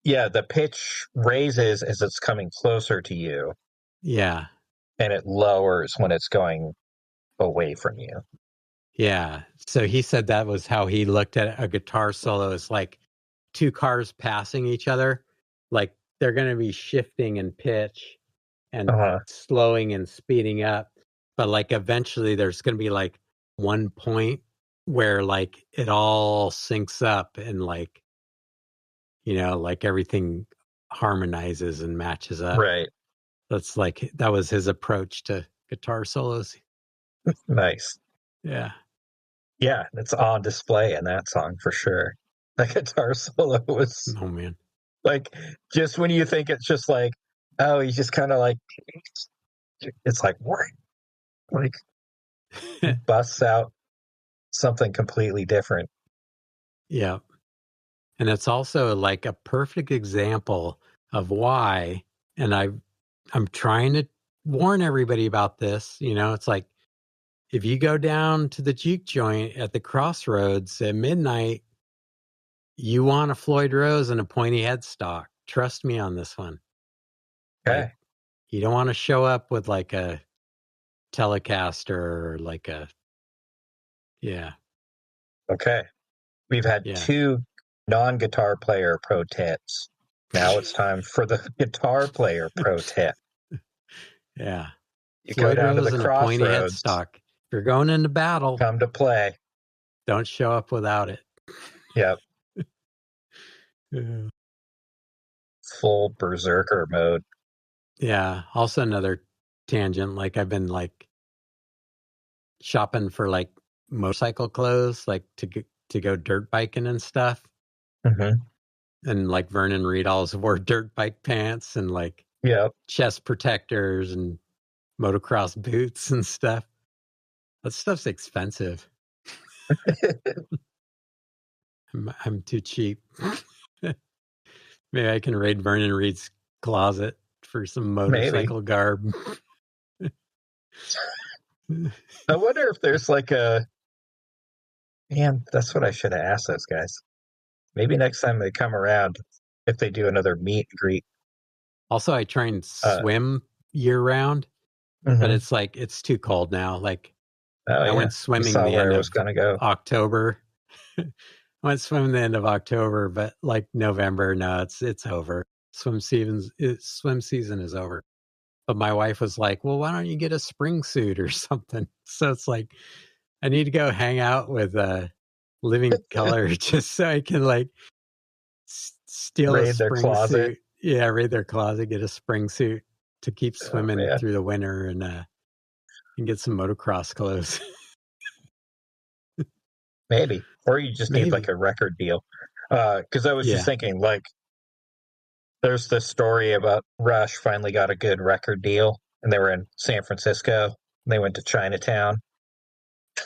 Yeah, the pitch raises as it's coming closer to you. Yeah. And it lowers when it's going away from you. Yeah. So he said that was how he looked at a guitar solo, as like two cars passing each other. Like they're going to be shifting in pitch and slowing and speeding up. But like eventually there's going to be like one point where like it all syncs up and like, like everything harmonizes and matches up. Right. That's like, that was his approach to guitar solos. Nice. Yeah. Yeah, it's on display in that song for sure. The guitar solo was. Oh man. Like, just when you think it's just like, oh, he's just kind of like, it's like, what? Like, busts out something completely different. Yeah. And it's also like a perfect example of why, and I'm trying to warn everybody about this, it's like if you go down to the juke joint at the crossroads at midnight, you want a Floyd Rose and a pointy headstock. Trust me on this one. Okay. Like, you don't want to show up with like a Telecaster or like a, yeah. Okay. We've had Yeah. 2 non-guitar player pro tips. Now it's time for the guitar player pro tip. Yeah. You go Floyd down to Rose the and a pointy crossroads, headstock. If you're going into battle, come to play. don't show up without it. Yep. Yeah. Full berserker mode. Yeah. Also another tangent. Like I've been like shopping for like motorcycle clothes, like to go dirt biking and stuff. Mm-hmm. And like Vernon Reed always wore dirt bike pants and like Yep. chest protectors and motocross boots and stuff. That stuff's expensive. I'm too cheap. Maybe I can raid Vernon Reed's closet for some motorcycle garb. I wonder if there's like a, man, that's what I should have asked those guys. Maybe next time they come around, if they do another meet and greet. Also, I try and swim year round, but it's like, it's too cold now. Like I went swimming the end of October. I went swimming the end of October, but like November, no, it's over. Swim season is over. But my wife was like, well, why don't you get a spring suit or something? So it's like, I need to go hang out with Living Color just so I can like steal a spring suit. Yeah, raid their closet, get a spring suit to keep swimming through the winter and get some motocross clothes. Maybe. Or you just need like a record deal. Because I was just thinking, like, there's this story about Rush finally got a good record deal, and they were in San Francisco. And they went to Chinatown,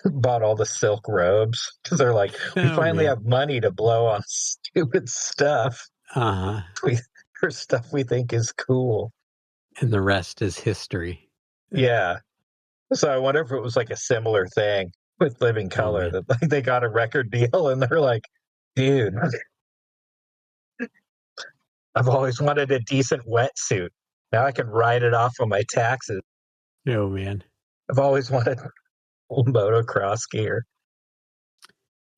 bought all the silk robes because they're like, we finally have money to blow on stupid stuff. For stuff we think is cool. And the rest is history. Yeah. So I wonder if it was like a similar thing with Living Color, that like they got a record deal and they're like, dude, I've always wanted a decent wetsuit. Now I can write it off on my taxes. Oh man. I've always wanted motocross gear.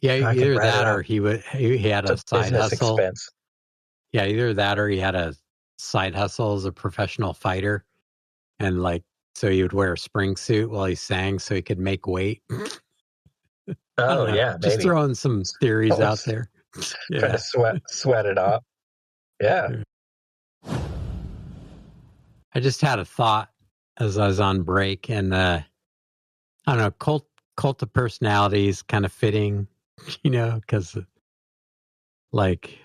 Yeah, either that or he had a side hustle. Expense. Yeah, either that or he had a side hustle as a professional fighter. And like, so he would wear a spring suit while he sang so he could make weight. Oh yeah, just throwing some theories out there. Trying to sweat it up. Yeah. I just had a thought as I was on break, and I don't know, cult of personalities kind of fitting, because like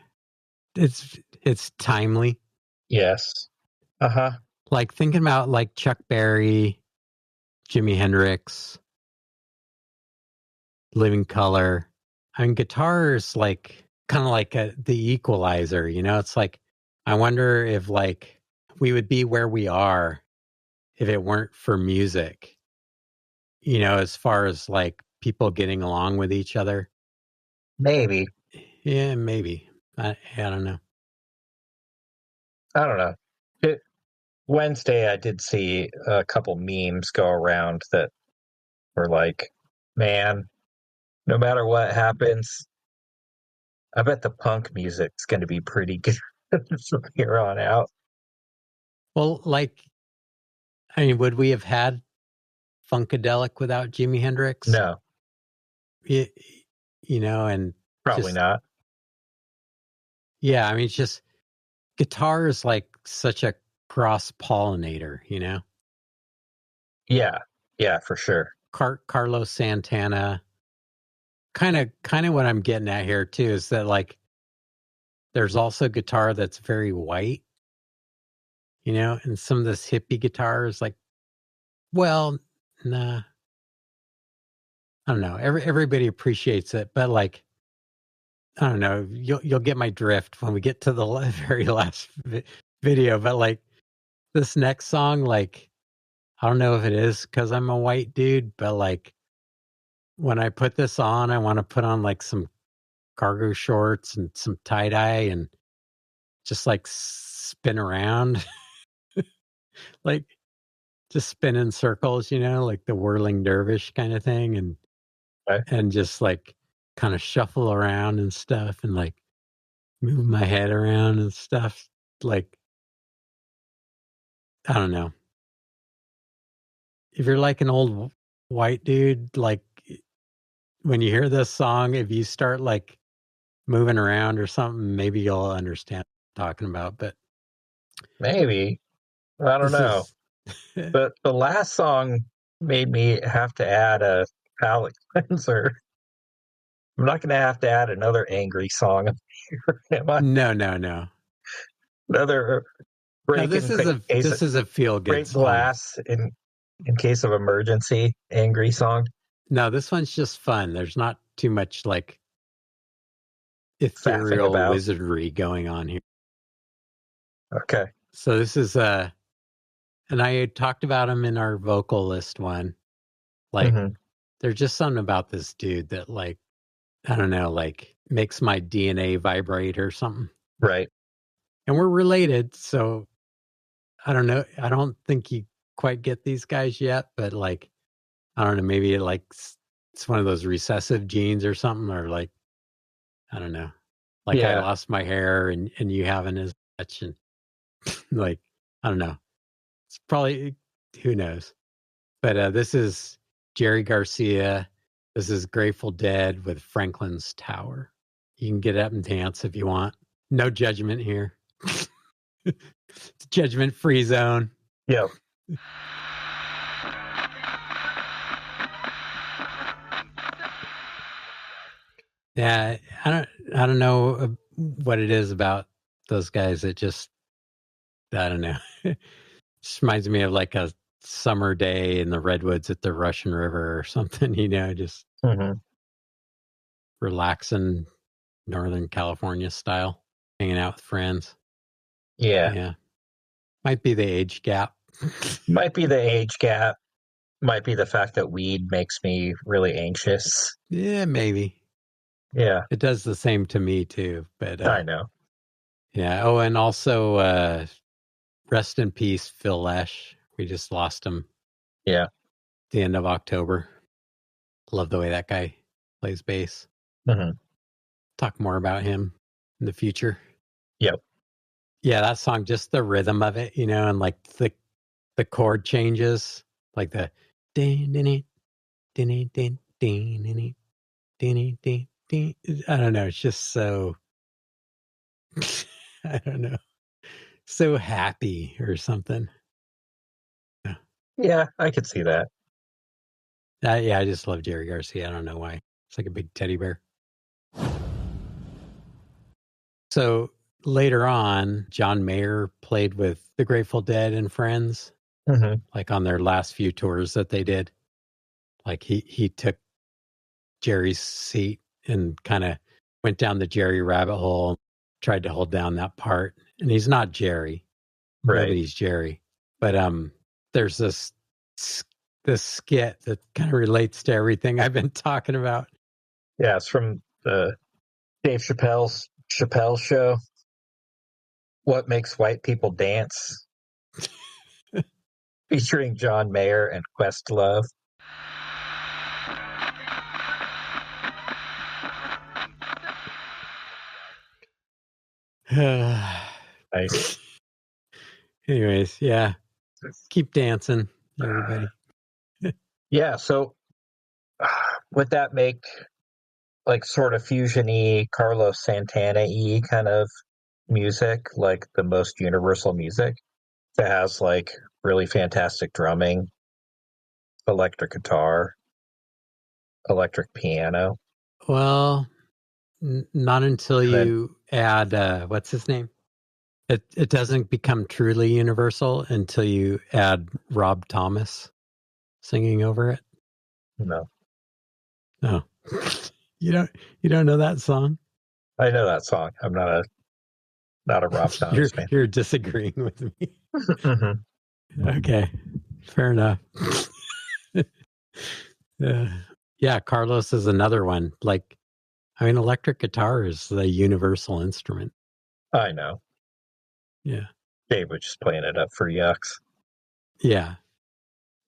it's timely. Yes. Like thinking about like Chuck Berry, Jimi Hendrix, Living Color. I mean, guitar is like kind of like the equalizer, it's like, I wonder if like we would be where we are if it weren't for music, as far as like people getting along with each other. Maybe. Yeah, maybe. I don't know. I don't know. Wednesday, I did see a couple memes go around that were like, man, no matter what happens, I bet the punk music's going to be pretty good from here on out. Well, like, I mean, would we have had Funkadelic without Jimi Hendrix? No. And probably not. Yeah, I mean, it's just guitar is like such a cross-pollinator, Yeah, for sure. Carlos Santana. Kind of what I'm getting at here too is that like there's also guitar that's very white, you know, and some of this hippie guitar is like, well, nah, I don't know. Everybody appreciates it, but like, I don't know. You'll get my drift when we get to the very last video. But like this next song, like I don't know if it is because I'm a white dude, but like when I put this on, I want to put on like some cargo shorts and some tie dye and just like spin around, like just spin in circles, you know, like the whirling dervish kind of thing, and just like kind of shuffle around and stuff, and like move my head around and stuff. Like I don't know. If you're like an old white dude, like when you hear this song, if you start like moving around or something, maybe you'll understand what I'm talking about. But Maybe. I don't this know. is But the last song made me have to add a palate cleanser. I'm not going to have to add another angry song, am I? no. Another No, break in case this is a feel good break song. glass in case of emergency angry song. No, this one's just fun. There's not too much like Faffing ethereal about. wizardry going on here. Okay. So this is and I had talked about him in our vocalist one. Like there's just something about this dude that like I don't know, like makes my DNA vibrate or something. Right. And we're related, so I don't know. I don't think you quite get these guys yet, but like I don't know, maybe it like it's one of those recessive genes or something, or like I don't know. Like I Yeah. lost my hair and you haven't as much, and like I don't know. It's probably who knows. But this is Jerry Garcia. This is Grateful Dead with Franklin's Tower. You can get up and dance if you want. No judgment here. It's judgment-free zone. Yeah. Yeah, I don't know what it is about those guys. It just I don't know. Just reminds me of like a summer day in the redwoods at the Russian River or something. You know, just relaxing, Northern California style, hanging out with friends. Yeah. Might be the age gap. Might be the age gap. Might be the fact that weed makes me really anxious. Yeah, maybe. Yeah. It does the same to me too. But I know. yeah. Oh, and also rest in peace, Phil Lesh. We just lost him. Yeah. The end of October. Love the way that guy plays bass. Talk more about him in the future. Yep. Yeah, that song, just the rhythm of it, you know, and like the chord changes, like the din din din din din din din din. I don't know. It's just so I don't know, so happy or something. Yeah, I could see that. Yeah, I just love Jerry Garcia. I don't know why. It's like a big teddy bear. So later on, John Mayer played with the Grateful Dead and Friends, like on their last few tours that they did. Like he took Jerry's seat and kind of went down the Jerry rabbit hole, tried to hold down that part. And he's not Jerry. Right. Nobody's Jerry. But there's this skit that kind of relates to everything I've been talking about. Yeah, it's from the Dave Chappelle show. What Makes White People Dance? Featuring John Mayer and Questlove. Nice. Anyways, yeah. Keep dancing, everybody. Yeah, so would that make like sort of fusion-y, Carlos Santana-y kind of music, like the most universal music that has like really fantastic drumming, electric guitar, electric piano? Well, Not until And then- you add what's his name? It doesn't become truly universal until you add Rob Thomas singing over it. No, No. You don't know that song? I know that song. I'm not a Rob Thomas fan. You're disagreeing with me. Mhm. Okay. Fair enough. Yeah, Carlos is another one. Like, I mean, electric guitar is the universal instrument. I know. Yeah. Dave was just playing it up for yucks. Yeah.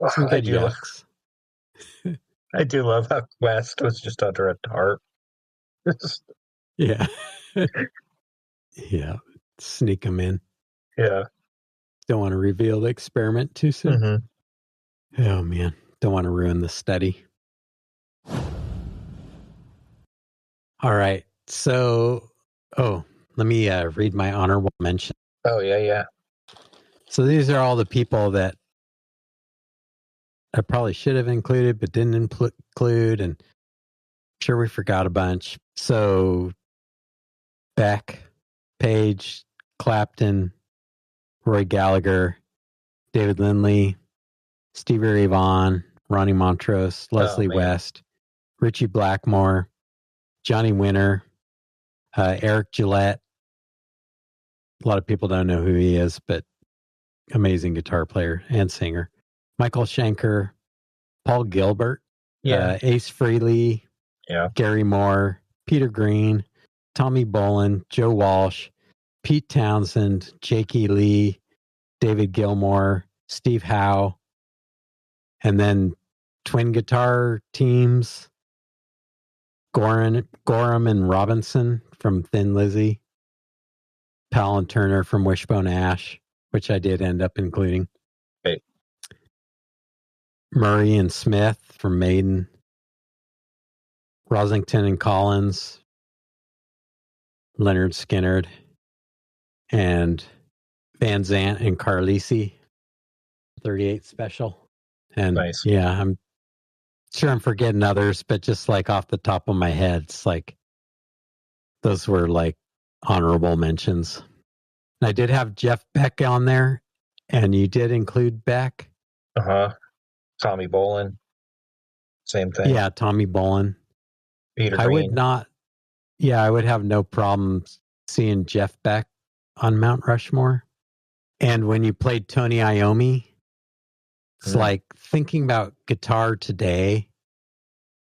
Some I good do. yucks. I do love how West was just under a tarp. Yeah. Yeah. Sneak them in. Yeah. Don't want to reveal the experiment too soon. Mm-hmm. Oh, man. Don't want to ruin the study. All right. So, let me read my honorable mention. Oh, yeah. So these are all the people that I probably should have included, but didn't include. And I'm sure we forgot a bunch. So Beck, Page, Clapton, Roy Gallagher, David Lindley, Stevie Ray Vaughan, Ronnie Montrose, Leslie man. West, Richie Blackmore, Johnny Winter, Eric Gillette. A lot of people don't know who he is, but amazing guitar player and singer. Michael Schenker, Paul Gilbert, Ace Frehley, Gary Moore, Peter Green, Tommy Bolin, Joe Walsh, Pete Townsend, Jakey Lee, David Gilmour, Steve Howe, and then twin guitar teams, Gorham and Robinson from Thin Lizzy, Powell and Turner from Wishbone Ash, which I did end up including. Okay. Murray and Smith from Maiden, Rosington and Collins, Leonard Skinnard, and Van Zant and Carlisi, 38 special. And nice. Yeah, I'm sure I'm forgetting others, but just like off the top of my head, it's like those were like honorable mentions. I did have Jeff Beck on there, and you did include Beck. Tommy Bolin, same thing. Yeah, Tommy Bolin. Peter I Green. I would have no problem seeing Jeff Beck on Mount Rushmore. And when you played Tony Iommi, it's like thinking about guitar today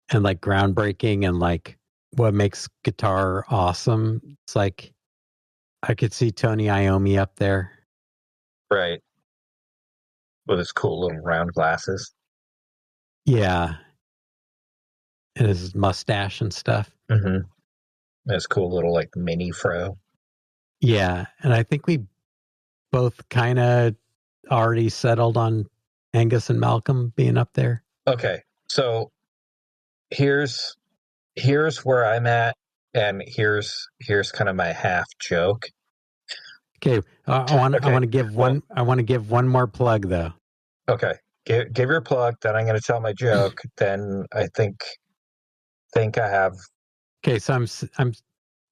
and like groundbreaking and like what makes guitar awesome. It's like I could see Tony Iommi up there. Right. With his cool little round glasses. Yeah. And his mustache and stuff. Mm-hmm. His cool little like mini fro. Yeah. And I think we both kind of already settled on Angus and Malcolm being up there. Okay. So here's where I'm at, and here's kind of my half joke. Okay, I want to give one. I want to give one more plug though. Okay, give your plug. Then I'm going to tell my joke. Then I think I have. Okay, so I'm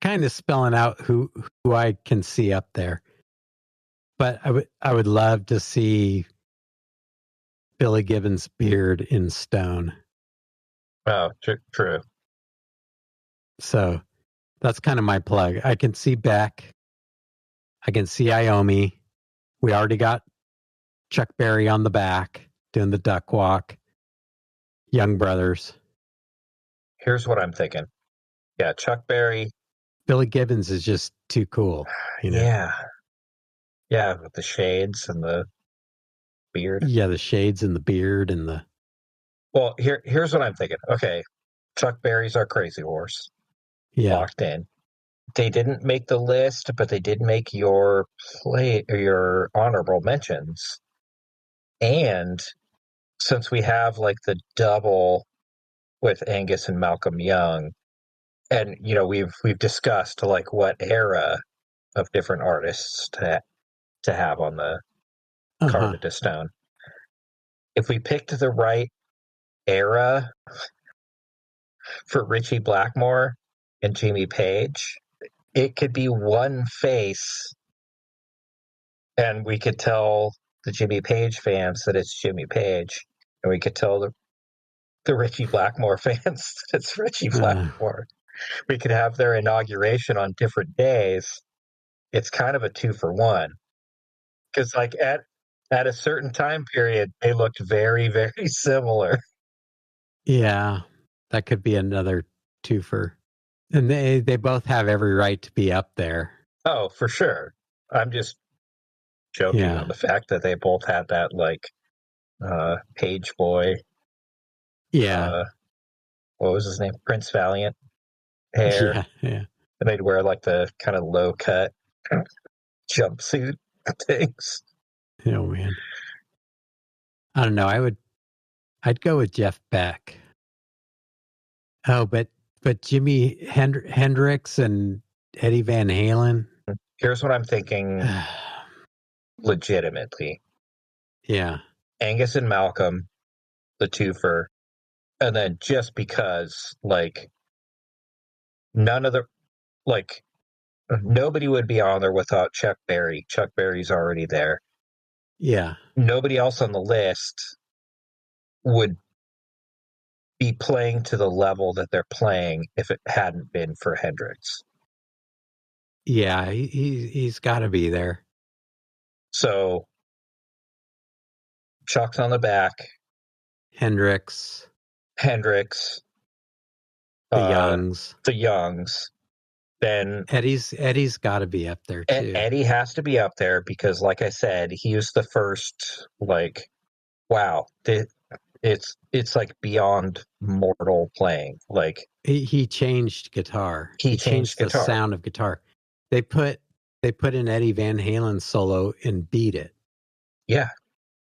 kind of spelling out who I can see up there, but I would love to see Billy Gibbons' beard in stone. Oh, true. So that's kind of my plug. I can see Beck. I can see Iommi. We already got Chuck Berry on the back doing the duck walk. Young Brothers. Here's what I'm thinking. Yeah, Chuck Berry. Billy Gibbons is just too cool. You know? Yeah, with the shades and the beard. Yeah, the shades and the beard and the. Well, here's what I'm thinking. Okay, Chuck Berry's our crazy horse. Yeah. Locked in. They didn't make the list, but they did make your your honorable mentions. And since we have like the double with Angus and Malcolm Young, and we've discussed like what era of different artists to have on the Carve to Stone. If we picked the right era for Richie Blackmore and Jimmy Page, it could be one face, and we could tell the Jimmy Page fans that it's Jimmy Page, and we could tell the Richie Blackmore fans that it's Richie Blackmore. We could have their inauguration on different days. It's kind of a 2-for-1, because like at a certain time period, they looked very, very similar. Yeah, that could be another twofer. And they both have every right to be up there. Oh, for sure. I'm just joking on the fact that they both had that like Page Boy. Yeah. What was his name? Prince Valiant hair. Yeah. And they'd wear like the kind of low cut jumpsuit things. Oh man. I don't know. I'd go with Jeff Beck. Oh, but Jimi Hendrix and Eddie Van Halen. Here's what I'm thinking legitimately. Yeah. Angus and Malcolm, the twofer. And then just because, like, nobody would be on there without Chuck Berry. Chuck Berry's already there. Yeah. Nobody else on the list would be playing to the level that they're playing if it hadn't been for Hendrix. Yeah, he's got to be there. So Chuck's on the back. Hendrix. The Youngs. Then Eddie's got to be up there too. Eddie has to be up there because, like I said, he was the first. Like, wow, it's like beyond mortal playing. Like he changed guitar. He changed the guitar. sound of guitar. They put an Eddie Van Halen solo and beat it. Yeah,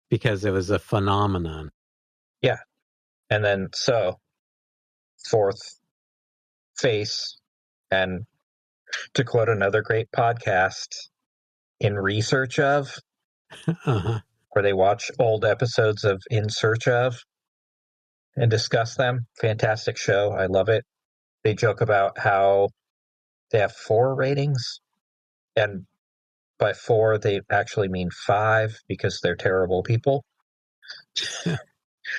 because it was a phenomenon. Yeah, and then so fourth face, and to quote another great podcast, In Research Of, where they watch old episodes of In Search Of and discuss them. Fantastic show. I love it. They joke about how they have 4 ratings, and by 4 they actually mean 5 because they're terrible people.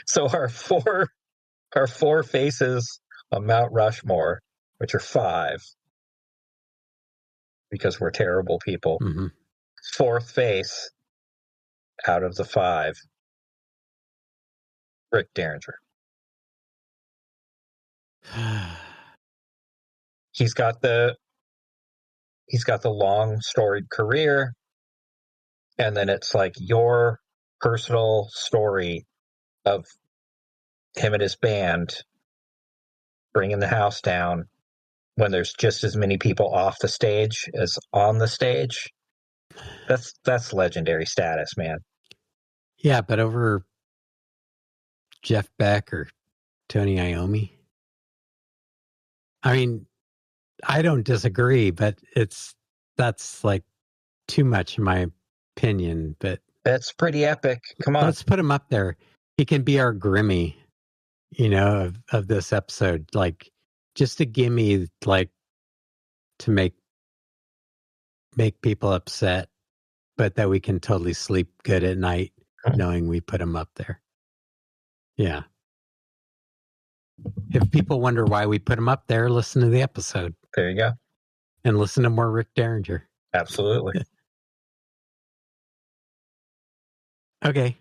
So our four faces on Mount Rushmore, which are 5 because we're terrible people. Mm-hmm. Fourth face out of the 5, Rick Derringer. He's got the long storied career, and then it's like your personal story of him and his band bringing the house down when there's just as many people off the stage as on the stage. That's legendary status, man. Yeah, but over Jeff Beck or Tony Iommi? I mean, I don't disagree, but that's like too much in my opinion. But that's pretty epic. Come on, let's put him up there. He can be our Grimmy, of this episode. Like, just a gimme, like, to make people upset, but that we can totally sleep good at night knowing we put him up there. Yeah. If people wonder why we put him up there, listen to the episode. There you go. And listen to more Rick Derringer. Absolutely. Okay.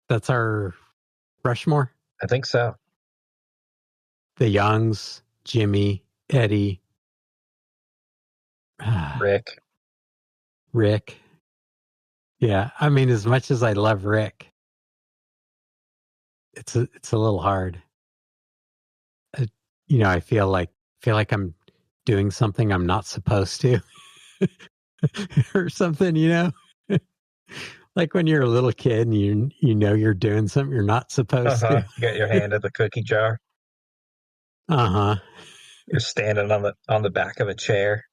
That's our Rushmore? I think so. The Youngs, Jimmy, Eddie, Rick. Yeah. I mean, as much as I love Rick, it's a little hard. I feel like I'm doing something I'm not supposed to or something, like when you're a little kid and you're doing something you're not supposed to. You got your hand in the cookie jar. You're standing on the back of a chair.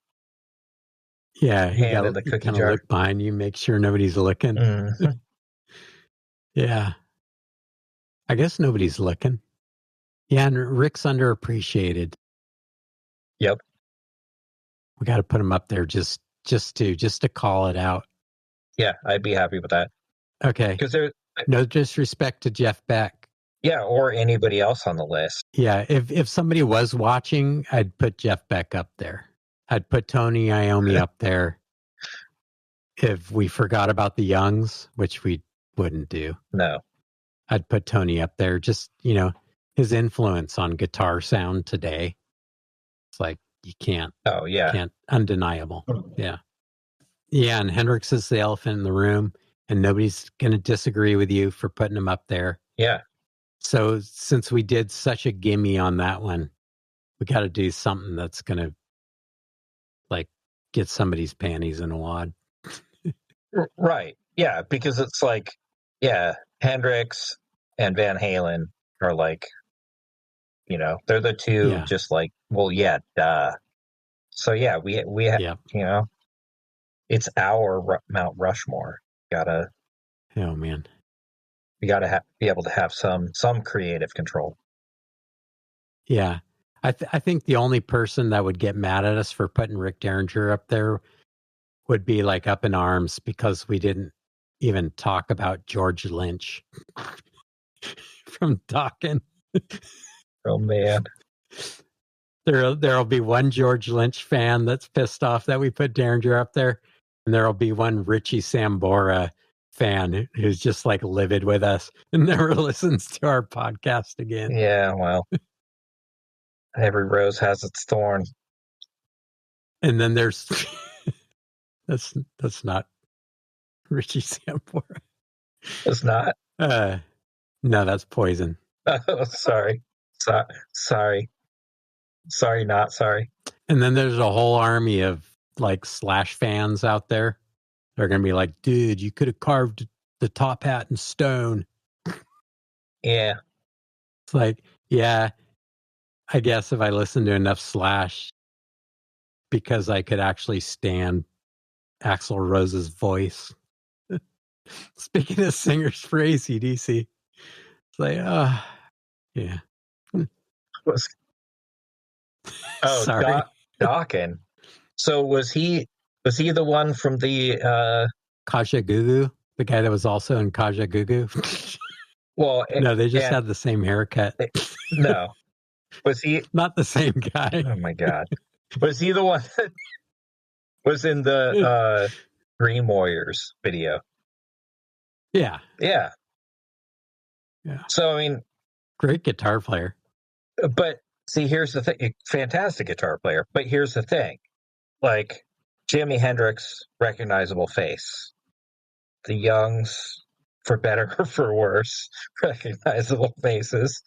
Yeah, you hand in the cookie kind jar. Of look behind you, make sure nobody's looking. Mm-hmm. Yeah, I guess nobody's looking. Yeah, and Rick's underappreciated. Yep. We got to put him up there just to call it out. Yeah, I'd be happy with that. Okay. Because there, no disrespect to Jeff Beck. Yeah, or anybody else on the list. Yeah, if somebody was watching, I'd put Jeff Beck up there. I'd put Tony Iommi up there. If we forgot about the Youngs, which we wouldn't do. No. I'd put Tony up there. Just, his influence on guitar sound today. It's like, you can't. Oh, yeah. Can't, undeniable. Yeah. Yeah, and Hendrix is the elephant in the room, and nobody's going to disagree with you for putting him up there. Yeah. So since we did such a gimme on that one, we got to do something that's going to, like, get somebody's panties in a wad. Right. Yeah, because it's like, yeah, Hendrix and Van Halen are like, they're the two just like, well, yeah, duh. So yeah, we it's our Mount Rushmore. Oh man, we gotta be able to have some creative control. Yeah, I think the only person that would get mad at us for putting Rick Derringer up there would be like up in arms because we didn't even talk about George Lynch from Dokken. Oh man. There'll be one George Lynch fan that's pissed off that we put Derringer up there, and there'll be one Richie Sambora fan who's just like livid with us and never listens to our podcast again. Yeah, well, every rose has its thorn. And then there's that's not Richie Sambora. It's not. No, that's Poison. Oh, sorry. Sorry, not sorry. And then there's a whole army of like Slash fans out there. They're going to be like, dude, you could have carved the top hat in stone. Yeah. It's like, yeah, I guess if I listened to enough Slash, because I could actually stand Axl Rose's voice. Speaking of singers for AC/DC, it's like, yeah. Oh, sorry, Dokken. So was he the one from the Kaja Gugu, the guy that was also in Kaja Gugu? Well, no, they just had the same haircut. No, was he not the same guy? Oh my god, was he the one that was in the Dream Warriors video? Yeah. So I mean, great guitar player. But see, here's the thing: fantastic guitar player. But here's the thing: like Jimi Hendrix, recognizable face. The Youngs, for better or for worse, recognizable faces.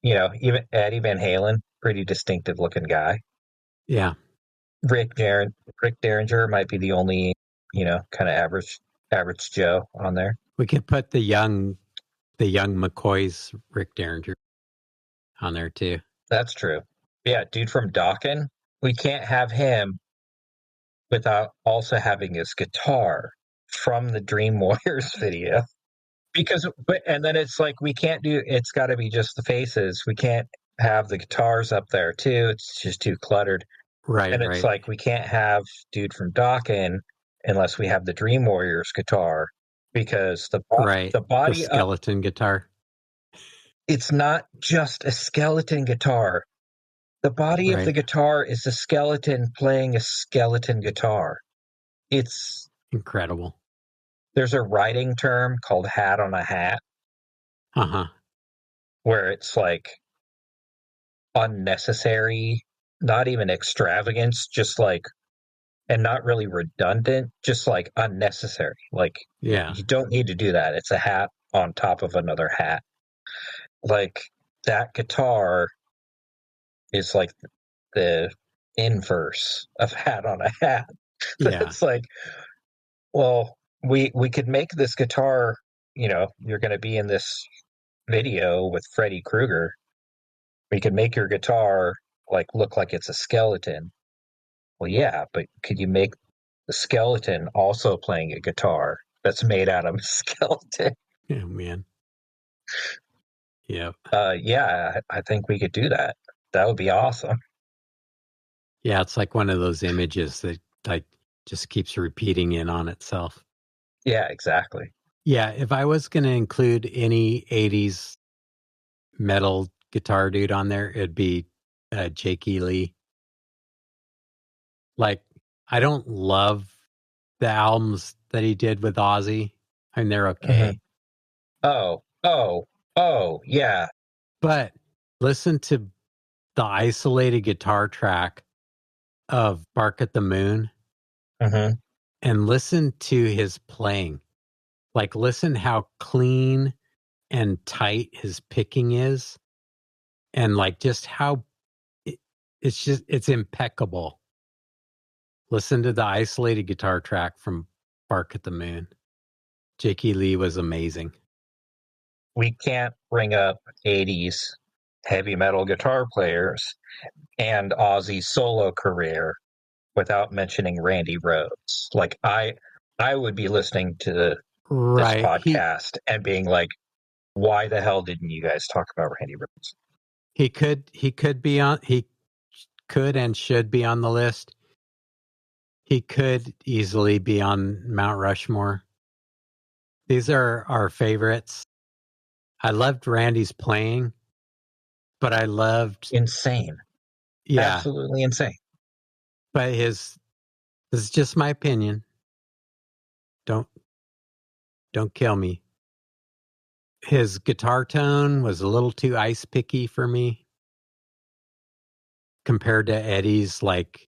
Even Eddie Van Halen, pretty distinctive looking guy. Yeah. Rick Derringer might be the only, kind of average Joe on there. We could put the young McCoy's Rick Derringer on there too. That's true. Yeah, dude from Dokken. We can't have him without also having his guitar from the Dream Warriors video. And then it's like, it's got to be just the faces. We can't have the guitars up there too. It's just too cluttered. Right. And it's like, we can't have dude from Dokken unless we have the Dream Warriors guitar, because the body the skeleton guitar. It's not just a skeleton guitar. The body of the guitar is a skeleton playing a skeleton guitar. It's incredible. There's a writing term called hat on a hat. Where it's like unnecessary, not even extravagance, just like, and not really redundant, just like unnecessary. Like, you don't need to do that. It's a hat on top of another hat. Like, that guitar is like the inverse of hat on a hat. Yeah. It's like, well, we could make this guitar, you're going to be in this video with Freddy Krueger. We could make your guitar like look like it's a skeleton. Well, yeah, but could you make the skeleton also playing a guitar that's made out of a skeleton? Oh man. Yeah. Yeah, I think we could do that. That would be awesome. Yeah, it's like one of those images that like just keeps repeating in on itself. Yeah, exactly. Yeah, if I was going to include any 80s metal guitar dude on there, it'd be Jakey Lee. Like, I don't love the albums that he did with Ozzy. I mean, they're okay. Oh, yeah. But listen to the isolated guitar track of Bark at the Moon Mm-hmm. and listen to his playing. Like, listen how clean and tight his picking is. And like just how it's impeccable. Listen to the isolated guitar track from Bark at the Moon. Jakey Lee was amazing. We can't bring up 80s heavy metal guitar players and Ozzy's solo career without mentioning Randy Rhoads. Like I would be listening to this Right. podcast and being like, why the hell didn't you guys talk about Randy Rhoads? He could and should be on the list. He could easily be on Mount Rushmore. These are our favorites. I loved Randy's playing, but I loved Insane. yeah, Absolutely insane. but this is just my opinion. Don't kill me. His guitar tone was a little too ice picky for me compared to Eddie's like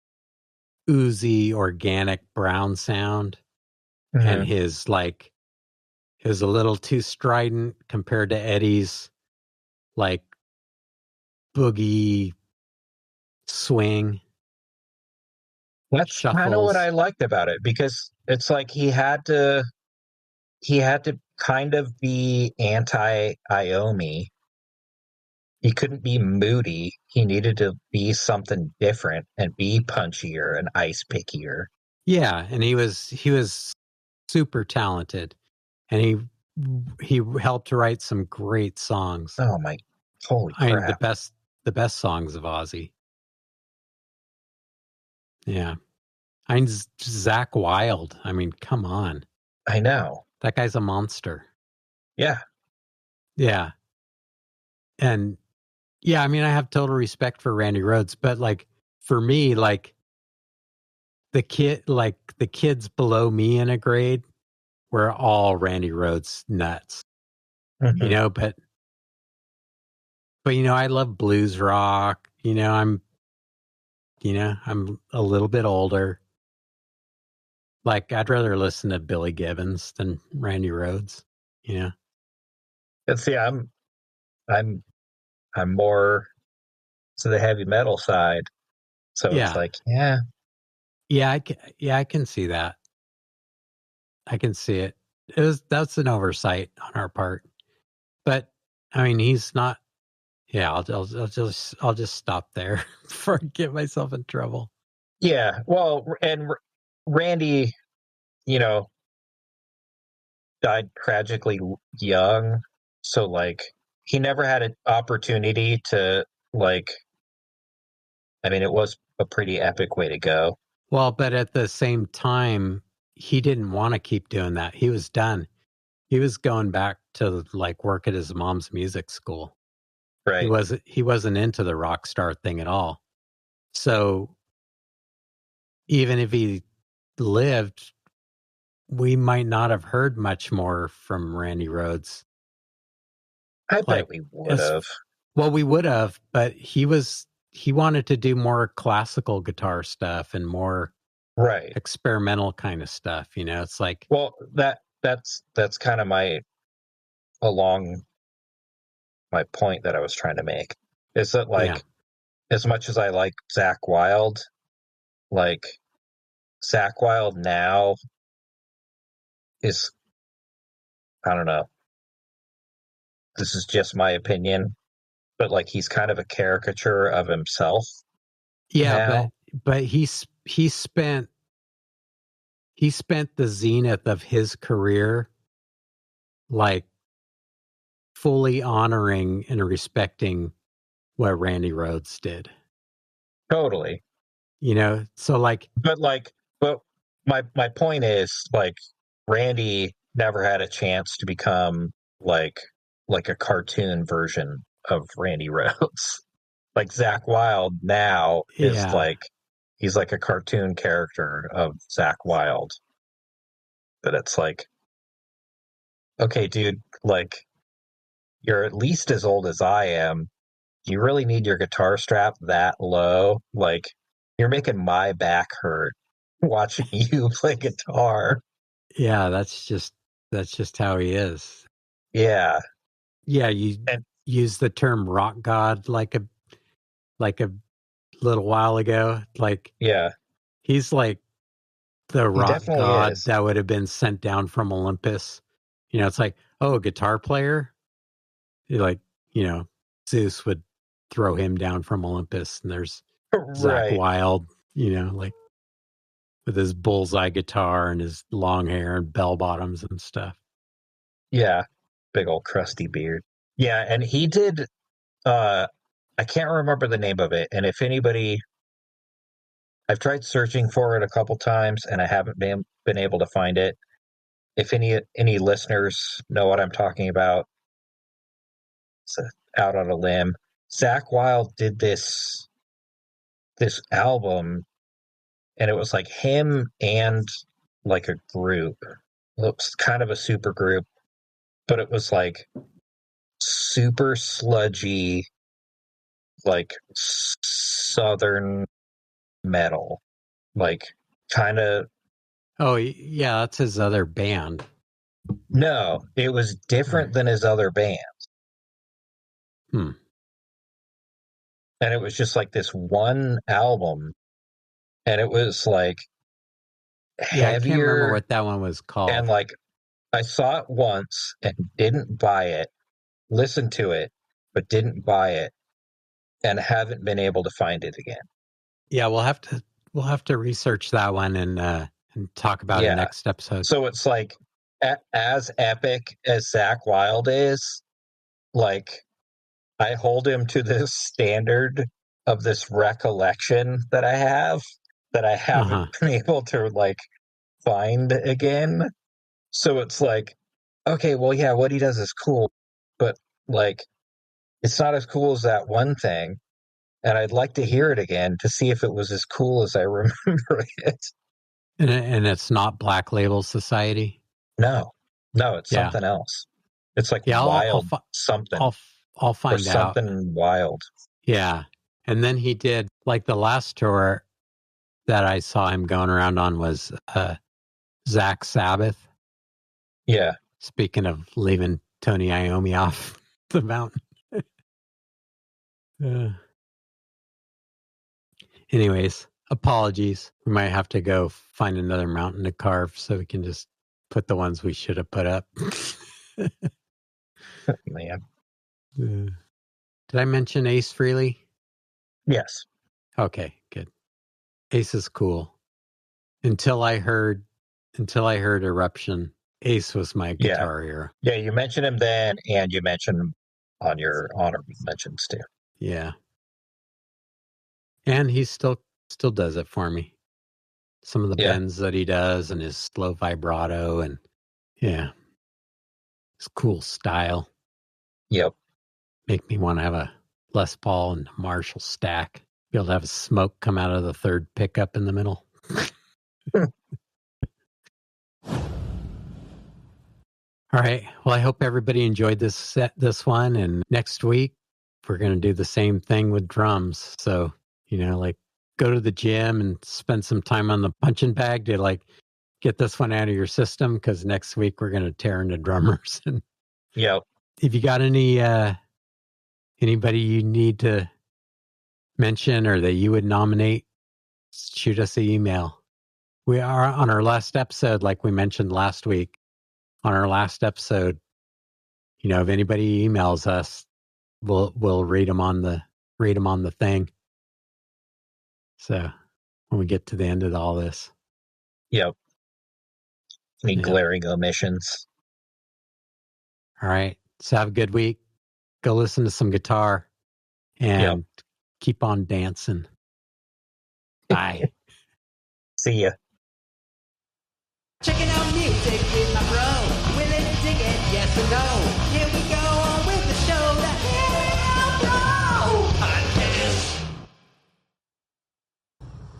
oozy organic brown sound. Mm-hmm. And his like is a little too strident compared to Eddie's like boogie swing. That's kind of what I liked about it, because it's like he had to kind of be anti Iommi. He couldn't be moody. He needed to be something different and be punchier and ice pickier. Yeah, and he was super talented, and he helped to write some great songs. Oh my, holy crap! I mean, the best songs of Ozzy. Yeah, I mean Zach Wilde. I mean, come on, I know. that guy's a monster. Yeah, Yeah, and yeah, I mean, I have total respect for Randy Rhoads, but like for me, like the kids below me in a grade were all Randy Rhoads nuts, mm-hmm. you know, but you know, I love blues rock, you know, I'm a little bit older. Like I'd rather listen to Billy Gibbons than Randy Rhoads, you know. And see, I'm more to the heavy metal side, so Yeah. it's like, yeah, I can see that. I can see it. That's an oversight on our part. But I mean, he's not. Yeah, I'll just stop there before I get myself in trouble. yeah. Well, and Randy, you know, died tragically young, so like he never had an opportunity to like. I mean, it was a pretty epic way to go. Well, but at the same time, he didn't want to keep doing that. He was done. He was going back to like work at his mom's music school. Right. He wasn't into the rock star thing at all. So even if he lived, we might not have heard much more from Randy Rhoads. I bet we would have. Well, we would have, but he wanted to do more classical guitar stuff and more right experimental kind of stuff, you know. It's like, well, that's kind of my point that I was trying to make, is that like as much as I like Zach Wilde, like Zach Wilde now is, I don't know, this is just my opinion, but like he's kind of a caricature of himself. Yeah, now. but he spent the zenith of his career like fully honoring and respecting what Randy Rhoads did. Totally. So like, But my point is, like, Randy never had a chance to become like a cartoon version of Randy Rhoads. Like Zach Wilde now is yeah, like he's like a cartoon character of Zach Wilde. But it's like, okay, dude, like, you're at least as old as I am. Do you really need your guitar strap that low? Like, you're making my back hurt watching you play guitar. yeah, that's just how he is. Yeah. Yeah, you And used the term rock god like a little while ago. Like yeah, he's like the he rock definitely god is. that would have been sent down from Olympus. It's like, oh, a guitar player. Like, Zeus would throw him down from Olympus, and there's Zach Right. Wilde, like with his bullseye guitar and his long hair and bell bottoms and stuff. Yeah. Big old crusty beard. Yeah, and he did I can't remember the name of it. And if anybody I've tried searching for it a couple times and I haven't been able to find it. If any listeners know what I'm talking about, it's out on a limb. Zach Wilde did this album, and it was like him and like a group. It was kind of a super group, but it was like super sludgy, like southern metal, like kind of. Oh, yeah, that's his other band. No, it was different than his other band. Hmm. And it was just like this one album, and it was like Yeah, I can't remember heavier, what that one was and called. like I saw it once and didn't buy it, listened to it, but didn't buy it, and haven't been able to find it again. Yeah, we'll have to research that one and talk about it Yeah. next episode. So it's like as epic as Zach Wilde is, like, I hold him to this standard of this recollection that I have that I haven't Uh-huh. been able to like find again. So it's like, okay, well, yeah, what he does is cool, but like, it's not as cool as that one thing. And I'd like to hear it again to see if it was as cool as I remember it. And it's not Black Label Society. No, no, it's Yeah. something else. It's like Yeah, wild something I'll or find out. something wild. Yeah. And then he did, like, the last tour that I saw him going around on was Zach Sabbath. Yeah. Speaking of leaving Tony Iommi off the mountain. Anyways, apologies. We might have to go find another mountain to carve so we can just put the ones we should have put up. Man. Did I mention Ace Frehley? Yes. Okay, good. Ace is cool. Until I heard Eruption, Ace was my guitar hero. Yeah, you mentioned him then, and you mentioned him on your honorable mentions too. Yeah. And he still does it for me. Some of the bends that he does and his slow vibrato and his cool style. Yep. Make me want to have a Les Paul and Marshall stack. Be able to have a smoke come out of the third pickup in the middle. All right. Well, I hope everybody enjoyed this one. And next week, we're going to do the same thing with drums. So, like, go to the gym and spend some time on the punching bag to, like, get this one out of your system. Because next week, we're going to tear into drummers. And Yep. if you got anybody you need to mention or that you would nominate, shoot us an email. We are on our last episode, like we mentioned last week. On our last episode, if anybody emails us, we'll read them on the thing. So when we get to the end of all this, Yep. Any glaring omissions? All right. So have a good week. Go listen to some guitar and keep on dancing. Bye. See ya. Checking out music with my bro. Will it dig it? Yes or no? Here we go on with the show. The Hell Bro Podcast.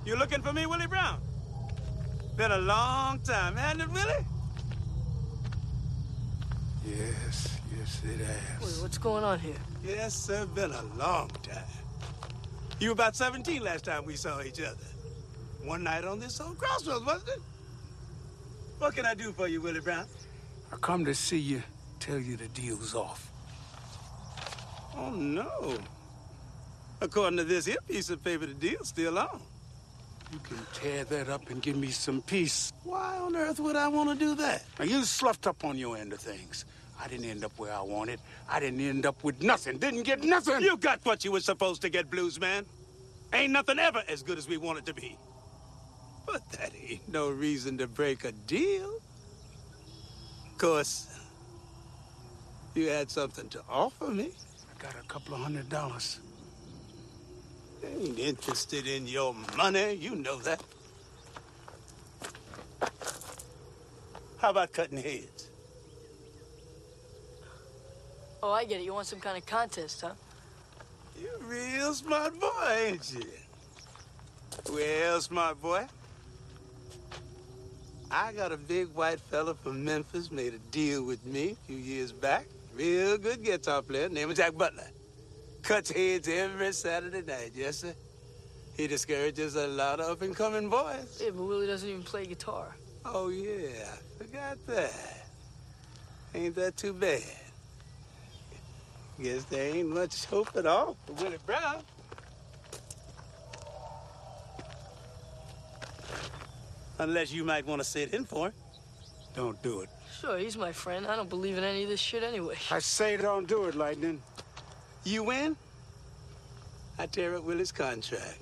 You looking for me, Willie Brown? Been a long time, hasn't it, Willie? Yes, it has. Wait, what's going on here? Yes, sir, been a long time. You were about 17 last time we saw each other. One night on this old crossroads, wasn't it? What can I do for you, Willie Brown? I come to see you, tell you the deal's off. Oh, no. According to this here piece of paper, the deal's still on. You can tear that up and give me some peace. Why on earth would I want to do that? Now, you sloughed up on your end of things. I didn't end up where I wanted. I didn't end up with nothing. Didn't get nothing. You got what you were supposed to get, Blues Man. Ain't nothing ever as good as we want it to be. But that ain't no reason to break a deal. Of course, you had something to offer me. I got $200. Ain't interested in your money, you know that. How about cutting heads? Oh, I get it. You want some kind of contest, huh? You a real smart boy, ain't you? Well, smart boy, I got a big white fella from Memphis made a deal with me a few years back. Real good guitar player named Jack Butler. Cuts heads every Saturday night, yes, sir. He discourages a lot of up-and-coming boys. Yeah, but Willie doesn't even play guitar. Oh, yeah, I forgot that. Ain't that too bad? Guess there ain't much hope at all for Willie Brown. Unless you might want to sit in for him. Don't do it. Sure, he's my friend. I don't believe in any of this shit anyway. I say don't do it, Lightning. You win, I tear up Willie's contract.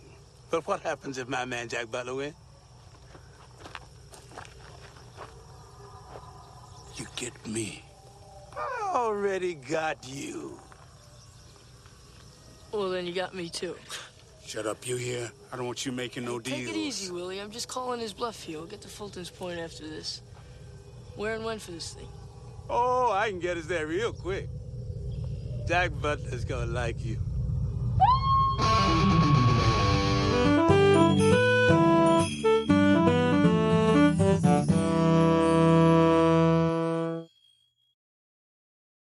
But what happens if my man Jack Butler wins? You get me. I already got you. Well, then you got me, too. Shut up, you hear? I don't want you making no deals. Take it easy, Willie. I'm just calling his bluff here. We'll get to Fulton's Point after this. Where and when for this thing? Oh, I can get us there real quick. Jack Butler's gonna like you.